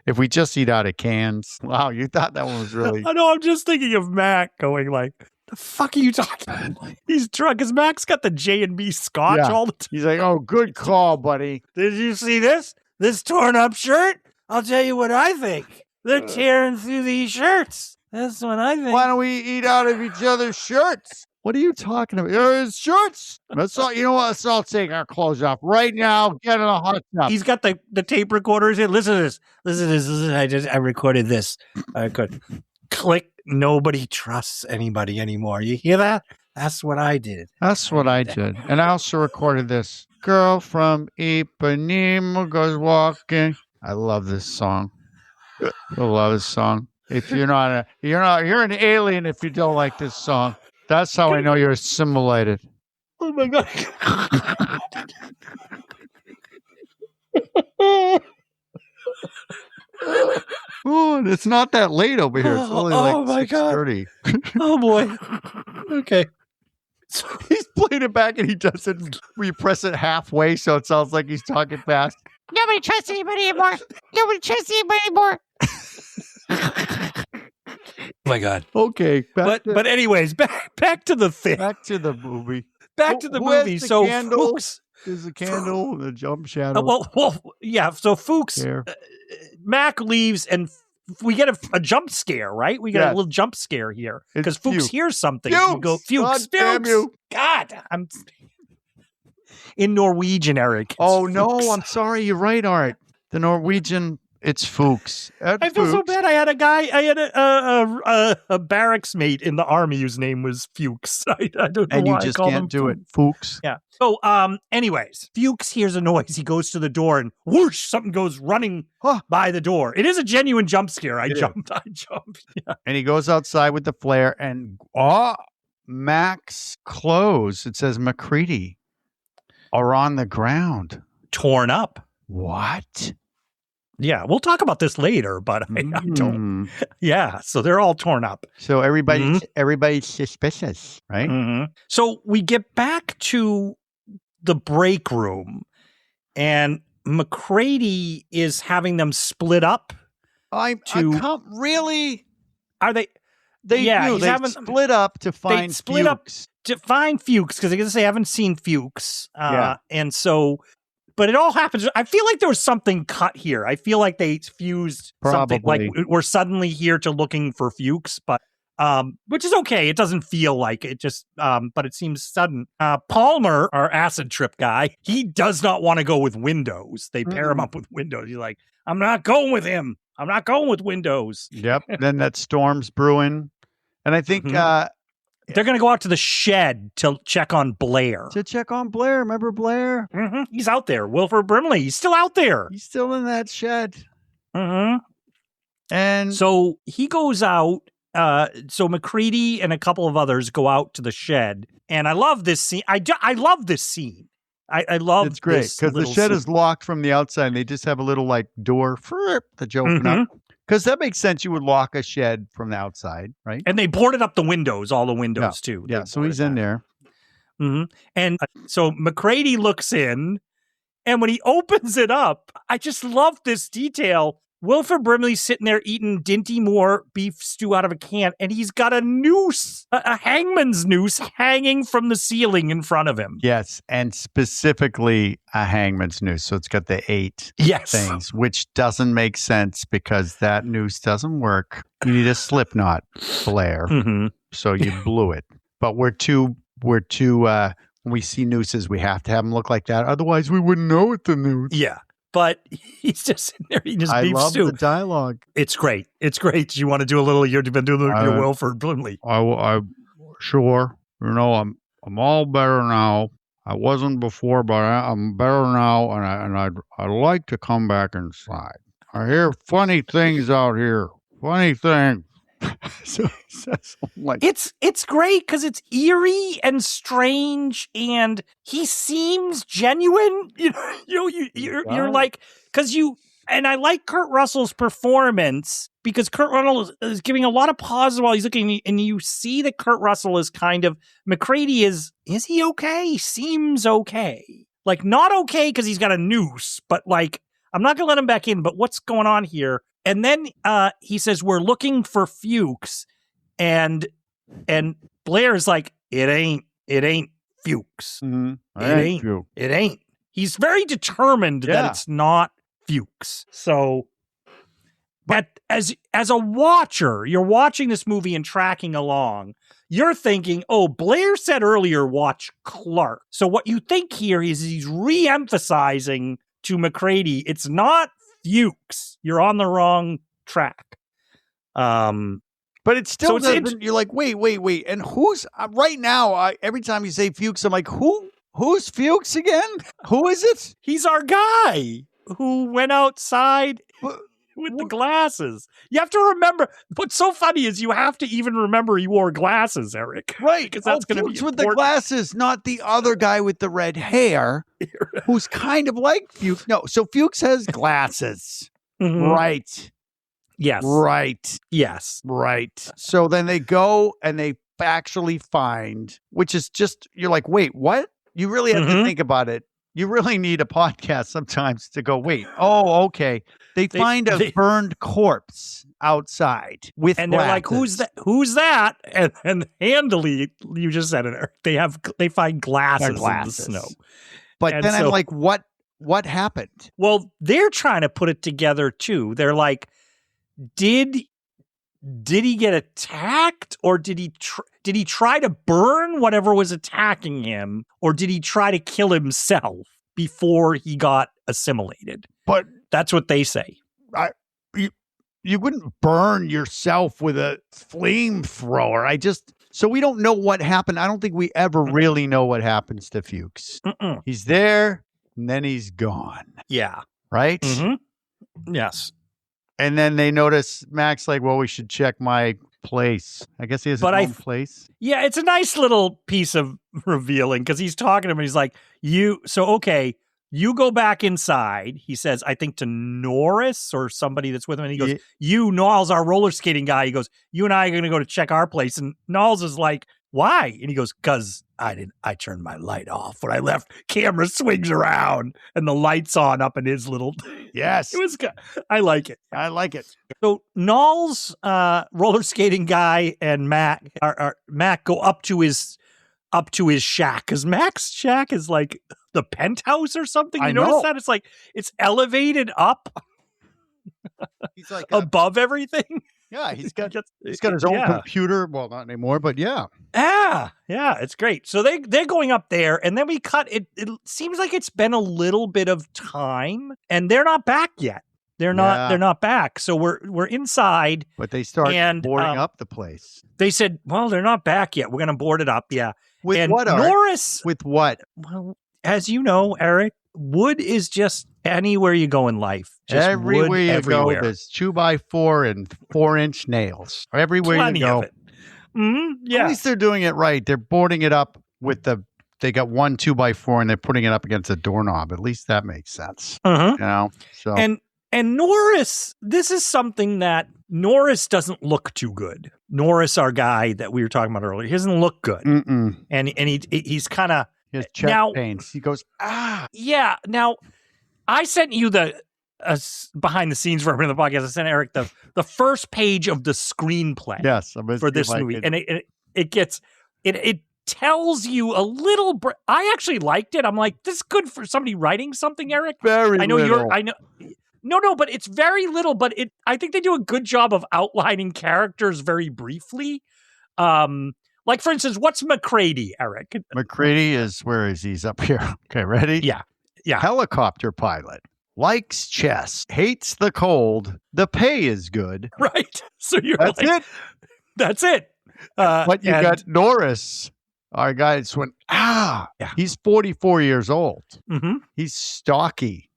if we just eat out of cans. Wow, you thought that one was really... I know, I'm just thinking of Mac going like, the fuck are you talking about? He's drunk, because Mac's got the J&B Scotch all the time. He's like, oh, good call, buddy. Did you see this? This torn up shirt? I'll tell you what I think. They're tearing through these shirts. That's what I think. Why don't we eat out of each other's shirts? What are you talking about? His shirts. Let's all, you know what? Let's all take our clothes off right now. Get in a hot tub. He's got the tape recorders in. Listen to this. Listen to this. I recorded this. I could click. Nobody trusts anybody anymore. You hear that? That's what I did. That's what I did. And I also recorded this. Girl from Ipanema goes walking. I love this song. I love this song. If you're not you're an alien if you don't like this song. That's how I know you're assimilated. Oh my god. Oh, it's not that late over here. It's only Oh like my God. 6:30. Oh boy. Okay. So, He's playing it back and he does it where you press it halfway so it sounds like he's talking fast. Nobody trusts anybody anymore. Nobody trusts anybody anymore. Oh my God. Okay, but anyways, back to the thing. back to the movie. Back to the Who has movie. the So candle? Fuchs. There's a candle, the jump shadow. Well, yeah. So Fuchs, there. Mac leaves, and we get a jump scare, right? We get a Yes. little jump scare here It's because Fuchs Fuchs. hears something. Fuchs! We go, Fuchs, God damn Fuchs. you. God, I'm in Norwegian, Eric. It's Oh no, Fuchs. I'm sorry. You're right, Art. The Norwegian, it's Fuchs. I feel so bad. I had a barracks mate in the army whose name was Fuchs. I don't know And why you I just called him can't do it, Fuchs. Fuchs. Yeah. So, anyways, Fuchs hears a noise. He goes to the door and whoosh, something goes running by the door. It is a genuine jump scare. I jumped. Yeah. And he goes outside with the flare and Mac's clothes, it says MacReady, are on the ground. Torn up. What? Yeah, we'll talk about this later, but I don't. Yeah, so they're all torn up. So everybody's suspicious, right? Mm-hmm. So we get back to the break room, and MacReady is having them split up. I can't really. Are they? They do. He's They having split up to find split up Fuchs. to find Fuchs because I guess they haven't seen Fuchs. Yeah. And so, but it all happens. I feel like there was something cut here. I feel like they fused something. Like Probably. we're suddenly here to looking for Fuchs, but which is okay. It doesn't feel like it. Just but it seems sudden. Palmer, our acid trip guy, he does not want to go with Windows. They pair him up with Windows. He's like, I'm not going with him. I'm not going with Windows. Yep. Then that storm's brewing, and I think they're going to go out to the shed to check on Blair. to check on Blair. Remember Blair? Mm-hmm. He's out there. Wilford Brimley. He's still out there. He's still in that shed. Mm-hmm. And So he goes out. So MacReady and a couple of others go out to the shed, and I love this scene. I love this scene. I love it's great this because the little shed scene. is locked from the outside. And they just have a little like door that you open up. Because that makes sense. You would lock a shed from the outside, right? And they boarded up the windows, all the windows too. Yeah. They So he's boarded in there. Mm-hmm. And so MacReady looks in, and when he opens it up, I just love this detail. Wilford Brimley's sitting there eating Dinty Moore beef stew out of a can, and he's got a noose, a hangman's noose hanging from the ceiling in front of him. Yes, and specifically a hangman's noose. So it's got the 8 Yes. things, which doesn't make sense because that noose doesn't work. You need a slip knot, Blair. Mm-hmm. So you blew it. But we're too when we see nooses, we have to have them look like that. Otherwise, we wouldn't know it's a noose. Yeah. But he's just sitting there eating his I beef love stew. the dialogue. It's great. It's great. Do you want to do a little? You've been doing your Wilford Brimley. I sure. You know, I'm all better now. I wasn't before, but I'm better now, and I'd like to come back inside. I hear funny things out here. Funny things. So he says, like, It's great because it's eerie and strange, and he seems genuine. You're like, because and I like Kurt Russell's performance because Kurt Russell is giving a lot of pauses while he's looking, and you see that Kurt Russell is kind of MacReady is he okay? He seems okay, like not okay because he's got a noose, but like I'm not gonna let him back in. But what's going on here? And then he says, we're looking for Fuchs. And Blair's like, it ain't Fuchs. It ain't. He's very determined that it's not Fuchs. So but as a watcher, you're watching this movie and tracking along, you're thinking, oh, Blair said earlier, watch Clark. So what you think here is he's re-emphasizing to MacReady, it's not Fuchs. You're on the wrong track. but it still So doesn't. You're like, wait. And who's right now? Every time you say Fuchs, I'm like, who's Fuchs again? Who is it? He's our guy who went outside. with the glasses. You have to remember. What's so funny is you have to even remember he wore glasses, Eric. Right. Because that's going to be Fuchs with important. the glasses, not the other guy with the red hair, who's kind of like Fuchs. No, so Fuchs has glasses. Mhm. Right. Yes. Right. Yes. Right. So then they go and they actually find, which is just, you're like, wait, what? You really have to think about it. You really need a podcast sometimes to go, wait, oh, okay. They find a burned corpse outside with and they're like, glasses. "Who's that? Who's that?" And handily, you just said it. Eric, they find glasses in the snow. But And then so- I'm like, what happened? Well, they're trying to put it together too. They're like, did he get attacked, or did he try to burn whatever was attacking him, or did he try to kill himself before he got assimilated? But that's what they say. You wouldn't burn yourself with a flamethrower. So we don't know what happened. I don't think we ever really know what happens to Fuchs. Mm-mm. He's there and then he's gone. Yeah. Right? Mm-hmm. Yes. And then they notice Mac's like, well, we should check my place. I guess he has his own place. Yeah, it's a nice little piece of revealing because he's talking to him and he's like, you go back inside. He says, I think to Norris or somebody that's with him. And he goes, you, Knowles, our roller skating guy. He goes, you and I are going to go to check our place. And Knowles is like, why? And he goes, because I turned my light off when I left. Camera swings around and the light's on up in his little. Yes. It was good. I like it. I like it. So Knowles, roller skating guy, and Mac go up to his shack, because Mac's shack is like the penthouse or something. You notice that? It's like it's elevated up. He's like above everything. Yeah, he's got his own computer. Well, not anymore, but yeah. Yeah, it's great. So they're going up there, and then we cut it. It seems like it's been a little bit of time, and they're not back yet. They're not back. So we're inside. But they start boarding up the place. They said, well, they're not back yet. We're going to board it up. Yeah. With what, Art? Norris. With what? Well, as you know, Eric, wood is just anywhere you go in life. Just everywhere you everywhere. go, there's 2x4 and 4-inch nails. Everywhere Plenty you go. of it. Mm-hmm. Yeah. At least they're doing it right. They're boarding it up with they got one 2x4 and they're putting it up against a doorknob. At least that makes sense. Uh-huh. You know? So And Norris, this is something that Norris doesn't look too good. Norris, our guy that we were talking about earlier, he doesn't look good. Mm-mm. And he's kind of his chest pains. He goes, ah. Yeah. Now, I sent you the behind the scenes version of the podcast. I sent Eric the first page of the screenplay. Yes, for this movie, and it tells you a little. I actually liked it. I'm like, this is good for somebody writing something, Eric. Very. I know little. I know. No, but it's very little. But I think they do a good job of outlining characters very briefly. Like, for instance, what's MacReady, Eric? MacReady where is he? He's up here. Okay, ready? Yeah. Helicopter pilot. Likes chess. Hates the cold. The pay is good. Right. So That's it. That's it. But you got Norris. Our guy just went, yeah. He's 44 years old. Mm-hmm. He's stocky,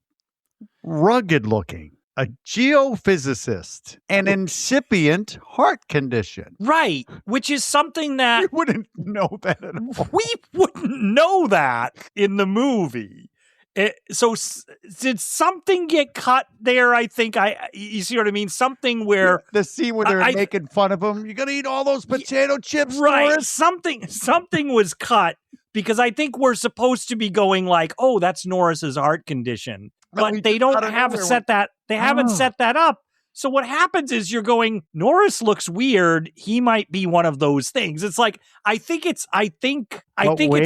rugged looking, a geophysicist, an incipient heart condition. Right. Which is something that you wouldn't know that at all. We wouldn't know that in the movie. So did something get cut there? I think you see what I mean? Something where the scene where they're making fun of him. You're going to eat all those potato chips, right? Norris? Something was cut because I think we're supposed to be going like, oh, that's Norris's heart condition. But they don't have set that. They haven't set that up. So what happens is you're going, Norris looks weird. He might be one of those things. It's like, I think it's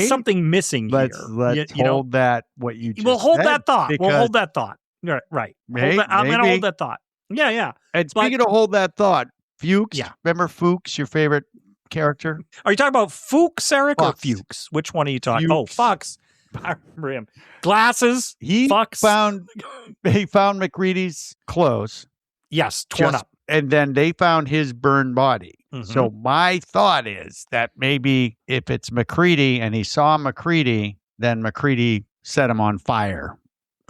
something missing here. Let's hold that. What you just We'll hold said, that thought. We'll hold that thought. Right. I'm going to hold that thought. Yeah. And speaking of hold that thought, Fuchs. Yeah. Remember Fuchs, your favorite character? Are you talking about Fuchs, Eric, or Fuchs? Which one are you talking? Fuchs. Oh, Fox. I remember him. Glasses. He found MacReady's clothes. Yes, torn up. And then they found his burned body. Mm-hmm. So my thought is that maybe if it's MacReady and he saw MacReady, then MacReady set him on fire.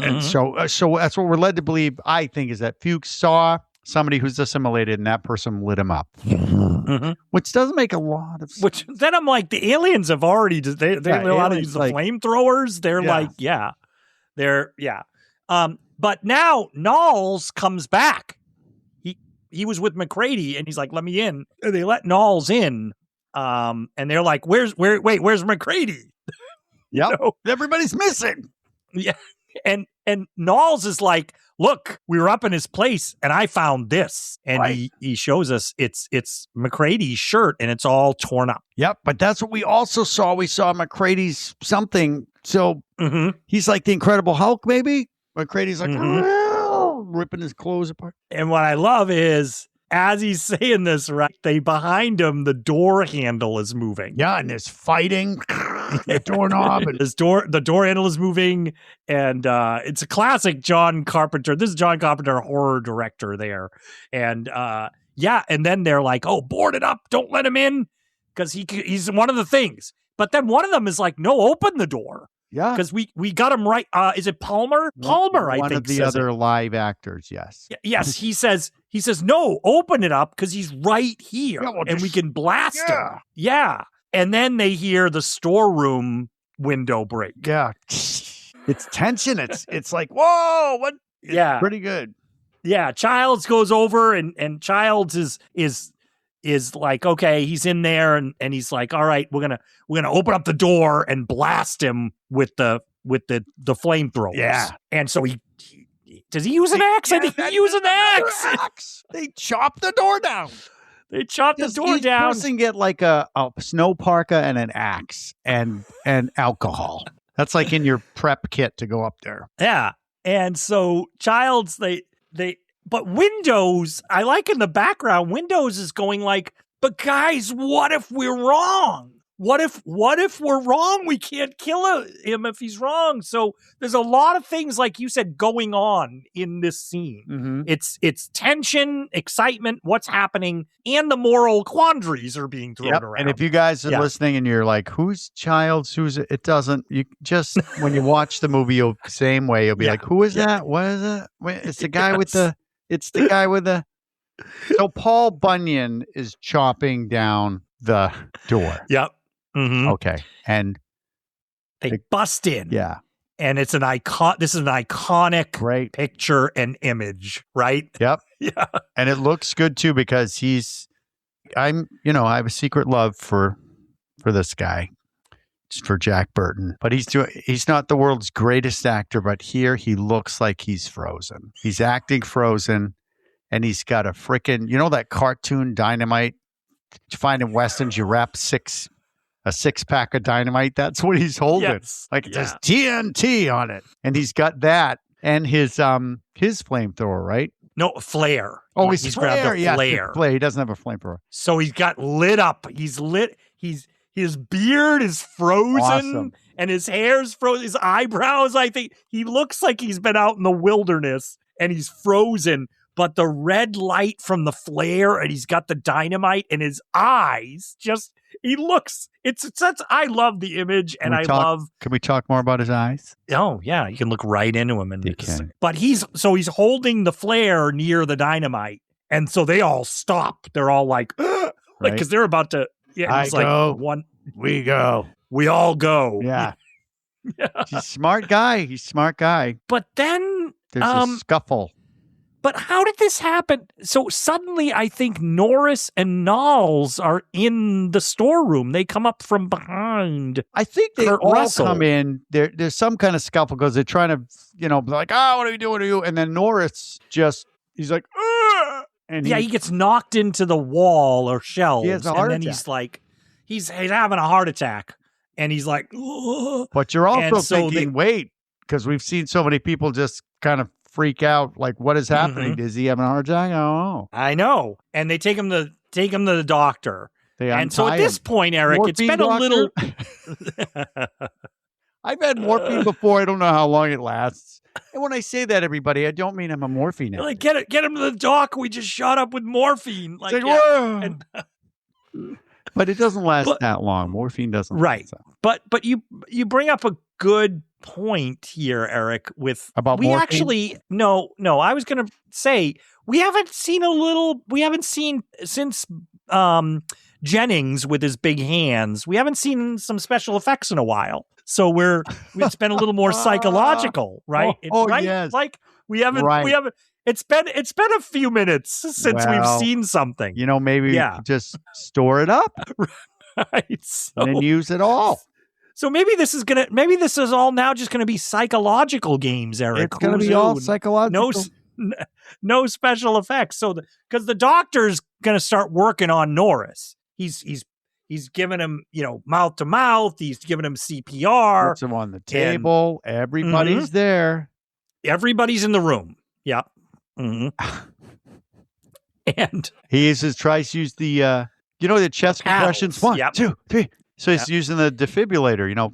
And so that's what we're led to believe, I think, is that Fuchs saw somebody who's assimilated and that person lit him up. Which doesn't make a lot of sense. Which then I'm like, the aliens have already, they know how to use the like- flamethrowers. They're but now Knowles comes back. He was with MacReady and he's like, let me in. And they let Knowles in. And they're like, where's MacReady? Yep. You know? Everybody's missing. Yeah. And Knowles is like, look, we were up in his place and I found this. And he shows us it's MacReady's shirt and it's all torn up. Yep. But that's what we also saw. We saw MacReady's something. So he's like the Incredible Hulk, maybe? MacReady's like ripping his clothes apart. And what I love is, as he's saying this, right, behind him, the door handle is moving. Yeah, and there's fighting. The doorknob. And the door handle is moving. And it's a classic John Carpenter. This is John Carpenter, horror director there. And and then they're like, oh, board it up. Don't let him in. Because he's one of the things. But then one of them is like, no, open the door. Yeah. Because we got him right. Is it Palmer? Palmer, I think. One of the other live actors, yes. Yes, he says, no, open it up because he's right here Yeah, well, and we just- can blast him. Yeah. And then they hear the storeroom window break. Yeah. It's tension. It's like, whoa, what? It's pretty good. Yeah. Childs goes over and Childs is like, okay, he's in there and he's like, all right, we're gonna open up the door and blast him with the flamethrowers. Yeah. And so he does he use an axe? I think he uses an axe. They chop the door down. They chop the door each down. person get like a snow parka and an axe and alcohol. That's like in your prep kit to go up there. Yeah. And so Childs, but Windows, I like in the background, Windows is going like, but guys, what if we're wrong? What if we're wrong? We can't kill him if he's wrong. So there's a lot of things, like you said, going on in this scene. It's tension, excitement, what's happening, and the moral quandaries are being thrown around. And if you guys are listening and you're like, who's Childs? Who's it? It doesn't. You just when you watch the movie, you'll be like, who is that? What is it? It's the guy with the. It's the guy with the. So Paul Bunyan is chopping down the door. Yep. Okay. And they bust in. Yeah. And it's an this is an iconic picture and image, right? Yep. Yeah. And it looks good too because I have a secret love for this guy. For Jack Burton, but he's not the world's greatest actor, but here he looks like he's frozen. He's acting frozen, and he's got a freaking, that cartoon Dynamite you find in Westerns, you wrap a 6-pack of dynamite. That's what he's holding. Yes. Like it says TNT on it, and he's got that and his flamethrower, right? No, flare. Oh, he's grabbed a flare. Flare. He doesn't have a flamethrower. So he's got lit up. He's lit. His beard is frozen, Awesome. and his hair's frozen. His eyebrows, I think, he looks like he's been out in the wilderness, and he's frozen. But the red light from the flare, and he's got the dynamite, and his eyes he looks. I love the image, and Can we talk more about his eyes? Oh yeah, you can look right into him, and You can. But he's holding the flare near the dynamite, and so they all stop. They're all like, because they're about to. Yeah, it's we go. We all go. Yeah. He's a smart guy. But then there's a scuffle. But how did this happen? So suddenly I think Norris and Knowles are in the storeroom. They come up from behind. I think they Kurt all Russell. come in. There's some kind of scuffle because they're trying to, be like, what are you doing to you? And then Norris he's like, ugh! And he gets knocked into the wall or shelves. He has a heart and then attack. he's like, he's having a heart attack. And he's like, ugh. But you're also And so thinking, wait, because we've seen so many people just kind of freak out. Like, what is happening? Is he having a heart attack? I don't know. I know. And they take him to the doctor. And so untie at this him. point, Eric, it's Morphine been a little. I've had morphine before. I don't know how long it lasts. And when I say that, everybody, I don't mean I'm a morphine addict. Like, get him to the doc. We just shot up with morphine. Like, It's yeah. whoa. But it doesn't last that long. Morphine doesn't. Right. Last that long. But you bring up a good point here, Eric, with About we morphine? actually no, I was gonna say we haven't seen since Jennings with his big hands, we haven't seen some special effects in a while. So it's been a little more psychological, right? Right? Yes. Like we haven't it's been a few minutes since we've seen something. Maybe you could just store it up Right. So, and then use it all. So maybe this is all now just going to be psychological games, Eric. It's going to be all psychological. No special effects. So because the doctor's going to start working on Norris. He's giving him, mouth to mouth. He's giving him CPR. Puts him on the table. Everybody's there. Everybody's in the room. Yep. Mm-hmm. And he tries to use the chest compressions. 1, 2, 3. So he's using the defibrillator,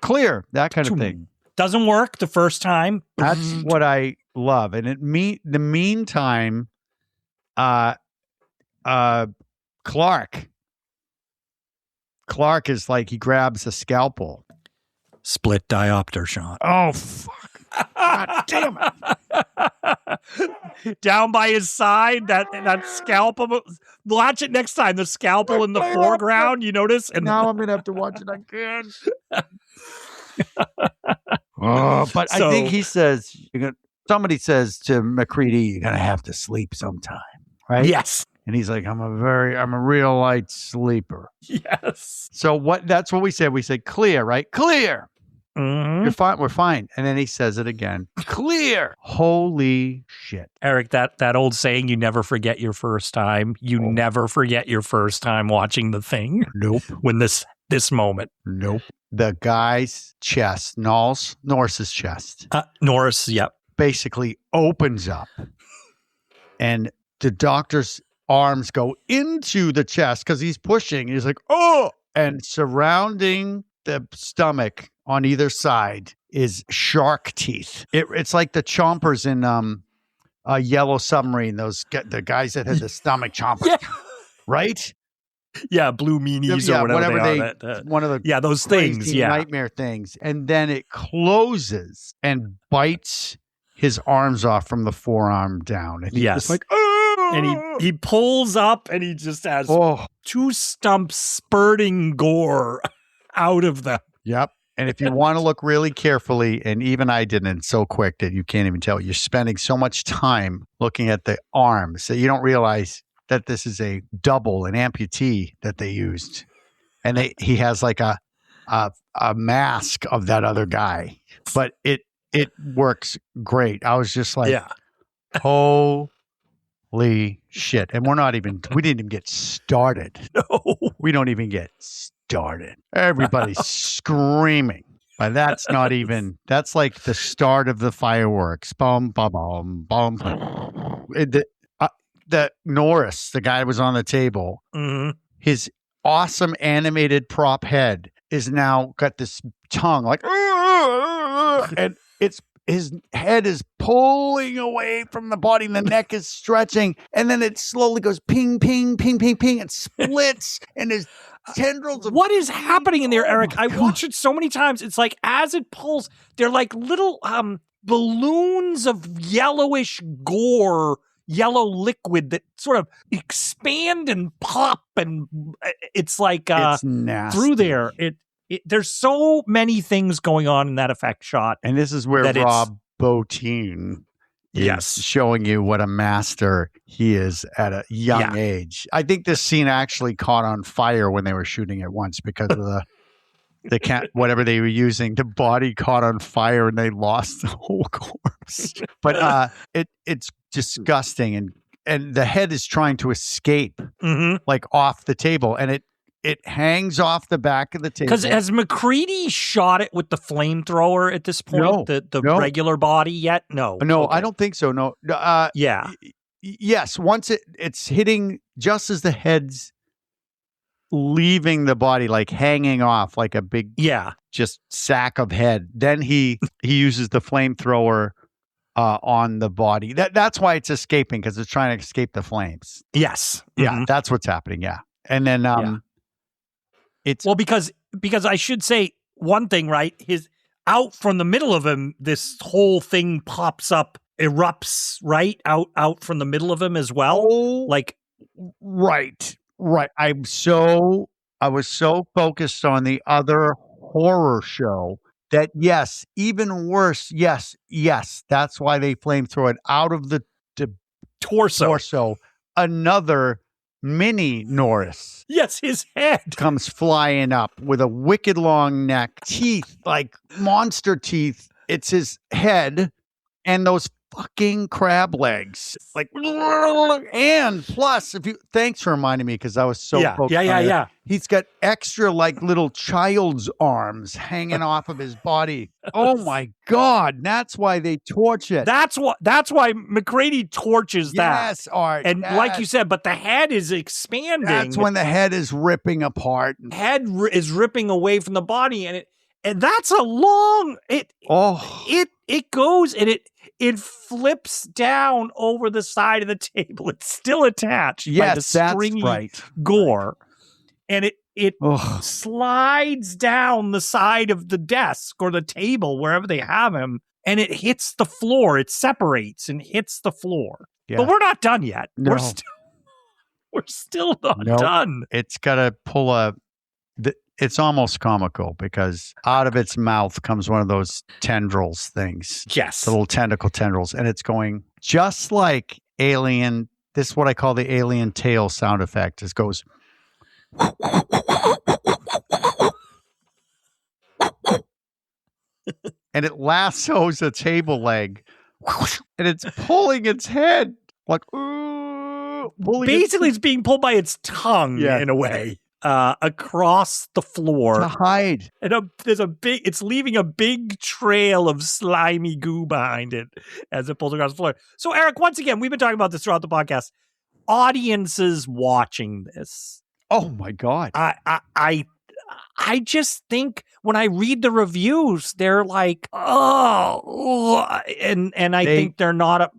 clear, that kind of thing. Doesn't work the first time. That's what I love. And the meantime, Clark is like, he grabs a scalpel. Split diopter shot. Oh, fuck. God damn it. Down by his side, that scalpel. Watch it next time. The scalpel in the foreground, you notice? And now I'm going to have to watch it again. But I think he says, somebody says to MacReady, you're going to have to sleep sometime, right? Yes. And he's like, I'm a real light sleeper. Yes. So that's what we said. We said, clear, right? Clear. Mm-hmm. You're fine. We're fine. And then he says it again. Clear. Holy shit. Eric, that old saying, you never forget your first time. You never forget your first time watching The Thing. Nope. When this moment. Nope. The guy's chest, Norris's chest. Norris, yep. Basically opens up. And the doctor's arms go into the chest because he's pushing. He's like, oh! And surrounding the stomach on either side is shark teeth. It's like the chompers in a Yellow Submarine. The guys that had the stomach chompers, right? Yeah, blue meanies or whatever they are. One of the those things, nightmare things, and then it closes and bites his arms off from the forearm down. And he's just like, oh! And he pulls up and he just has 2 stumps spurting gore out of them. Yep. And if you want to look really carefully, and even I didn't, so quick that you can't even tell, you're spending so much time looking at the arms that you don't realize that this is an amputee that they used. And he has like a mask of that other guy. But it works great. I was just like, holy shit. And we didn't even get started. No. We don't even get started. Everybody's screaming. But that's like the start of the fireworks. Bum, bum, bum, bum. The Norris, the guy who was on the table, his awesome animated prop head is now got this tongue like, and his head is pulling away from the body and the neck is stretching, and then it slowly goes ping, ping, ping, ping, ping, and splits, and his tendrils of what is happening in there, Eric? I watched it so many times. It's like as it pulls, they're like little balloons of yellowish gore, yellow liquid that sort of expand and pop, and it's like it's nasty. Through there. There's so many things going on in that effect shot. And this is where Rob Bottin is showing you what a master he is at a young age. I think this scene actually caught on fire when they were shooting it once because of whatever they were using. The body caught on fire and they lost the whole corpse. But it's disgusting, and the head is trying to escape like off the table, and it hangs off the back of the table. Because has MacReady shot it with the flamethrower at this point? No, the regular body yet? No. Okay. I don't think so. No. Yes. Once it's hitting just as the head's leaving the body, like hanging off like a big just sack of head. Then he uses the flamethrower on the body. That's why it's escaping, because it's trying to escape the flames. Yes. Yeah, that's what's happening. Yeah. And then it's because I should say one thing, right? out from the middle of him, this whole thing pops up, erupts right out from the middle of him as well. Oh, Like, right. I was so focused on the other horror show that yes, even worse. Yes. That's why they flamethrow it out of the torso. Another mini Norris yes, his head. comes flying up with a wicked long neck, teeth like monster teeth. It's his head and those fucking crab legs. Like, and plus, thanks for reminding me because I was so focused on it. Yeah. He's got extra like little child's arms hanging off of his body. Oh my God. That's why they torch it. That's why MacReady torches that. Yes, Art. And like you said, but the head is expanding. That's when the head is ripping apart. Head is ripping away from the body, and that's a long. It goes and it flips down over the side of the table. It's still attached. Yes, by the stringy that's right. gore, and it slides down the side of the desk or the table wherever they have him, and it hits the floor. It separates and hits the floor. Yeah. But we're not done yet. No. We're still not done. It's got to pull it's almost comical because out of its mouth comes one of those tendrils things. Yes. The little tentacle tendrils. And it's going just like Alien. This is what I call the alien tail sound effect. It goes. And it lassos a table leg. And it's pulling its head like, basically it's being pulled by its tongue in a way across the floor to hide. And it's leaving a big trail of slimy goo behind it as it pulls across the floor. So Eric, once again, we've been talking about this throughout the podcast. Audiences watching this. Oh my God. I just think when I read the reviews, they're like, and I think they're not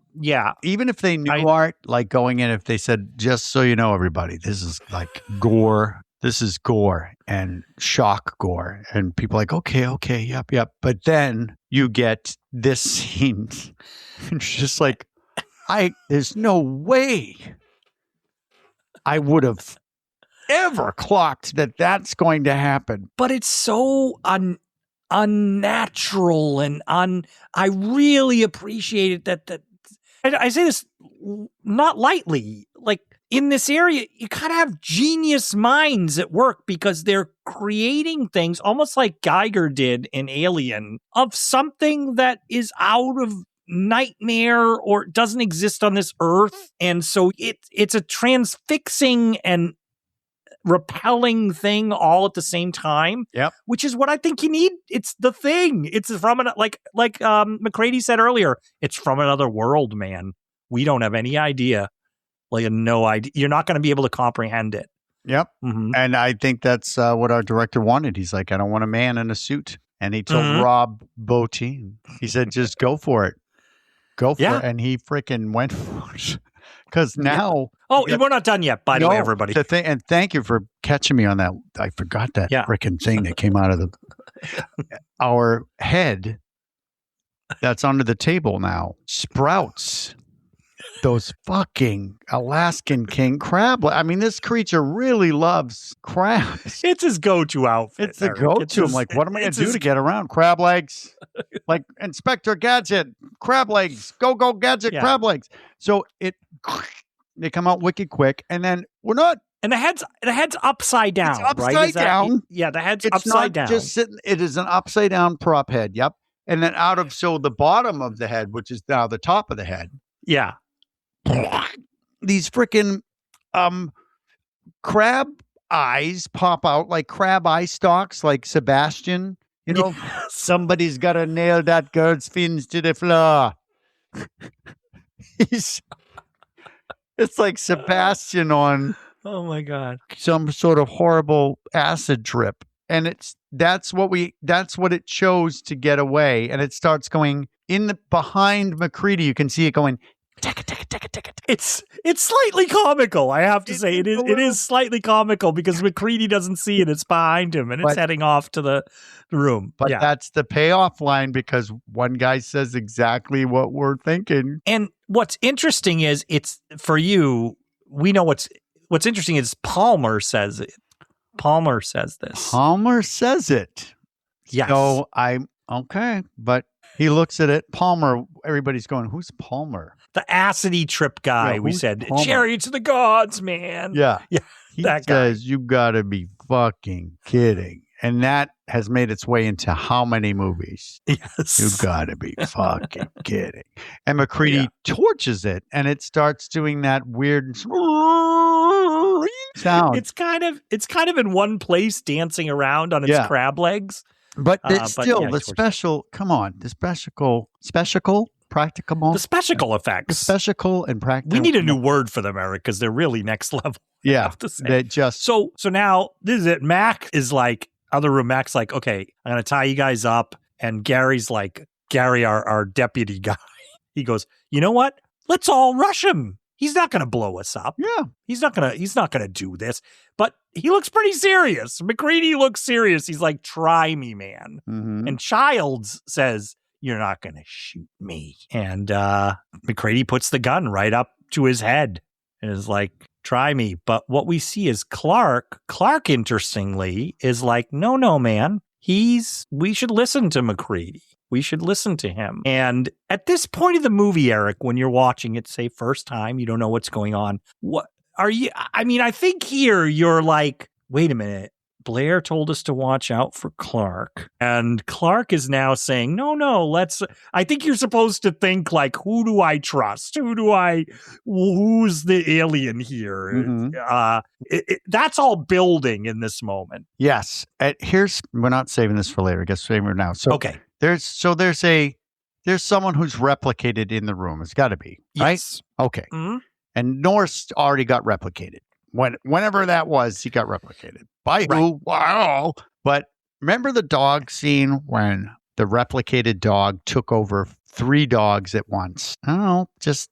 even if they knew Art, like going in, if they said, just so you know, everybody, this is like gore. This is gore and shock gore. And people are like, okay, yep. But then you get this scene. It's just like, there's no way I would have ever clocked that's going to happen. But it's so unnatural and I really appreciate it that I say this not lightly. Like in this area, you kind of have genius minds at work because they're creating things almost like Geiger did in Alien of something that is out of nightmare or doesn't exist on this earth. And so it's a transfixing and repelling thing all at the same time. Yep. Which is what I think you need. It's the thing. It's from like MacReady said earlier, it's from another world, man. We don't have any idea. Like no idea. You're not going to be able to comprehend it. Yep. Mm-hmm. And I think that's what our director wanted. He's like, I don't want a man in a suit. And he told Rob Bottin, he said, just go for it. Go for it. And he freaking went for it. Because now... Oh, we're not done yet, by the way, everybody. And thank you for catching me on that. I forgot that freaking thing that came out of our head that's under the table now sprouts those fucking Alaskan king crab. I mean, this creature really loves crabs. It's his go-to outfit. It's the go-to. I'm like, what am I going to do to get around? Crab legs? Like Inspector Gadget, crab legs. Go, Gadget, crab legs. So they come out wicked quick, and then we're not. And the head's upside down, it's upside right? down. The head's it's upside not down. Just sitting. It is an upside down prop head. Yep. And then the bottom of the head, which is now the top of the head. Yeah. These freaking crab eyes pop out like crab eye stalks, like Sebastian. You know, somebody's got to nail that girl's fins to the floor. It's like Sebastian on oh my God, some sort of horrible acid trip. And that's what it chose to get away. And it starts going behind MacReady. You can see it going It's slightly comical, I have to say. It is slightly comical because MacReady doesn't see it. It's behind him and it's heading off to the room. But that's the payoff line because one guy says exactly what we're thinking. And what's interesting is it's for you. We know what's interesting is Palmer says it. Palmer says this. Palmer says it. Yes. So I'm okay, but he looks at it. Palmer, everybody's going, who's Palmer? The acidy trip guy, Yeah, we who's said. Palmer? Chariots of the gods, man. Yeah. Yeah. He that says, you gotta be fucking kidding. And that has made its way into how many movies? Yes. You gotta be fucking kidding. And MacReady torches it and it starts doing that weird sound. It's kind of in one place dancing around on its crab legs. But it's still the special, come on, the special practicable. The special effects. The special and practical. We need a new word for them, Eric, because they're really next level. Yeah. I have to say. That just So now this is it. Mac is like, other room, Mac's like, okay, I'm going to tie you guys up. And Gary's like, Gary, our deputy guy, he goes, you know what? Let's all rush him. He's not going to blow us up. Yeah. He's not going to do this. But he looks pretty serious. MacReady looks serious. He's like, try me, man. Mm-hmm. And Childs says, you're not going to shoot me. And MacReady puts the gun right up to his head and is like, try me. But what we see is Clark, interestingly, is like, no, man. We should listen to MacReady. We should listen to him. And at this point of the movie, Eric, when you're watching it, say first time, you don't know what's going on. What are you? I mean, I think here you're like, wait a minute. Blair told us to watch out for Clark. And Clark is now saying, no, I think you're supposed to think like, who do I trust? Who's the alien here? Mm-hmm. That's all building in this moment. Yes. We're not saving this for later. I guess saving it now. So okay. There's someone who's replicated in the room. It's got to be, right? Yes. Okay. Mm-hmm. And Norse already got replicated. Whenever that was, he got replicated. By who? Wow. But remember the dog scene when the replicated dog took over 3 dogs at once? I don't know. Just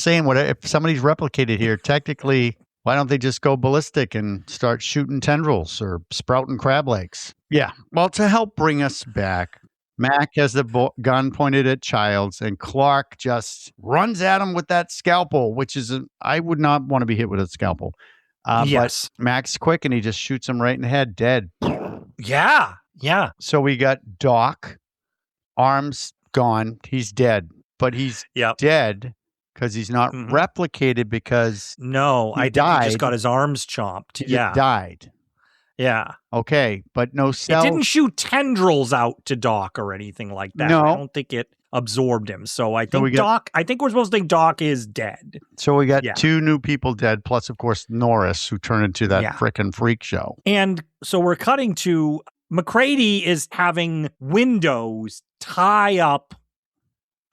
saying, if somebody's replicated here, technically, why don't they just go ballistic and start shooting tendrils or sprouting crab legs? Yeah. Well, to help bring us back, Mac has the gun pointed at Childs, and Clark just runs at him with that scalpel, which is, I would not want to be hit with a scalpel. Yes. But Mac's quick, and he just shoots him right in the head, dead. Yeah. So we got Doc, arms gone. He's dead, but he's dead because he's not replicated because I think he just got his arms chomped. He died. Yeah. Okay, but no cell. It didn't shoot tendrils out to Doc or anything like that. No. I don't think it absorbed him. So I think I think we're supposed to think Doc is dead. So we got 2 new people dead, plus, of course, Norris, who turned into that frickin' freak show. And so we're cutting to MacReady is having Windows tie up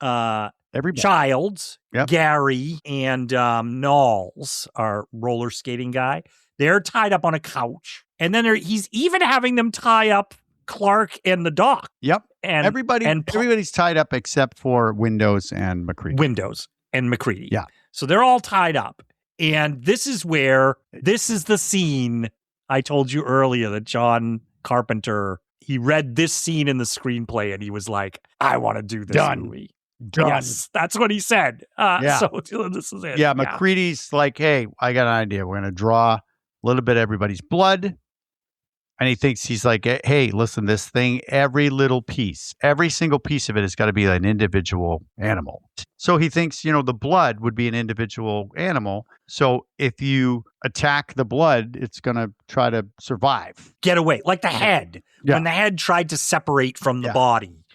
everybody. Childs, Gary, and Knowles, our roller skating guy. They're tied up on a couch. And then he's even having them tie up Clark and the Doc. Yep. And everybody's tied up except for Windows and MacReady. Yeah. So they're all tied up. And this is the scene I told you earlier that John Carpenter, he read this scene in the screenplay and he was like, I want to do this movie. Done. Yes, that's what he said. So this is it. Yeah, MacReady's like, hey, I got an idea. We're going to draw a little bit of everybody's blood. And he thinks, he's like, hey, listen, this thing, every single piece of it has got to be an individual animal. So he thinks, the blood would be an individual animal. So if you attack the blood, it's going to try to survive. Get away. Like the head. Yeah. When the head tried to separate from the body.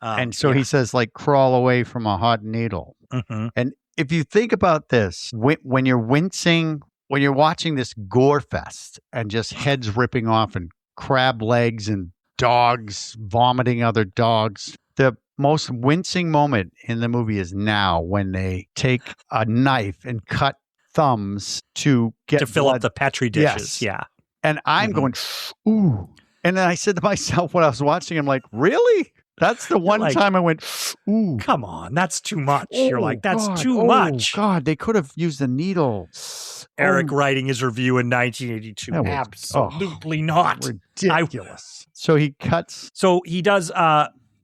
And so he says, like, crawl away from a hot needle. Mm-hmm. And if you think about this, when you're wincing, when you're watching this gore fest and just heads ripping off and crab legs and dogs vomiting other dogs, the most wincing moment in the movie is now when they take a knife and cut thumbs to fill up the Petri dishes. Yes. Yeah. And I'm going, ooh. And then I said to myself when I was watching, I'm like, really? That's the one like, time I went, ooh. Come on, that's too much. You're Oh, like, that's God. too Oh, much. God, they could have used a needle. Eric Oh, writing his review in 1982. That was- Absolutely not. ridiculous. So he cuts. So he does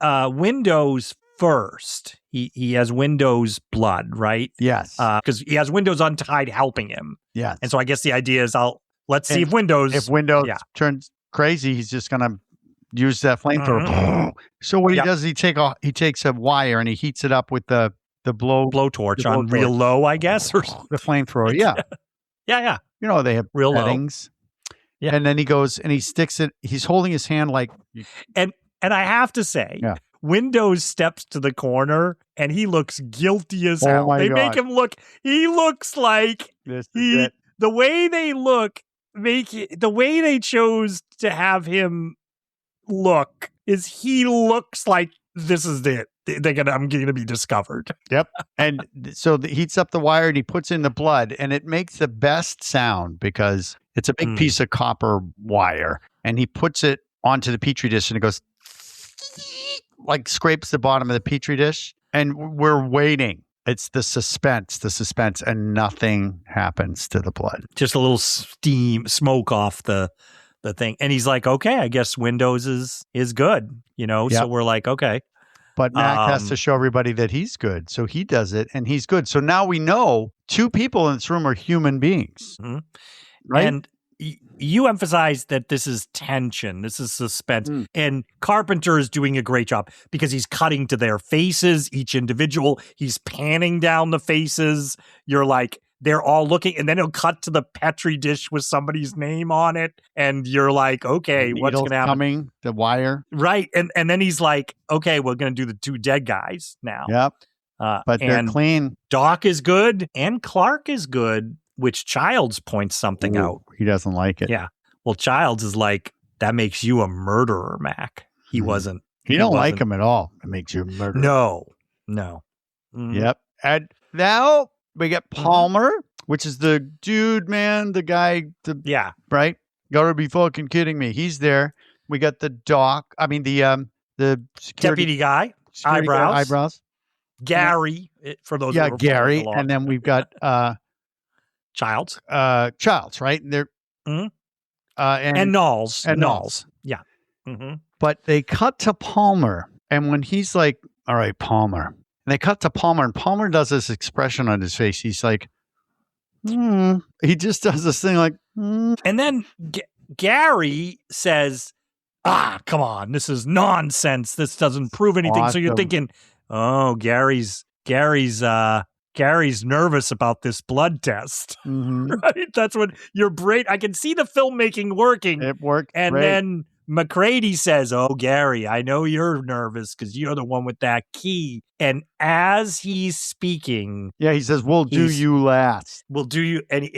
Windows first. He has Windows blood, right? Yes. Because he has Windows untied helping him. Yes. And so I guess the idea is let's see And if Windows If Windows turns crazy, he's just gonna use that flamethrower. So what he does, he takes a wire and he heats it up with the blowtorch on real low, I guess, or the flamethrower. Yeah. yeah. You know, they have Real low. settings. Yeah. And then he goes and he sticks it. He's holding his hand like. And I have to say, Windows steps to the corner and he looks guilty as hell. My They God. make him look. He looks like This is it. the way they look. The way they chose to have him look is he looks like this is it. I'm going to be discovered. Yep. And so he heats up the wire and he puts in the blood and it makes the best sound because it's a big piece of copper wire and he puts it onto the Petri dish and it goes like scrapes the bottom of the Petri dish and we're waiting. It's the suspense, and nothing happens to the blood. Just a little smoke off the thing. And he's like, okay, I guess Windows is good, So we're like, okay. But Mac has to show everybody that he's good. So he does it and he's good. So now we know 2 people in this room are human beings. Mm-hmm. Right? And you emphasize that this is tension. This is suspense. And Carpenter is doing a great job because he's cutting to their faces, each individual. He's panning down the faces. You're like, they're all looking. And then he'll cut to the Petri dish with somebody's name on it. And you're like, okay, what's going to happen? Coming, the wire. Right. And then he's like, okay, we're going to do the 2 dead guys now. Yep. But they're clean. Doc is good and Clark is good, which Childs points something out. He doesn't like it. Yeah. Well, Childs is like, that makes you a murderer, Mac. He wasn't. You don't like him at all. It makes you a murderer. No. Yep. And now we get Palmer, which is the dude, man, the guy. Right? Gotta be fucking kidding me. He's there. We got the doc. I mean, the security deputy guy. Eyebrows. Gary, for those. Yeah, Gary. And then we've got Childs. Childs, right? And they're and Knowles. And Knowles. Yeah. Mm-hmm. But they cut to Palmer, and when he's like, "All right, Palmer," and they cut to Palmer, and Palmer does this expression on his face. He's like, He just does this thing like, And then Gary says, come on, this is nonsense. This doesn't prove anything. Awesome. So you're thinking, oh, Gary's nervous about this blood test. Mm-hmm. Right? That's what your brain, I can see the filmmaking working. It worked. And great. then MacReady says, oh, Gary, I know you're nervous because you're the one with that key. And as he's speaking. Yeah, he says, we'll do you last. We'll do you. And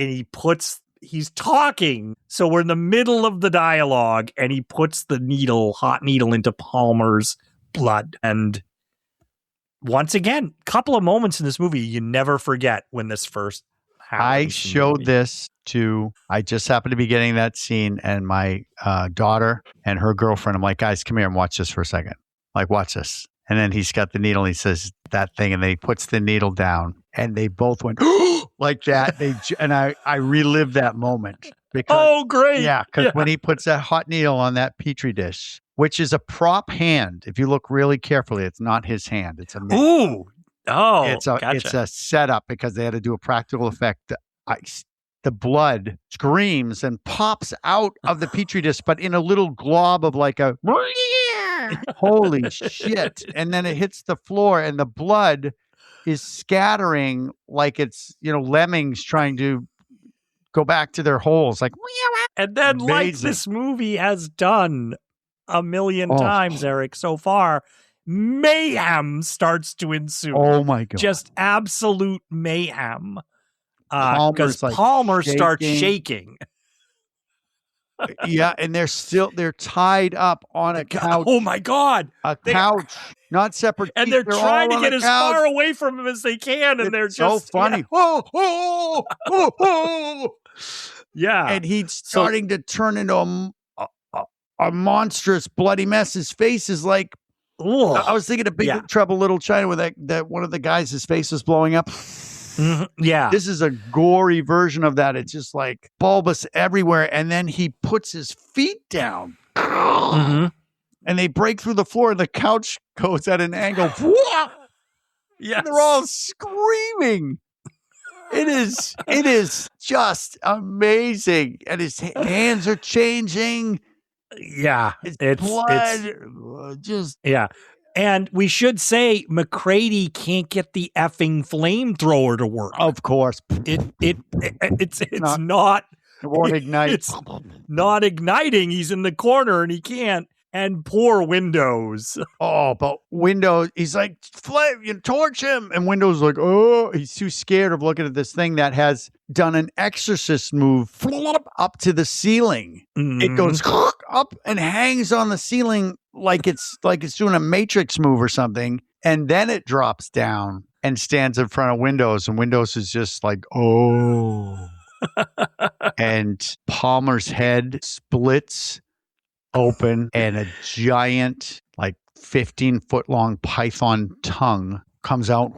he's talking. So we're in the middle of the dialogue and he puts the hot needle into Palmer's blood. And once again, a couple of moments in this movie you never forget when this first happens. I showed this I just happened to be getting that scene, and my daughter and her girlfriend, I'm like, guys, come here and watch this for a second. Like, watch this. And then he's got the needle and he says that thing, and then he puts the needle down, and they both went like that. And I relived that moment. Oh, great. Yeah, because when he puts that hot needle on that Petri dish, which is a prop hand, if you look really carefully, it's not his hand. It's a gotcha. It's a setup because they had to do a practical effect. The blood screams and pops out of the Petri dish, but in a little glob of like a holy shit. And then it hits the floor and the blood is scattering like it's, lemmings trying to go back to their holes. Like, and then amazing. Like this movie has done a million times, Eric, so far, mayhem starts to ensue. Oh my God. Just absolute mayhem. Because Palmer starts shaking. Yeah, and they're tied up on a couch. Oh my God. Couch, not separate. And they're trying to get as far away from him as they can. And they're just so funny. Yeah. Oh. Yeah. And he's starting to turn into a monstrous bloody mess. His face is like I was thinking of Big Yeah. Trouble Little China where that one of the guys, his face is blowing up. Yeah. This is a gory version of that. It's just like bulbous everywhere. And then he puts his feet down and they break through the floor and the couch goes at an angle. Yes. They're all screaming. It is just amazing. And his hands are changing. Yeah. It's blood. Yeah. And we should say MacReady can't get the effing flamethrower to work. Of course. It's It won't ignite. It's not igniting. He's in the corner and he can't. And poor Windows. Oh, but Windows, he's like, flame, you torch him. And Windows like, oh, he's too scared of looking at this thing that has done an exorcist move up to the ceiling. It goes up and hangs on the ceiling like it's doing a Matrix move or something. And then it drops down and stands in front of Windows. And Windows is just like, oh. And Palmer's head splits open and a giant, like 15-foot long python tongue comes out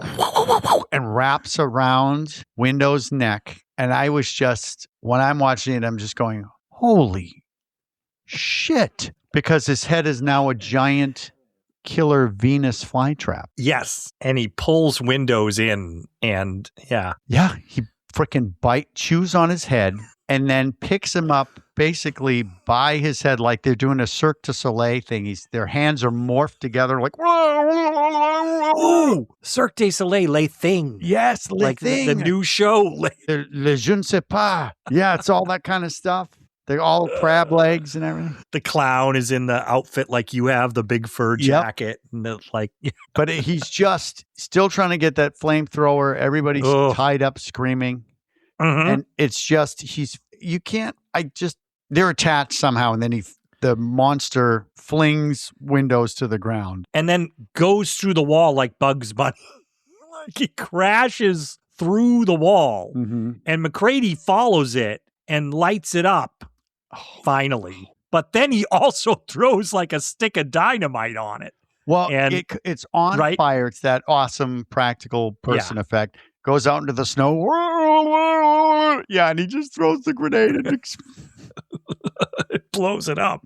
and wraps around Windows' neck. And I was just, when I'm watching it, I'm just going, holy shit. Because his head is now a giant killer Venus flytrap. Yes. And he pulls Windows in and yeah. Yeah. He freaking chews on his head and then picks him up basically by his head like they're doing a Cirque du Soleil thing. Their hands are morphed together like, ooh, Cirque du Soleil, Les Thing. Yes, Les like Thing. The new show. Le je ne sais pas. Yeah, it's all that kind of stuff. They're all crab legs and everything. The clown is in the outfit like you have, the big fur jacket. And but he's just still trying to get that flamethrower. Everybody's tied up screaming. And it's just, they're attached somehow. And then the monster flings Windows to the ground. And then goes through the wall like Bugs Bunny. Like he crashes through the wall. And MacReady follows it and lights it up. Finally. But then he also throws like a stick of dynamite on it. Well, and, it's on fire. It's that awesome practical person effect. Goes out into the snow. Yeah, and he just throws the grenade and it blows it up.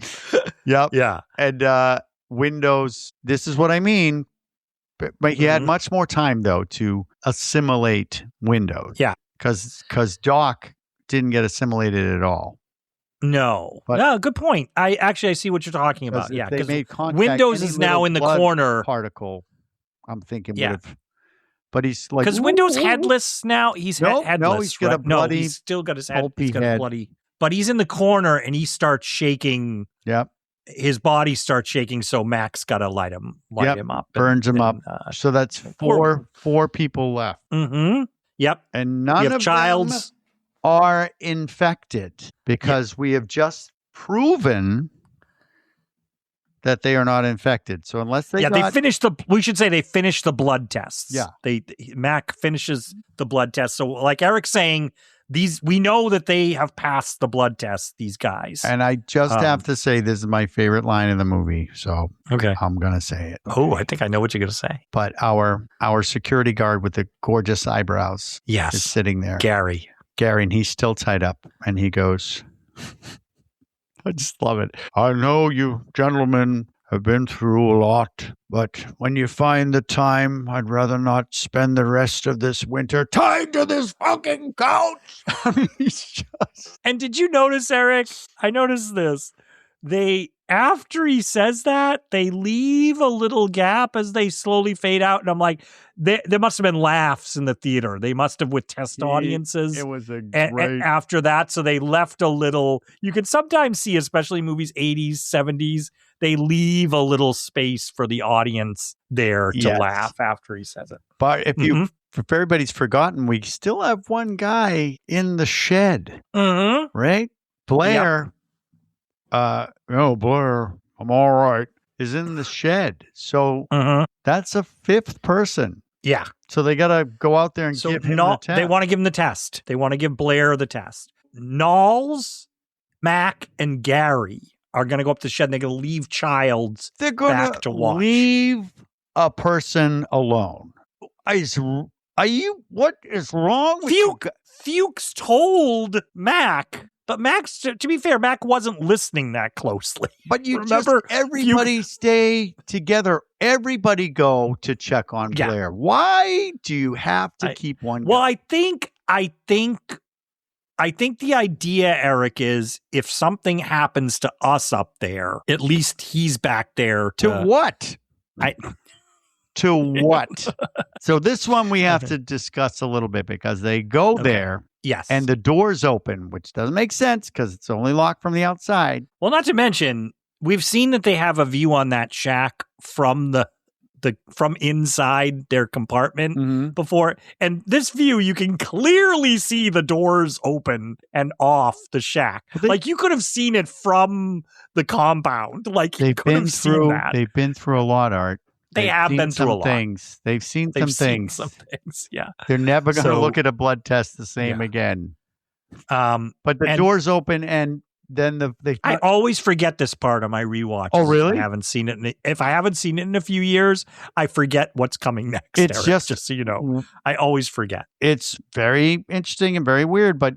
Yep. Yeah. And Windows, this is what I mean. But he had much more time, though, to assimilate Windows. Yeah. Because Doc didn't get assimilated at all. No. No, good point. I see what you're talking about. Yeah. They made contact. Windows is now in the corner. Particle, I'm thinking would have. But he's like, because Windows headless now. He's headless. No, he's got a bloody. He's still got his head. He's got head. a bloody. But he's in the corner and he starts shaking. Yep. His body starts shaking, so Mac's got to light him up. Burns him up. So that's four people left. Yep. And none of them are infected because we have just proven that they are not infected. So unless they they finished we should say they finished the blood tests. Yeah. Mac finishes the blood test. So like Eric's saying, we know that they have passed the blood test, these guys. And I just have to say this is my favorite line in the movie. So I'm going to say it. Oh, I think I know what you're going to say. But our security guard with the gorgeous eyebrows is sitting there. Gary, and he's still tied up. And he goes, I just love it. I know you gentlemen have been through a lot, but when you find the time, I'd rather not spend the rest of this winter tied to this fucking couch. And did you notice, Eric? I noticed this. After he says that, they leave a little gap as they slowly fade out. And I'm like, there must have been laughs in the theater. They must have with test audiences. It was and after that. So they left a little, you can sometimes see, especially movies, 80s, 70s, they leave a little space for the audience there to laugh after he says it. But if everybody's forgotten, we still have one guy in the shed, right? Blair. Blair, I'm all right, is in the shed. So that's a fifth person. Yeah. So they got to go out there and give him the test. They want to give him the test. They want to give Blair the test. Knowles, Mac, and Gary are going to go up to the shed and they're going to leave Childs They're going back to watch. leave a person alone. What is wrong with you? Fuchs told Mac, but Mac's, to be fair, Mac wasn't listening that closely. But you remember, everybody stay together. Everybody go to check on Blair. Why do you have to keep one? Well, I think the idea, Eric, is if something happens to us up there, at least he's back there to what? To what? So this one we have to discuss a little bit because they go there. Yes. And the door's open, which doesn't make sense because it's only locked from the outside. Well, not to mention, we've seen that they have a view on that shack from from inside their compartment before. And this view, you can clearly see the doors open and off the shack. Like you could have seen it from the compound. Like you could have seen that. They've been through a lot, Art. They have been through a lot. Things. They've seen some things. Yeah. They're never going to look at a blood test the same again. But the door's open, and then I always forget this part of my rewatch. Oh, really? I haven't seen it. If I haven't seen it in a few years, I forget what's coming next. It's Eric, just so you know, I always forget. It's very interesting and very weird. But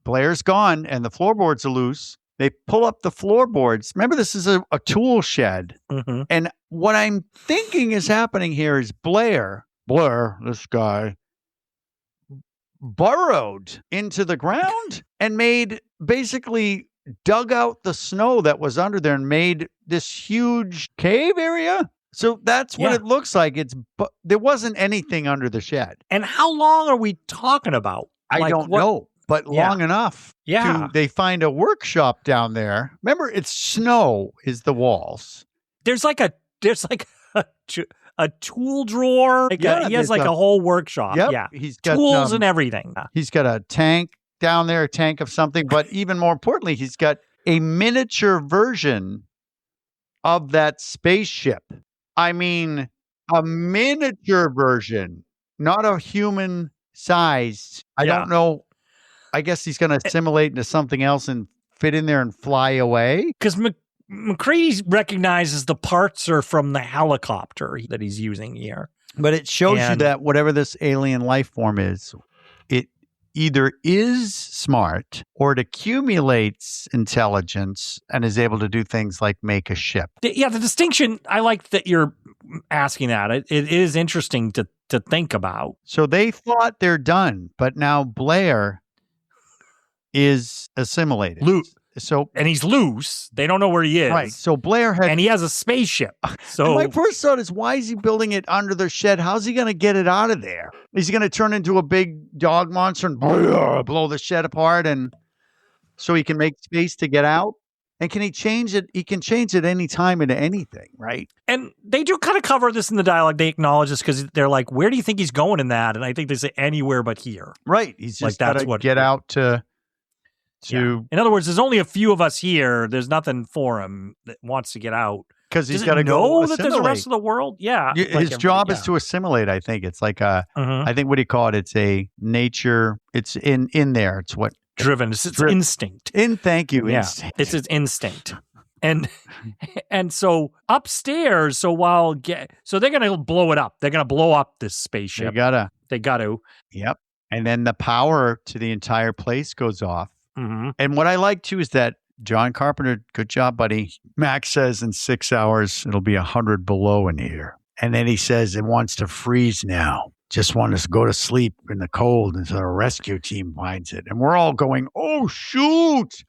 Blair's gone, and the floorboards are loose. They pull up the floorboards. Remember, this is a tool shed. And what I'm thinking is happening here is Blair, this guy, burrowed into the ground and basically dug out the snow that was under there and made this huge cave area. So that's what it looks like. There wasn't anything under the shed. And how long are we talking about? I don't know. But long enough. Yeah. They find a workshop down there. Remember, it's snow is the walls. There's like a tool drawer. He has like a whole workshop. Yep. Yeah. He's got tools and everything. He's got a tank down there, a tank of something. But even more importantly, he's got a miniature version of that spaceship. I mean, a miniature version, not a human sized. I don't know. I guess he's going to assimilate into something else and fit in there and fly away. Because MacReady recognizes the parts are from the helicopter that he's using here. But it shows you that whatever this alien life form is, it either is smart or it accumulates intelligence and is able to do things like make a ship. Yeah, the distinction, I like that you're asking that. It is interesting to think about. So they thought they're done, but now Blair is assimilated. And he's loose. They don't know where he is. Right. So Blair and he has a spaceship. So my first thought is, why is he building it under the shed? How's he going to get it out of there? Is he going to turn into a big dog monster and blow the shed apart, and so he can make space to get out? And can he change it? He can change it any time into anything, right? And they do kind of cover this in the dialogue. They acknowledge this because they're like, "Where do you think he's going in that?" And I think they say anywhere but here. Right. He's just like got to get out to. In other words, there's only a few of us here. There's nothing for him that wants to get out. Because he's got to go that there's the rest of the world. Yeah. His job is to assimilate, I think. It's like I think what do you call it? It's a nature. It's in there. It's what driven. It's instinct. Thank you. Yeah. Instinct. It's his instinct. And so upstairs, so they're gonna blow it up. They're gonna blow up this spaceship. They gotta. Yep. And then the power to the entire place goes off. And what I like too is that John Carpenter, good job, buddy. Max says in 6 hours it'll be 100 below in here, and then he says it wants to freeze now. Just want us to go to sleep in the cold until a rescue team finds it, and we're all going, "Oh shoot!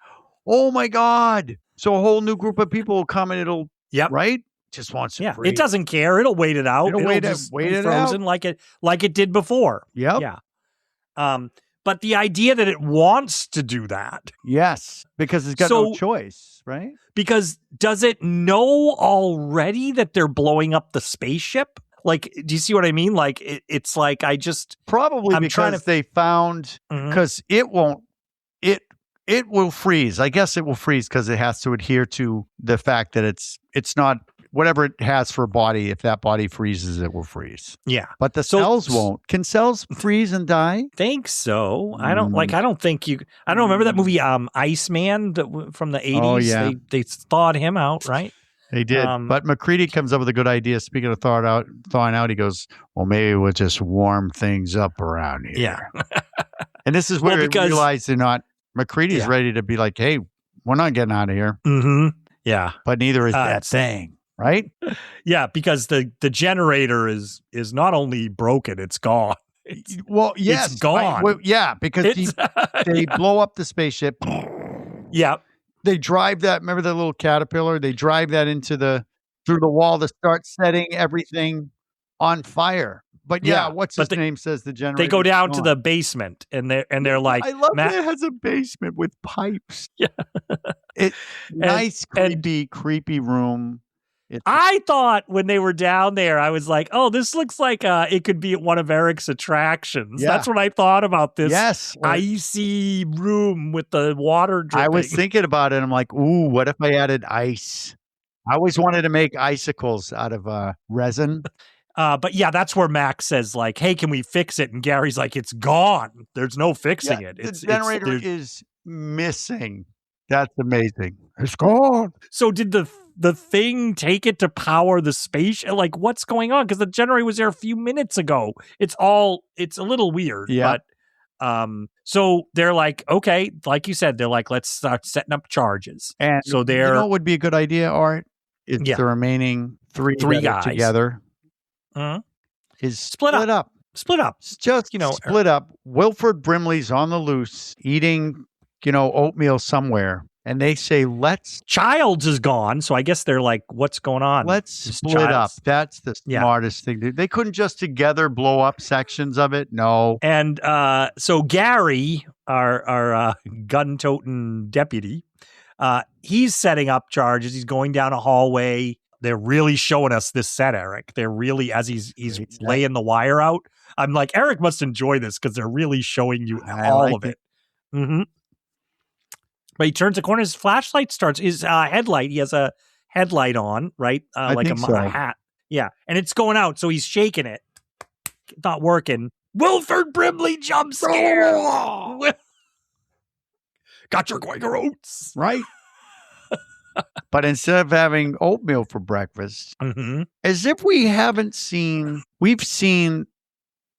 Oh my God!" So a whole new group of people will come, and it'll right. Just wants to freeze. It doesn't care. It'll wait it out. It'll wait it frozen out like it did before. Yep. Yeah. But the idea that it wants to do that. Yes, because it's got no choice, right? Because does it know already that they're blowing up the spaceship? Like, do you see what I mean? Like, it's like I just... Probably because they found... Because it won't... It will freeze. I guess it will freeze because it has to adhere to the fact that it's not whatever it has for a body, if that body freezes, it will freeze. Yeah. But the So- cells won't. Can cells freeze and die? Think so. I don't think you. I don't remember that movie, Iceman, from the 80s. Oh, yeah. They thawed him out, right? They did. But MacReady comes up with a good idea. Speaking of thawing out, he goes, well, maybe we'll just warm things up around here. Yeah. And this is where because- we realize they're not, MacReady's Yeah. ready to be like, hey, we're not getting out of here. Mm-hmm. Yeah. But neither is that thing, right? Yeah, because the generator is not only broken, it's gone. Well, yes. It's gone. Because they blow up the spaceship. Yeah. They drive that, remember the little caterpillar? They drive that through the wall to start setting everything on fire. But what's his name says the generator. They go down to the basement and they're like, I love that it has a basement with pipes. Yeah. Nice, creepy room. I thought when they were down there, I was like, oh, this looks like it could be one of Eric's attractions. Yeah. That's what I thought about this Yes. icy room with the water dripping. I was thinking about it. I'm like, ooh, what if I added ice? I always wanted to make icicles out of resin. But yeah, that's where Max says like, hey, can we fix it? And Gary's like, it's gone. There's no fixing it. The generator is missing. That's amazing. It's gone. So did the thing take it to power the space? Like, what's going on? Because the generator was there a few minutes ago. It's a little weird. Yeah. But so they're like, okay, like you said, they're like, let's start setting up charges. And so they're, you know what would be a good idea, Art? It's the remaining three guys together. Is split up. Split up. Just split up. Wilford Brimley's on the loose, eating, oatmeal somewhere. And they say, Childs is gone. So I guess they're like, what's going on? Let's split up. That's the smartest thing to do. They couldn't just together blow up sections of it. No. And so Gary, our gun-toting deputy, he's setting up charges. He's going down a hallway. They're really showing us this set, Eric. They're really, as he's laying the wire out. I'm like, Eric must enjoy this because they're really showing you all of it. Mm-hmm. But he turns the corner. His flashlight starts. His headlight. He has a headlight on, right? Like a hat. Yeah, and it's going out. So he's shaking it. Not working. Wilford Brimley jump scare. Got your Quaker Oats, right? But instead of having oatmeal for breakfast, as if we've seen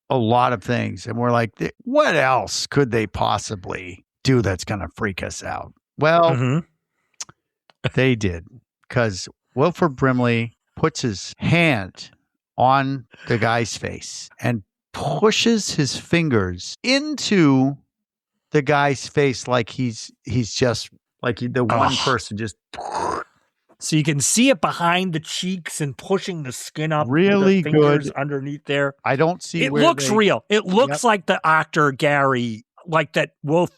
a lot of things, and we're like, what else could they possibly do that's going to freak us out? Well, they did, because Wilford Brimley puts his hand on the guy's face and pushes his fingers into the guy's face like he's just like the one person just. So you can see it behind the cheeks and pushing the skin up. Really with the fingers good underneath there. I don't see. It looks real. It looks like the actor Gary, like that.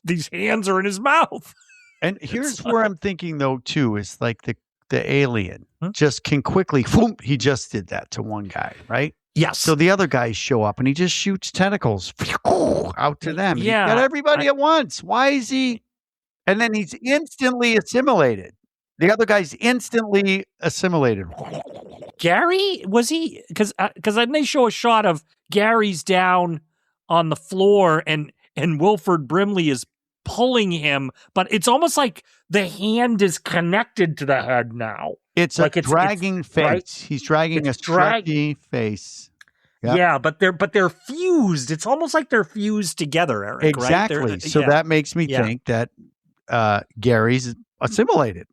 These hands are in his mouth. And here's where I'm thinking though too is like the alien just can quickly. He just did that to one guy, right? Yes. So the other guys show up and he just shoots tentacles out to them. Yeah. He's got everybody at once. Why is he? And then he's instantly assimilated. The other guy's instantly assimilated. Gary, was he? Because then they show a shot of Gary's down on the floor and Wilford Brimley is pulling him, but it's almost like the hand is connected to the head now. It's like a dragging face. Right? He's dragging a stretchy face. Yep. Yeah, but they're fused. It's almost like they're fused together, Eric. Exactly. Right? So that makes me think that Gary's assimilated.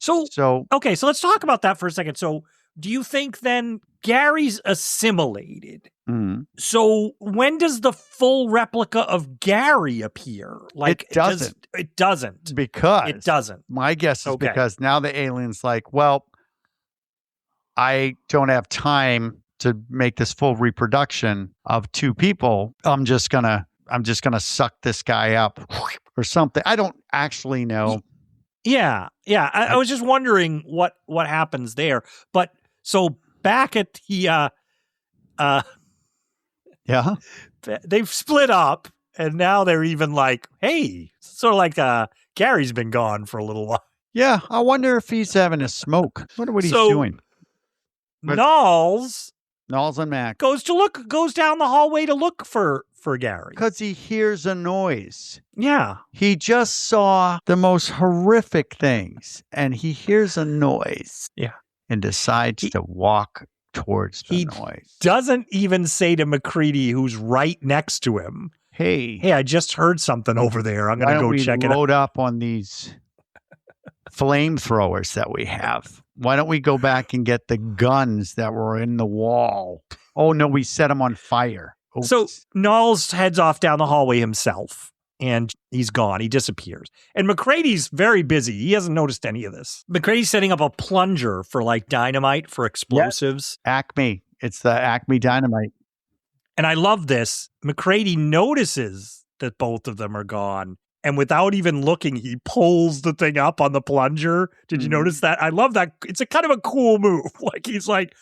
So okay, so let's talk about that for a second. So do you think then Gary's assimilated? Mm-hmm. So when does the full replica of Gary appear? Like it doesn't. It doesn't. Because it doesn't. My guess is because now the alien's like, well, I don't have time to make this full reproduction of two people. I'm just gonna suck this guy up or something. I don't actually know. Yeah. I was just wondering what happens there. But so back at the they've split up and now they're even like, hey, sort of like Gary's been gone for a little while. Yeah, I wonder if he's having a smoke. I wonder what he's So- doing. But- Knowles Knowles and Mac. goes down the hallway to look for Gary. Because he hears a noise. Yeah. He just saw the most horrific things, and he hears a noise. Yeah. And decides to walk towards the He noise. doesn't even say to MacReady, who's right next to him, Hey, "Hey, I just heard something over there. I'm why going to don't go we check it out." load up on these flamethrowers that we have? Why don't we go back and get the guns that were in the wall? Oh, no, we set them on fire. Oops. So Knowles heads off down the hallway himself, and he's gone. He disappears. And MacReady's very busy. He hasn't noticed any of this. MacReady's setting up a plunger for like dynamite for explosives. Acme. It's the Acme dynamite. And I love this. MacReady notices that both of them are gone. And without even looking, he pulls the thing up on the plunger. Did you notice that? I love that. It's a kind of a cool move. Like he's like,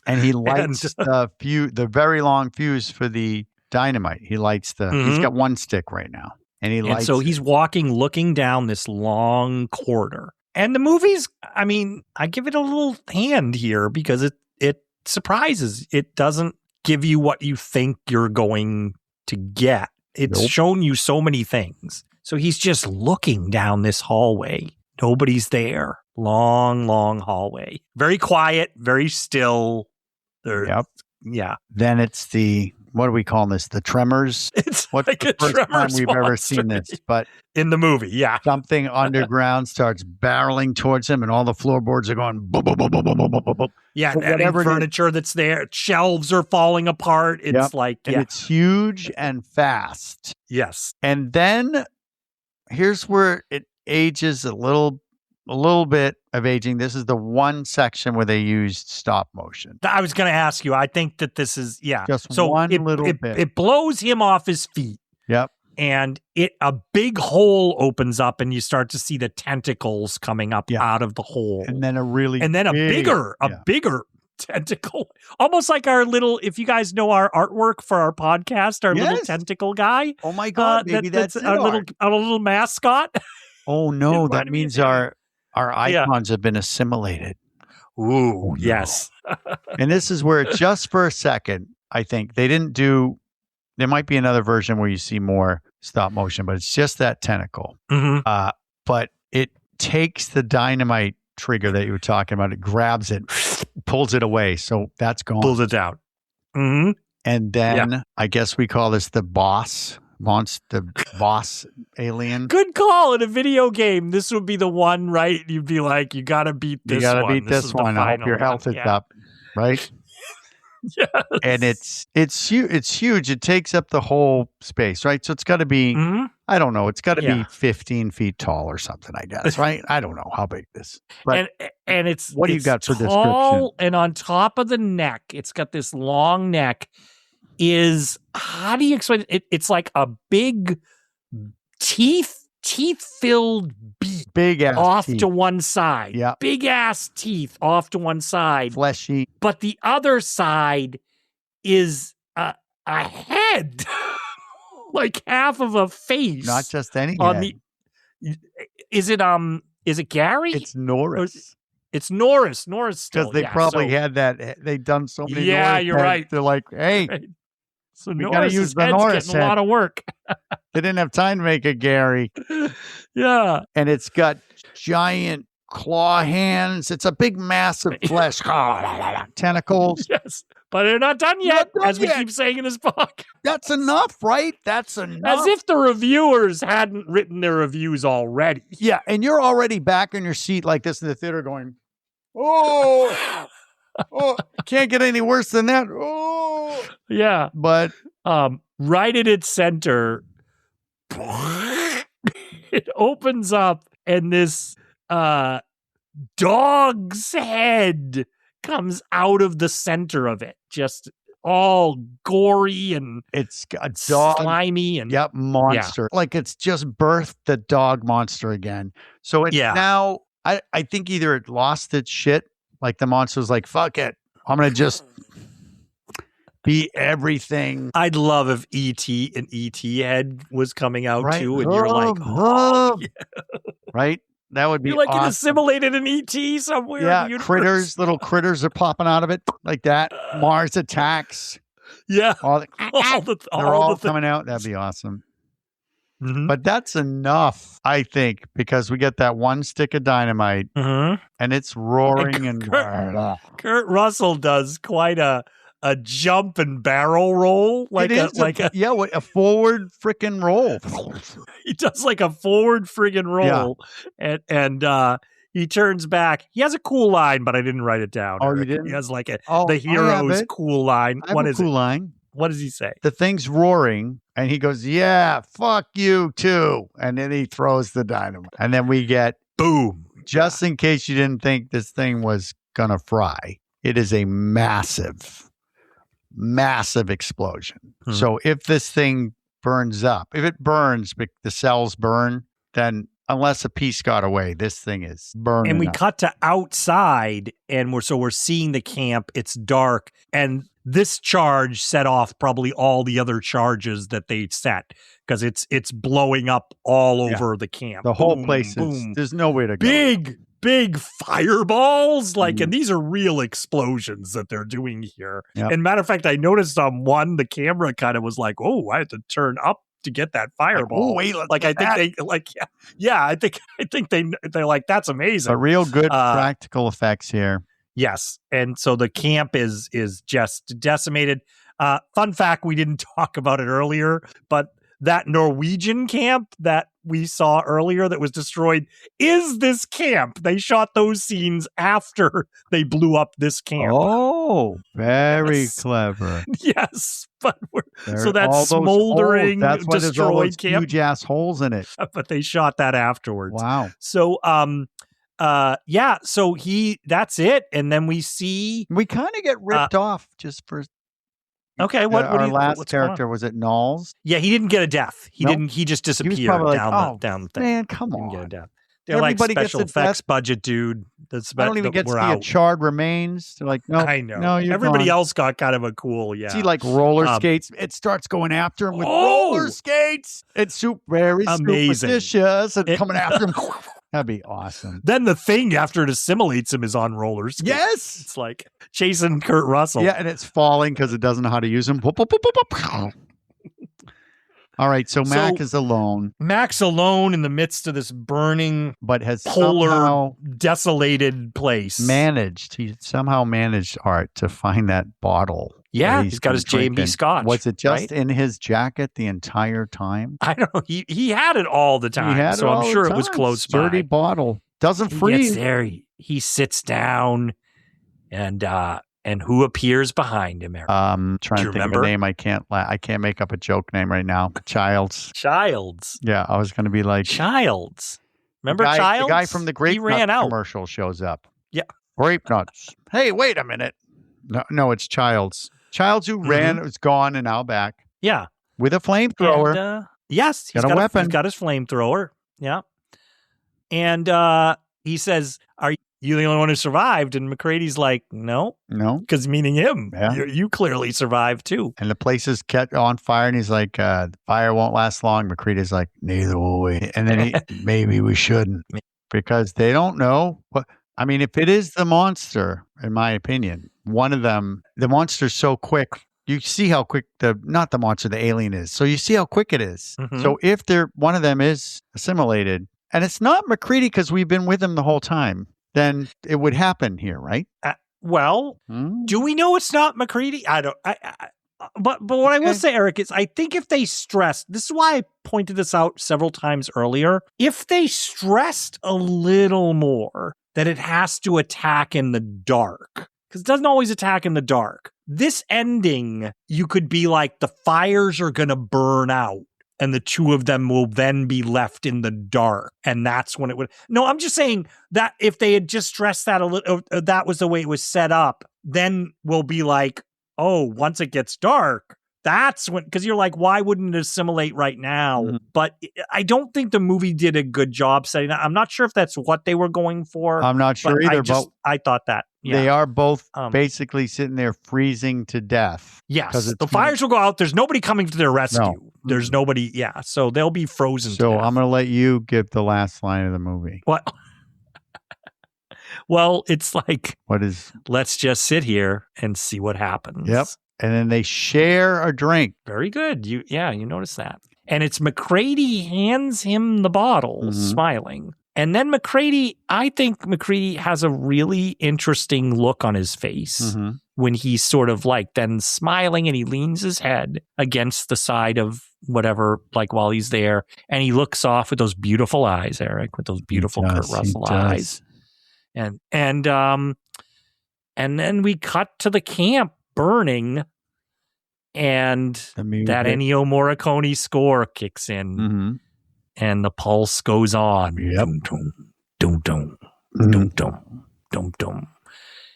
And he lights the very long fuse for the dynamite. He lights he's got one stick right now. And he lights so it. he's walking, looking down this long corridor. And the movie's, I mean, I give it a little hand here because it surprises. It doesn't give you what you think you're going to get. It's shown you so many things. So he's just looking down this hallway. Nobody's there. Long, long hallway. Very quiet, very still. Yep. Yeah. Then it's what do we call this? The tremors? It's What's like the a first time Tremors we've ever monster. seen this? But In the movie, yeah. something underground starts barreling towards him, and all the floorboards are going boom, boom, boom, boom, boom, boom, boom, boom. Yeah, So and whatever it is- furniture that's there. Shelves are falling apart. It's Yep. like, And yeah. it's huge and fast. Yes. And then here's where it ages a little bit of aging. This is the one section where they used stop motion. I was going to ask you. I think that this is, yeah. Just so one it, little it, bit. It blows him off his feet. Yep. And a big hole opens up, and you start to see the tentacles coming up out of the hole. And then a bigger tentacle, almost like our little. If you guys know our artwork for our podcast, our little Yes. tentacle guy. Oh my God, maybe that's our little mascot. Oh no, reminded that me means of our icons have been assimilated. Ooh, yes. And this is where just for a second, I think they didn't do. There might be another version where you see more stop motion, but it's just that tentacle. Mm-hmm. But it takes the dynamite trigger that you were talking about. It grabs it, pulls it away. So that's gone. Pulls it out. Mm-hmm. And then I guess we call this the boss alien. Good call. In a video game, this would be the one, right? You'd be like, you got to beat this one. You got to beat this is the one. I hope final your health one. is up, right? Yes. And it's huge. It takes up the whole space, right? So it's got to be, I don't know, it's got to be 15 feet tall or something, I guess, right? I don't know how big this. But and it's what do you it's got for tall, description? and on top of the neck, it's got this long neck. How do you explain it? It's like a big teeth-filled beak. Big ass off teeth. to one side. Yeah. Big ass teeth off to one side. Fleshy. But the other side is a head, like half of a face. Not just any on head. Is it Gary? It's Norris. It's Norris. Norris still. Because they probably had that. They've done so many. Yeah, Norris you're heads. right. They're like, hey, Right. So we gotta Norris's use the head's Norris getting a lot head. of work. they didn't have time to make a Gary. Yeah. And it's got giant claw hands. It's a big mass of flesh. Tentacles. Yes. But they're not done yet, Not done as we yet. keep saying in this book. That's enough, right? That's enough. As if the reviewers hadn't written their reviews already. Yeah, and you're already back in your seat like this in the theater going, oh, can't get any worse than that. Oh. Yeah. But right at its center, it opens up, and this dog's head comes out of the center of it, just all gory and it's a dog. slimy and Yep, monster. Like it's just birthed the dog monster again. So it's now, I think either it lost its shit, like the monster's like, fuck it, I'm going to just be everything. I'd love if an E.T. head was coming out Right. too, and you're like, oh, yeah. right? That would be You're like awesome. it assimilated an ET somewhere. Yeah, in the universe. critters, little critters are popping out of it like that. Mars attacks. Yeah, All the, they're all the coming out. That'd be awesome. Mhm. But that's enough, I think, because we get that one stick of dynamite Mhm. and it's roaring and Kurt Russell does quite a jump and barrel roll, what a forward freaking roll. He does like a forward friggin' roll, and he turns back. He has a cool line, but I didn't write it down. Oh, you Eric. didn't? He has like the I have hero's it. cool line. I have What a is cool it? line. What does he say? The thing's roaring, and he goes, "Yeah, fuck you too," and then he throws the dynamite, and then we get Boom. just in case you didn't think this thing was gonna fry. It is a massive explosion. Hmm. So if this thing burns up, if it burns, the cells burn, then unless a piece got away, this thing is burning. And we up. cut to outside, and we're seeing the camp. It's dark, and this charge set off probably all the other charges that they set because it's blowing up all over the camp. The whole Boom, place is, boom. there's nowhere to go. Big fireballs, Mm-hmm. and these are real explosions that they're doing here. Yep. And matter of fact, I noticed on one, the camera kind of was like, "Oh, I had to turn up to get that fireball." Oh, wait, let's I get think that. they like, I think they're like, that's amazing. But real good practical effects here. Yes, and so the camp is just decimated. Fun fact: we didn't talk about it earlier, but that Norwegian camp that we saw earlier that was destroyed is this camp. They shot those scenes after they blew up this camp. Oh, very Yes. clever. Yes, but so All that those smoldering, holes. That's why there's all those destroyed camp. huge ass holes in it. But they shot that afterwards. Wow. So, so that's it, and then we see. We kind of get ripped off just for. Okay, our last what's going on? character was it Knowles? Yeah, he didn't get a death. He Nope. didn't. He just He was disappeared probably like, down the thing. Man, come Didn't get a on. death. They're Everybody like gets special a effects death. budget, dude. That's I don't even get to see a charred remains. They're like, no, I know. no, you're Everybody gone. else got kind of a cool, See, like roller Um, skates. It starts going after him with Oh! roller skates. It's very Amazing. superstitious and It- coming after him. That'd be awesome. Then the thing after it assimilates him is on roller skates. Yes. It's like chasing Kurt Russell. Yeah, and it's falling because it doesn't know how to use them. Whoop, whoop, whoop, whoop, whoop. All right, so Mac is alone, Mac's alone in the midst of this burning, but has polar, somehow desolated place. he somehow managed, Art, to find that bottle. Yeah, that he's got been his J&B drinking. Scotch. Was it just right? in his jacket the entire time? I don't know. He had it all the time, He had so it all I'm the sure it was time. close Sturdy by. bottle. Doesn't He freeze. gets there. He sits down, and who appears behind him? Eric? Trying to think of remember? a name. I can't make up a joke name right now. Childs. Childs. Yeah, I was going to be like Childs. Remember the guy, Childs? The guy from the Grape He ran Nuts out. commercial shows up. Yeah. Grape Nuts. Hey, wait a minute. No, it's Childs. Childs who ran, was gone and now back Yeah. with a flamethrower. And, yes, he's Got a weapon. He's got his flamethrower. Yeah. And he says, "Are you the only one who survived?" And MacReady's like, "No," No. because meaning him. Yeah. You clearly survived too. And the place is kept on fire, and he's like, the fire won't last long. MacReady's like, neither will we. And then maybe we shouldn't, because they don't know. I mean, if it is the monster, in my opinion, one of them, the monster's so quick. You see how quick not the monster, the alien is. So you see how quick it is. Mhm. So if one of them is assimilated, and it's not MacReady because we've been with him the whole time, then it would happen here, right? Well, Hmm? do we know it's not MacReady? I don't. But what I will say, Eric, is I think if they stressed, this is why I pointed this out several times earlier. If they stressed a little more that it has to attack in the dark, because it doesn't always attack in the dark. This ending, you could be like, the fires are going to burn out and the two of them will then be left in the dark. And that's when it would. No, I'm just saying that if they had just stressed that a little, that was the way it was set up, then we'll be like, oh, once it gets dark, that's when, because you're like, why wouldn't it assimilate right now? Mhm. But I don't think the movie did a good job setting that. I'm not sure if that's what they were going for. I'm not sure but either, but I thought that. They are both Um, basically sitting there freezing to death. Yes, the fires will go out. There's nobody coming to their rescue. No. There's nobody. Yeah, so they'll be frozen. So to death. I'm going to let you give the last line of the movie. What? Well, it's like, What is? let's just sit here and see what happens. Yep. And then they share a drink. Very good. You notice that. And it's MacReady hands him the bottle, Mhm. smiling. And then I think MacReady has a really interesting look on his face Mm-hmm. when he's sort of like then smiling and he leans his head against the side of whatever, like while he's there. And he looks off with those beautiful eyes, Eric, with those beautiful Kurt Russell eyes. And then we cut to the camp burning, and that Ennio Morricone score kicks in, Mm-hmm. and the pulse goes on. Yep. Dum, dum, dum, dum, dum, dum, dum.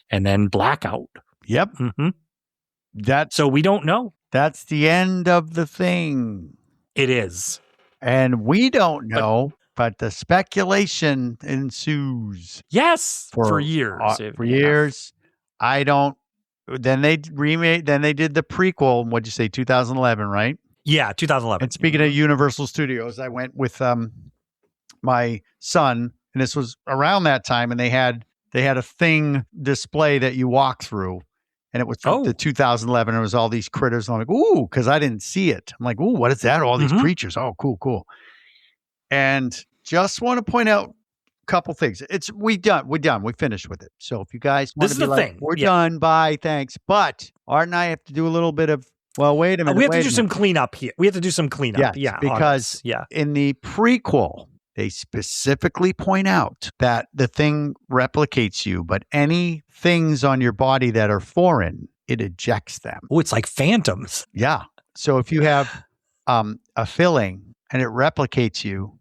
And then blackout. Yep. Mm-hmm. So we don't know. That's the end of the thing. It is. And we don't know, but the speculation ensues. Yes, for years. For years. I don't. Then they remade. Then they did the prequel. What'd you say? 2011, right? Yeah, 2011. And speaking of Universal Studios, I went with my son, and this was around that time, and they had a thing display that you walk through, and it was the 2011. It was all these critters. And I'm like, ooh, because I didn't see it. I'm like, ooh, what is that? All these creatures. Oh, cool. And just want to point out a couple things. We're done. We finished with it. So if you guys want This to is be the like, thing. we're done. Bye. Thanks. But Art and I have to do a little bit of, well, wait a minute. We have to do some cleanup here. We have to do some cleanup. Yes, because in the prequel, they specifically point out that the thing replicates you, but any things on your body that are foreign, it ejects them. Oh, it's like phantoms. Yeah. So if you have a filling and it replicates you,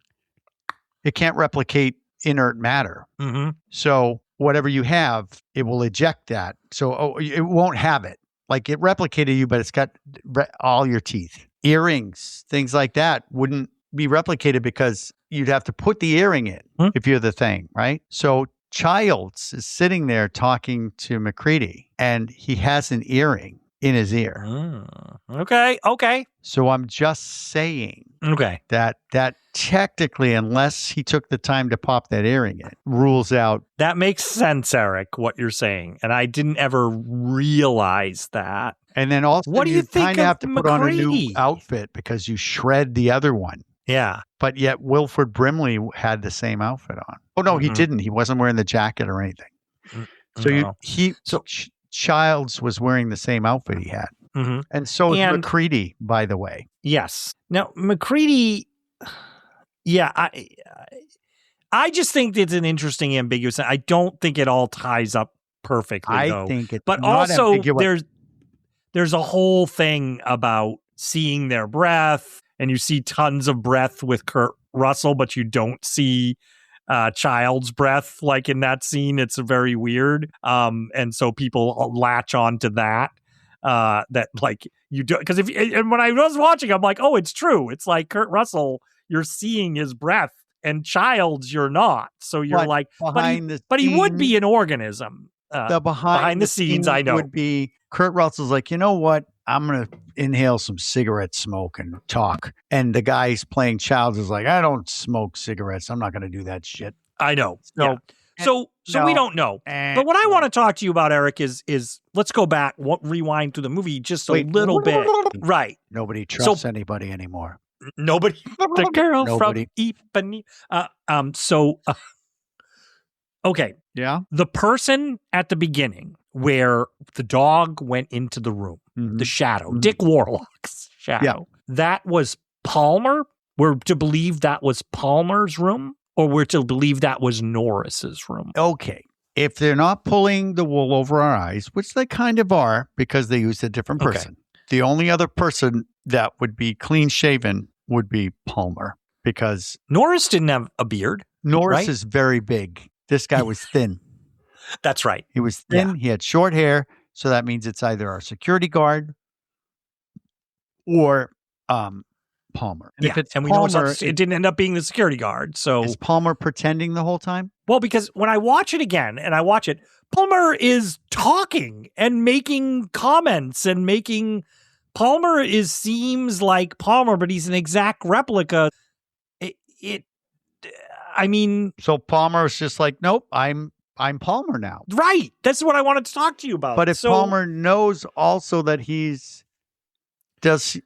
it can't replicate inert matter. Mm-hmm. So whatever you have, it will eject that. So it won't have it. Like it replicated you, but it's got all your teeth. Earrings, things like that wouldn't be replicated because you'd have to put the earring in if you're the thing, right? So Childs is sitting there talking to MacReady, and he has an earring in his ear. Okay. So I'm just saying that technically, unless he took the time to pop that earring in, rules out. That makes sense, Eric, what you're saying. And I didn't ever realize that. And then also, what do you think kind of have to put on a new MacReady? outfit because you shred the other one. Yeah. But yet Wilford Brimley had the same outfit on. Oh, no, he didn't. He wasn't wearing the jacket or anything. So Childs was wearing the same outfit he had. Mm-hmm. And so is MacReady, by the way. Yes. Now, MacReady, I just think it's an interesting, ambiguous. I don't think it all ties up perfectly, I think it's but not also ambiguous. there's a whole thing about seeing their breath, and you see tons of breath with Kurt Russell, but you don't see Child's breath like in that scene. It's very weird. And so people latch on to that. That like you do, because and when I was watching, I'm like, oh, it's true. It's like Kurt Russell, you're seeing his breath, and Child's you're not. So you're like, but he would be an organism. The behind the scenes, I know, would be Kurt Russell's like, you know what? I'm going to inhale some cigarette smoke and talk. And the guy he's playing Childs is like, I don't smoke cigarettes. I'm not going to do that shit. I know. So we don't know. But what I want to talk to you about, Eric, is let's go back, rewind through the movie just a little bit. Right. Nobody trusts anybody anymore. Nobody. The girl from Ipanema. Okay. Yeah. The person at the beginning where the dog went into the room, the shadow, Dick Warlock's shadow, that was Palmer? We're to believe that was Palmer's room? Or we're to believe that was Norris's room? Okay. If they're not pulling the wool over our eyes, which they kind of are because they used a different person, the only other person that would be clean shaven would be Palmer because Norris didn't have a beard. Norris is very big. This guy was thin. That's right. He was thin. Yeah. He had short hair. So that means it's either our security guard or Palmer. And if it's and we Palmer, know it didn't end up being the security guard. So is Palmer pretending the whole time? Well, because when I watch it again and I watch it, Palmer is talking and making comments and Palmer seems like Palmer, but he's an exact replica. So Palmer's just like, nope, I'm Palmer now. Right. That's what I wanted to talk to you about. But if Palmer knows also that because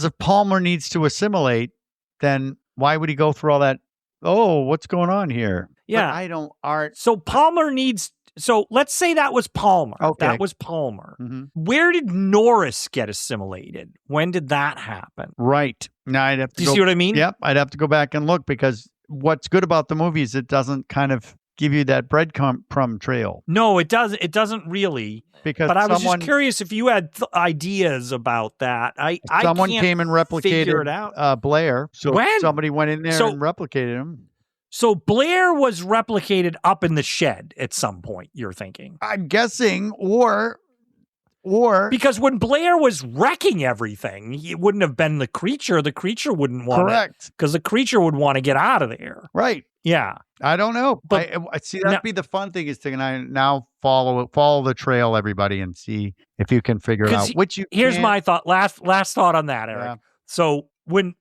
if Palmer needs to assimilate, then why would he go through all that? Oh, what's going on here? Yeah. But I don't, Art. So Palmer so let's say that was Palmer. Okay. That was Palmer. Mm-hmm. Where did Norris get assimilated? When did that happen? Right. Now I'd have to Do you see what I mean? Yep. I'd have to go back and look, because what's good about the movie is it doesn't kind of give you that breadcrumb trail. No, it doesn't. It doesn't really. Because I was just curious if you had ideas about that. Someone can't came and figure it replicated out. Blair. So When? somebody went in there and replicated him. So Blair was replicated up in the shed at some point, you're thinking. I'm guessing, or because when Blair was wrecking everything, it wouldn't have been the creature. The creature wouldn't want correct, because the creature would want to get out of there. Right. Yeah. I don't know. But I see that'd be the fun thing is to now follow the trail, everybody, and see if you can figure it out. Here's my thought. Last thought on that, Eric. Yeah. So when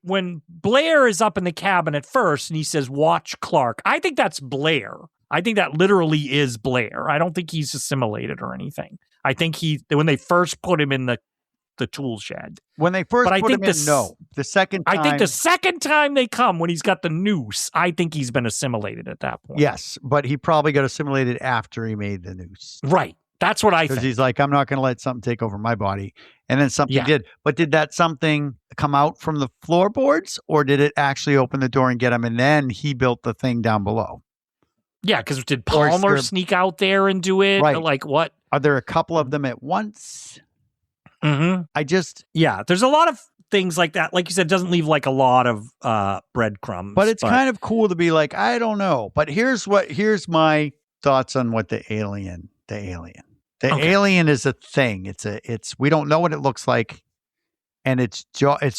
Blair is up in the cabin at first and he says, "Watch Clark," I think that's Blair. I think that literally is Blair. I don't think he's assimilated or anything. I think when they first put him in the tool shed. When they first put him in, no. The second time. I think the second time they come, when he's got the noose, I think he's been assimilated at that point. Yes, but he probably got assimilated after he made the noose. Right. That's what I think. Because he's like, I'm not going to let something take over my body. And then something did. But did that something come out from the floorboards, or did it actually open the door and get him, and then he built the thing down below? Yeah, because did Palmer sneak out there and do it? Right. Like what? Are there a couple of them at once? Mm-hmm. There's a lot of things like that. Like you said, it doesn't leave like a lot of breadcrumbs. But it's kind of cool to be like, I don't know. But here's my thoughts on what the alien is a thing. We don't know what it looks like, and its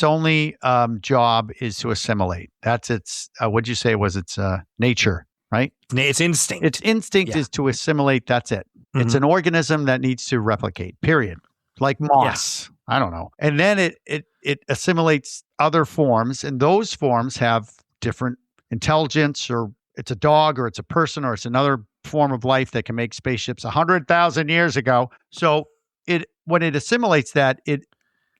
only job is to assimilate. That's its what'd you say was its nature, right? It's instinct. Its instinct is to assimilate. That's it. Mm-hmm. It's an organism that needs to replicate. Period. Like moss. Yeah. I don't know. And then it assimilates other forms, and those forms have different intelligence, or it's a dog, or it's a person, or it's another form of life that can make spaceships 100,000 years ago. So when it assimilates that,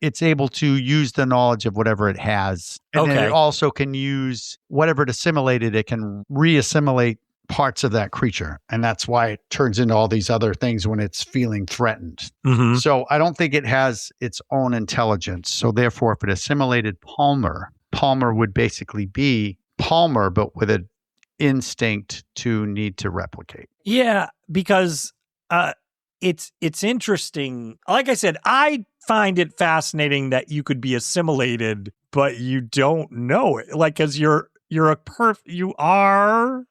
it's able to use the knowledge of whatever it has. And then it also can use whatever it assimilated, it can re-assimilate parts of that creature. And that's why it turns into all these other things when it's feeling threatened. Mm-hmm. So I don't think it has its own intelligence. So therefore, if it assimilated Palmer would basically be Palmer, but with an instinct to need to replicate. Yeah, because it's interesting. Like I said, I find it fascinating that you could be assimilated, but you don't know it. Like, because you are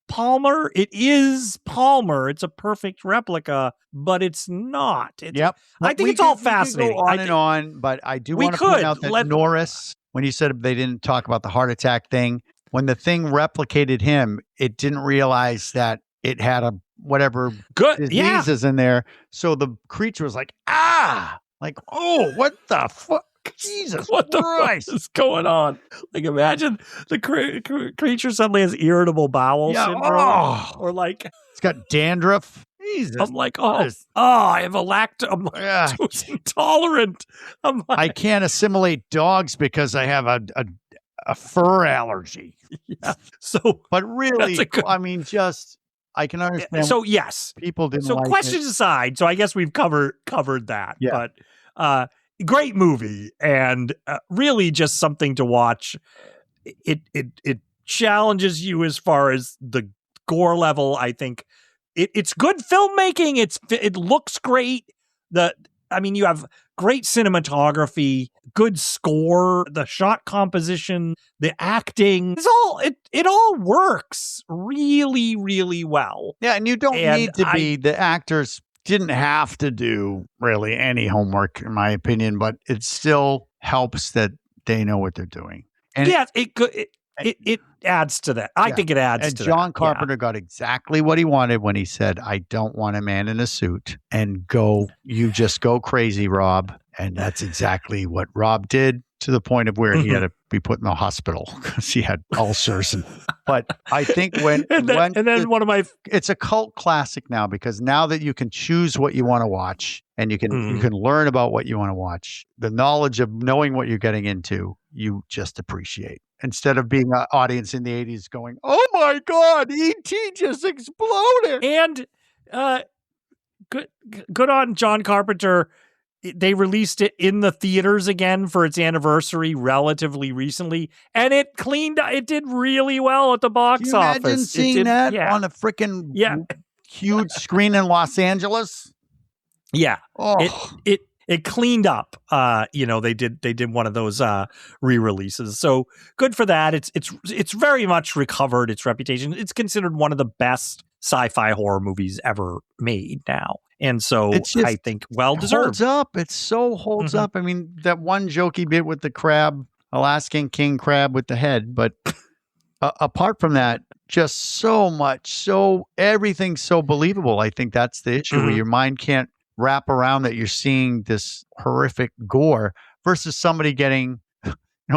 Palmer. It is Palmer. It's a perfect replica, but it's not. I think it's all fascinating. We could go on and on, but I do want to point out that Norris, when you said they didn't talk about the heart attack thing, when the thing replicated him, it didn't realize that it had a whatever diseases in there. So the creature was like, like, oh, what the fuck? Jesus what Christ. the fuck is going on? Like, imagine the creature suddenly has irritable bowel syndrome. Or like, it's got dandruff. Jesus. I'm like, I have I'm lactose intolerant. I'm like, I can't assimilate dogs because I have a fur allergy. Yeah. So, but really, I can understand. So yes, people didn't. So like questions aside, so I guess we've covered that. Yeah. But great movie, and really just something to watch. It challenges you as far as the gore level. I think it's good filmmaking. It looks great. You have great cinematography, good score, the shot composition, the acting. It all works really, really well. Yeah, and you don't need to be the actors didn't have to do really any homework, in my opinion, but it still helps that they know what they're doing. And it adds to that. I think it adds and to John that. Carpenter got exactly what he wanted when he said, I don't want a man in a suit, and you just go crazy, Rob. And that's exactly what Rob did, to the point of where he had to be put in the hospital because he had ulcers. But I think it's a cult classic now, because now that you can choose what you want to watch, and you can learn about what you want to watch, the knowledge of knowing what you're getting into, you just appreciate. Instead of being an audience in the 80s going, oh my God, E.T. just exploded. And good on John Carpenter. They released it in the theaters again for its anniversary relatively recently, and it did really well at the box office. Imagine seeing that on a freaking huge screen in Los Angeles. Yeah. Oh. It cleaned up. They did one of those re-releases. So good for that. It's very much recovered its reputation. It's considered one of the best sci-fi horror movies ever made now. And so I think well-deserved. Holds up. It so holds up. I mean, that one jokey bit with the crab, Alaskan king crab with the head. But apart from that, just so much, everything's so believable. I think that's the issue where your mind can't wrap around that you're seeing this horrific gore versus somebody getting,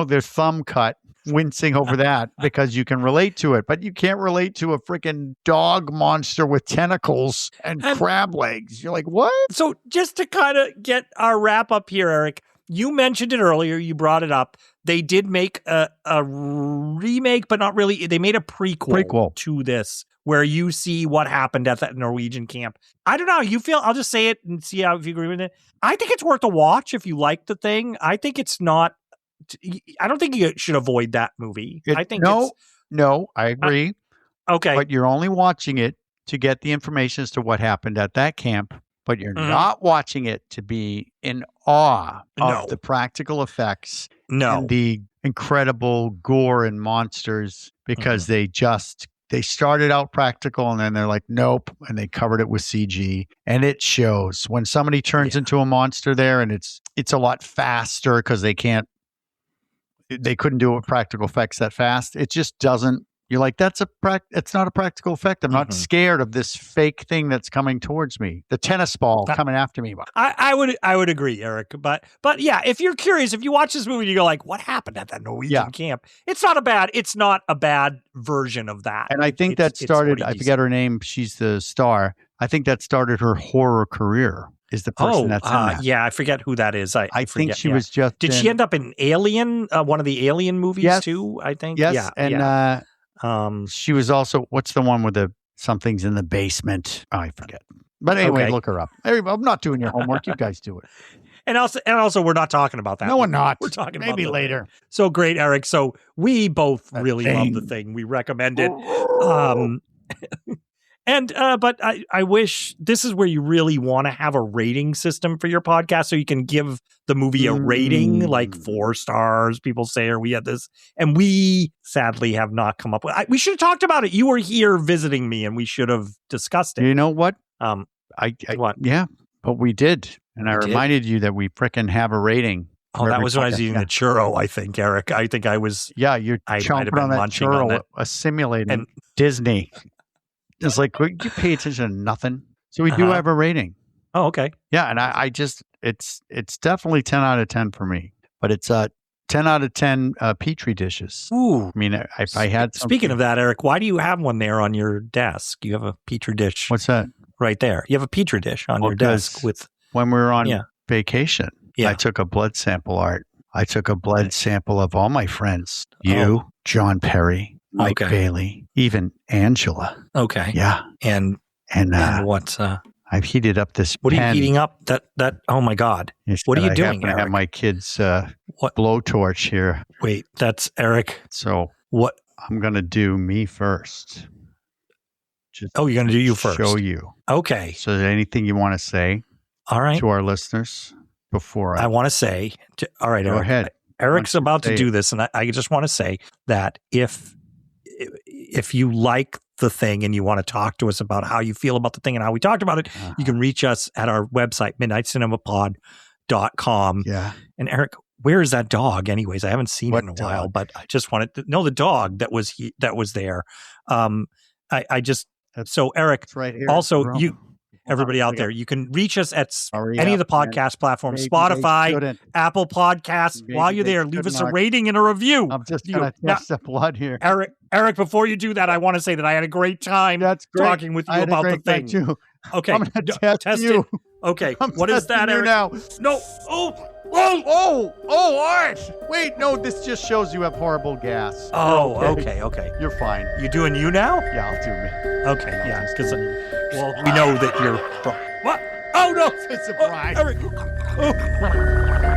their thumb cut, wincing over that because you can relate to it, but you can't relate to a freaking dog monster with tentacles and crab legs. You're like, what? So just to kind of get our wrap up here, Eric, you mentioned it earlier. You brought it up. They did make a remake, but not really. They made a prequel to this where you see what happened at that Norwegian camp. I don't know how you feel. I'll just say it and see if you agree with it. I think it's worth a watch if you like the thing. I think it's not. I don't think you should avoid that movie. No, I agree. Okay. But you're only watching it to get the information as to what happened at that camp, but you're not watching it to be in awe of the practical effects and the incredible gore and monsters, because they started out practical and then they're like, nope. And they covered it with CG, and it shows when somebody turns into a monster there, and it's a lot faster because they couldn't do it with practical effects that fast. It just doesn't. You're like, it's not a practical effect. I'm not scared of this fake thing that's coming towards me. The tennis ball coming after me. I would agree, Eric. But yeah, if you're curious, if you watch this movie, you go like, what happened at that Norwegian camp? It's not a bad version of that. And I think that started, I forget her name. She's the star. I think that started her horror career. Is the person that's in that. Yeah, I forget who that is. I think she was just. Did she end up in Alien, one of the Alien movies too? I think. Yes. Yeah. And she was also, what's the one with the something's in the basement? Oh, I forget. But anyway, look her up. I'm not doing your homework. You guys do it. And also, we're not talking about that. No, we're not. We're talking maybe about later. So great, Eric. So we both really love the thing. We recommend it. But I wish this is where you really want to have a rating system for your podcast, so you can give the movie a rating, like 4 stars, people say, or we had this. And we sadly have not come up with we should have talked about it. You were here visiting me and we should have discussed it. You know what? What? Yeah, but we did. And I reminded you that we frickin' have a rating. Oh, that was when I was eating the churro, I think, Eric. I think I was. Yeah, you're chomping on that churro, assimilating Disney. It's like, you pay attention to nothing. So we do have a rating. Oh, okay. Yeah, and I just, it's definitely 10 out of 10 for me. But it's 10 out of 10 Petri dishes. Ooh. I mean, if I had something. Speaking of that, Eric, why do you have one there on your desk? You have a Petri dish. What's that? Right there. You have a Petri dish on your desk with. When we were on vacation, I took a blood sample, Art. I took a blood sample of all my friends. You, John Perry, Mike Bailey, even Angela. Okay. Yeah. And what's I've heated up this What pen. are you heating up? That oh my God. What are you doing, Eric? I have my kids' blowtorch here. Wait, that's Eric. So what I'm gonna do me first. Just you're gonna do you first. Show you. Okay. So is there anything you want to say to our listeners before I want to say all right, go Eric. ahead. Eric's about to do this, and I just want to say that if you like the thing and you want to talk to us about how you feel about the thing and how we talked about it, you can reach us at our website, midnightcinemapod.com. Yeah. And Eric, Where is that dog? Anyways, I haven't seen What it in a while, dog? but I just wanted to know the dog that was there. So Eric, It's right here. also Bro. everybody out I got- there, you can reach us at Hurry any of the up, man. podcast platforms, Maybe they Spotify, shouldn't. Apple Podcasts. Maybe While you're they there, leave should us a not. rating and a review. I'm just You- going to now- test the blood here. Eric, before you do that, I want to say that I had a great time That's great. talking with I you had a about the great time, thing. too. Okay, I'm going to test you. it. Okay, I'm what is that, testing you Eric? now. No. Art. Wait, no, this just shows you have horrible gas. Oh, You're okay. You're fine. You doing you now? Yeah, I'll do me. Okay, yeah, because we know that you're. What? Oh no! It's a surprise. Eric. Oh.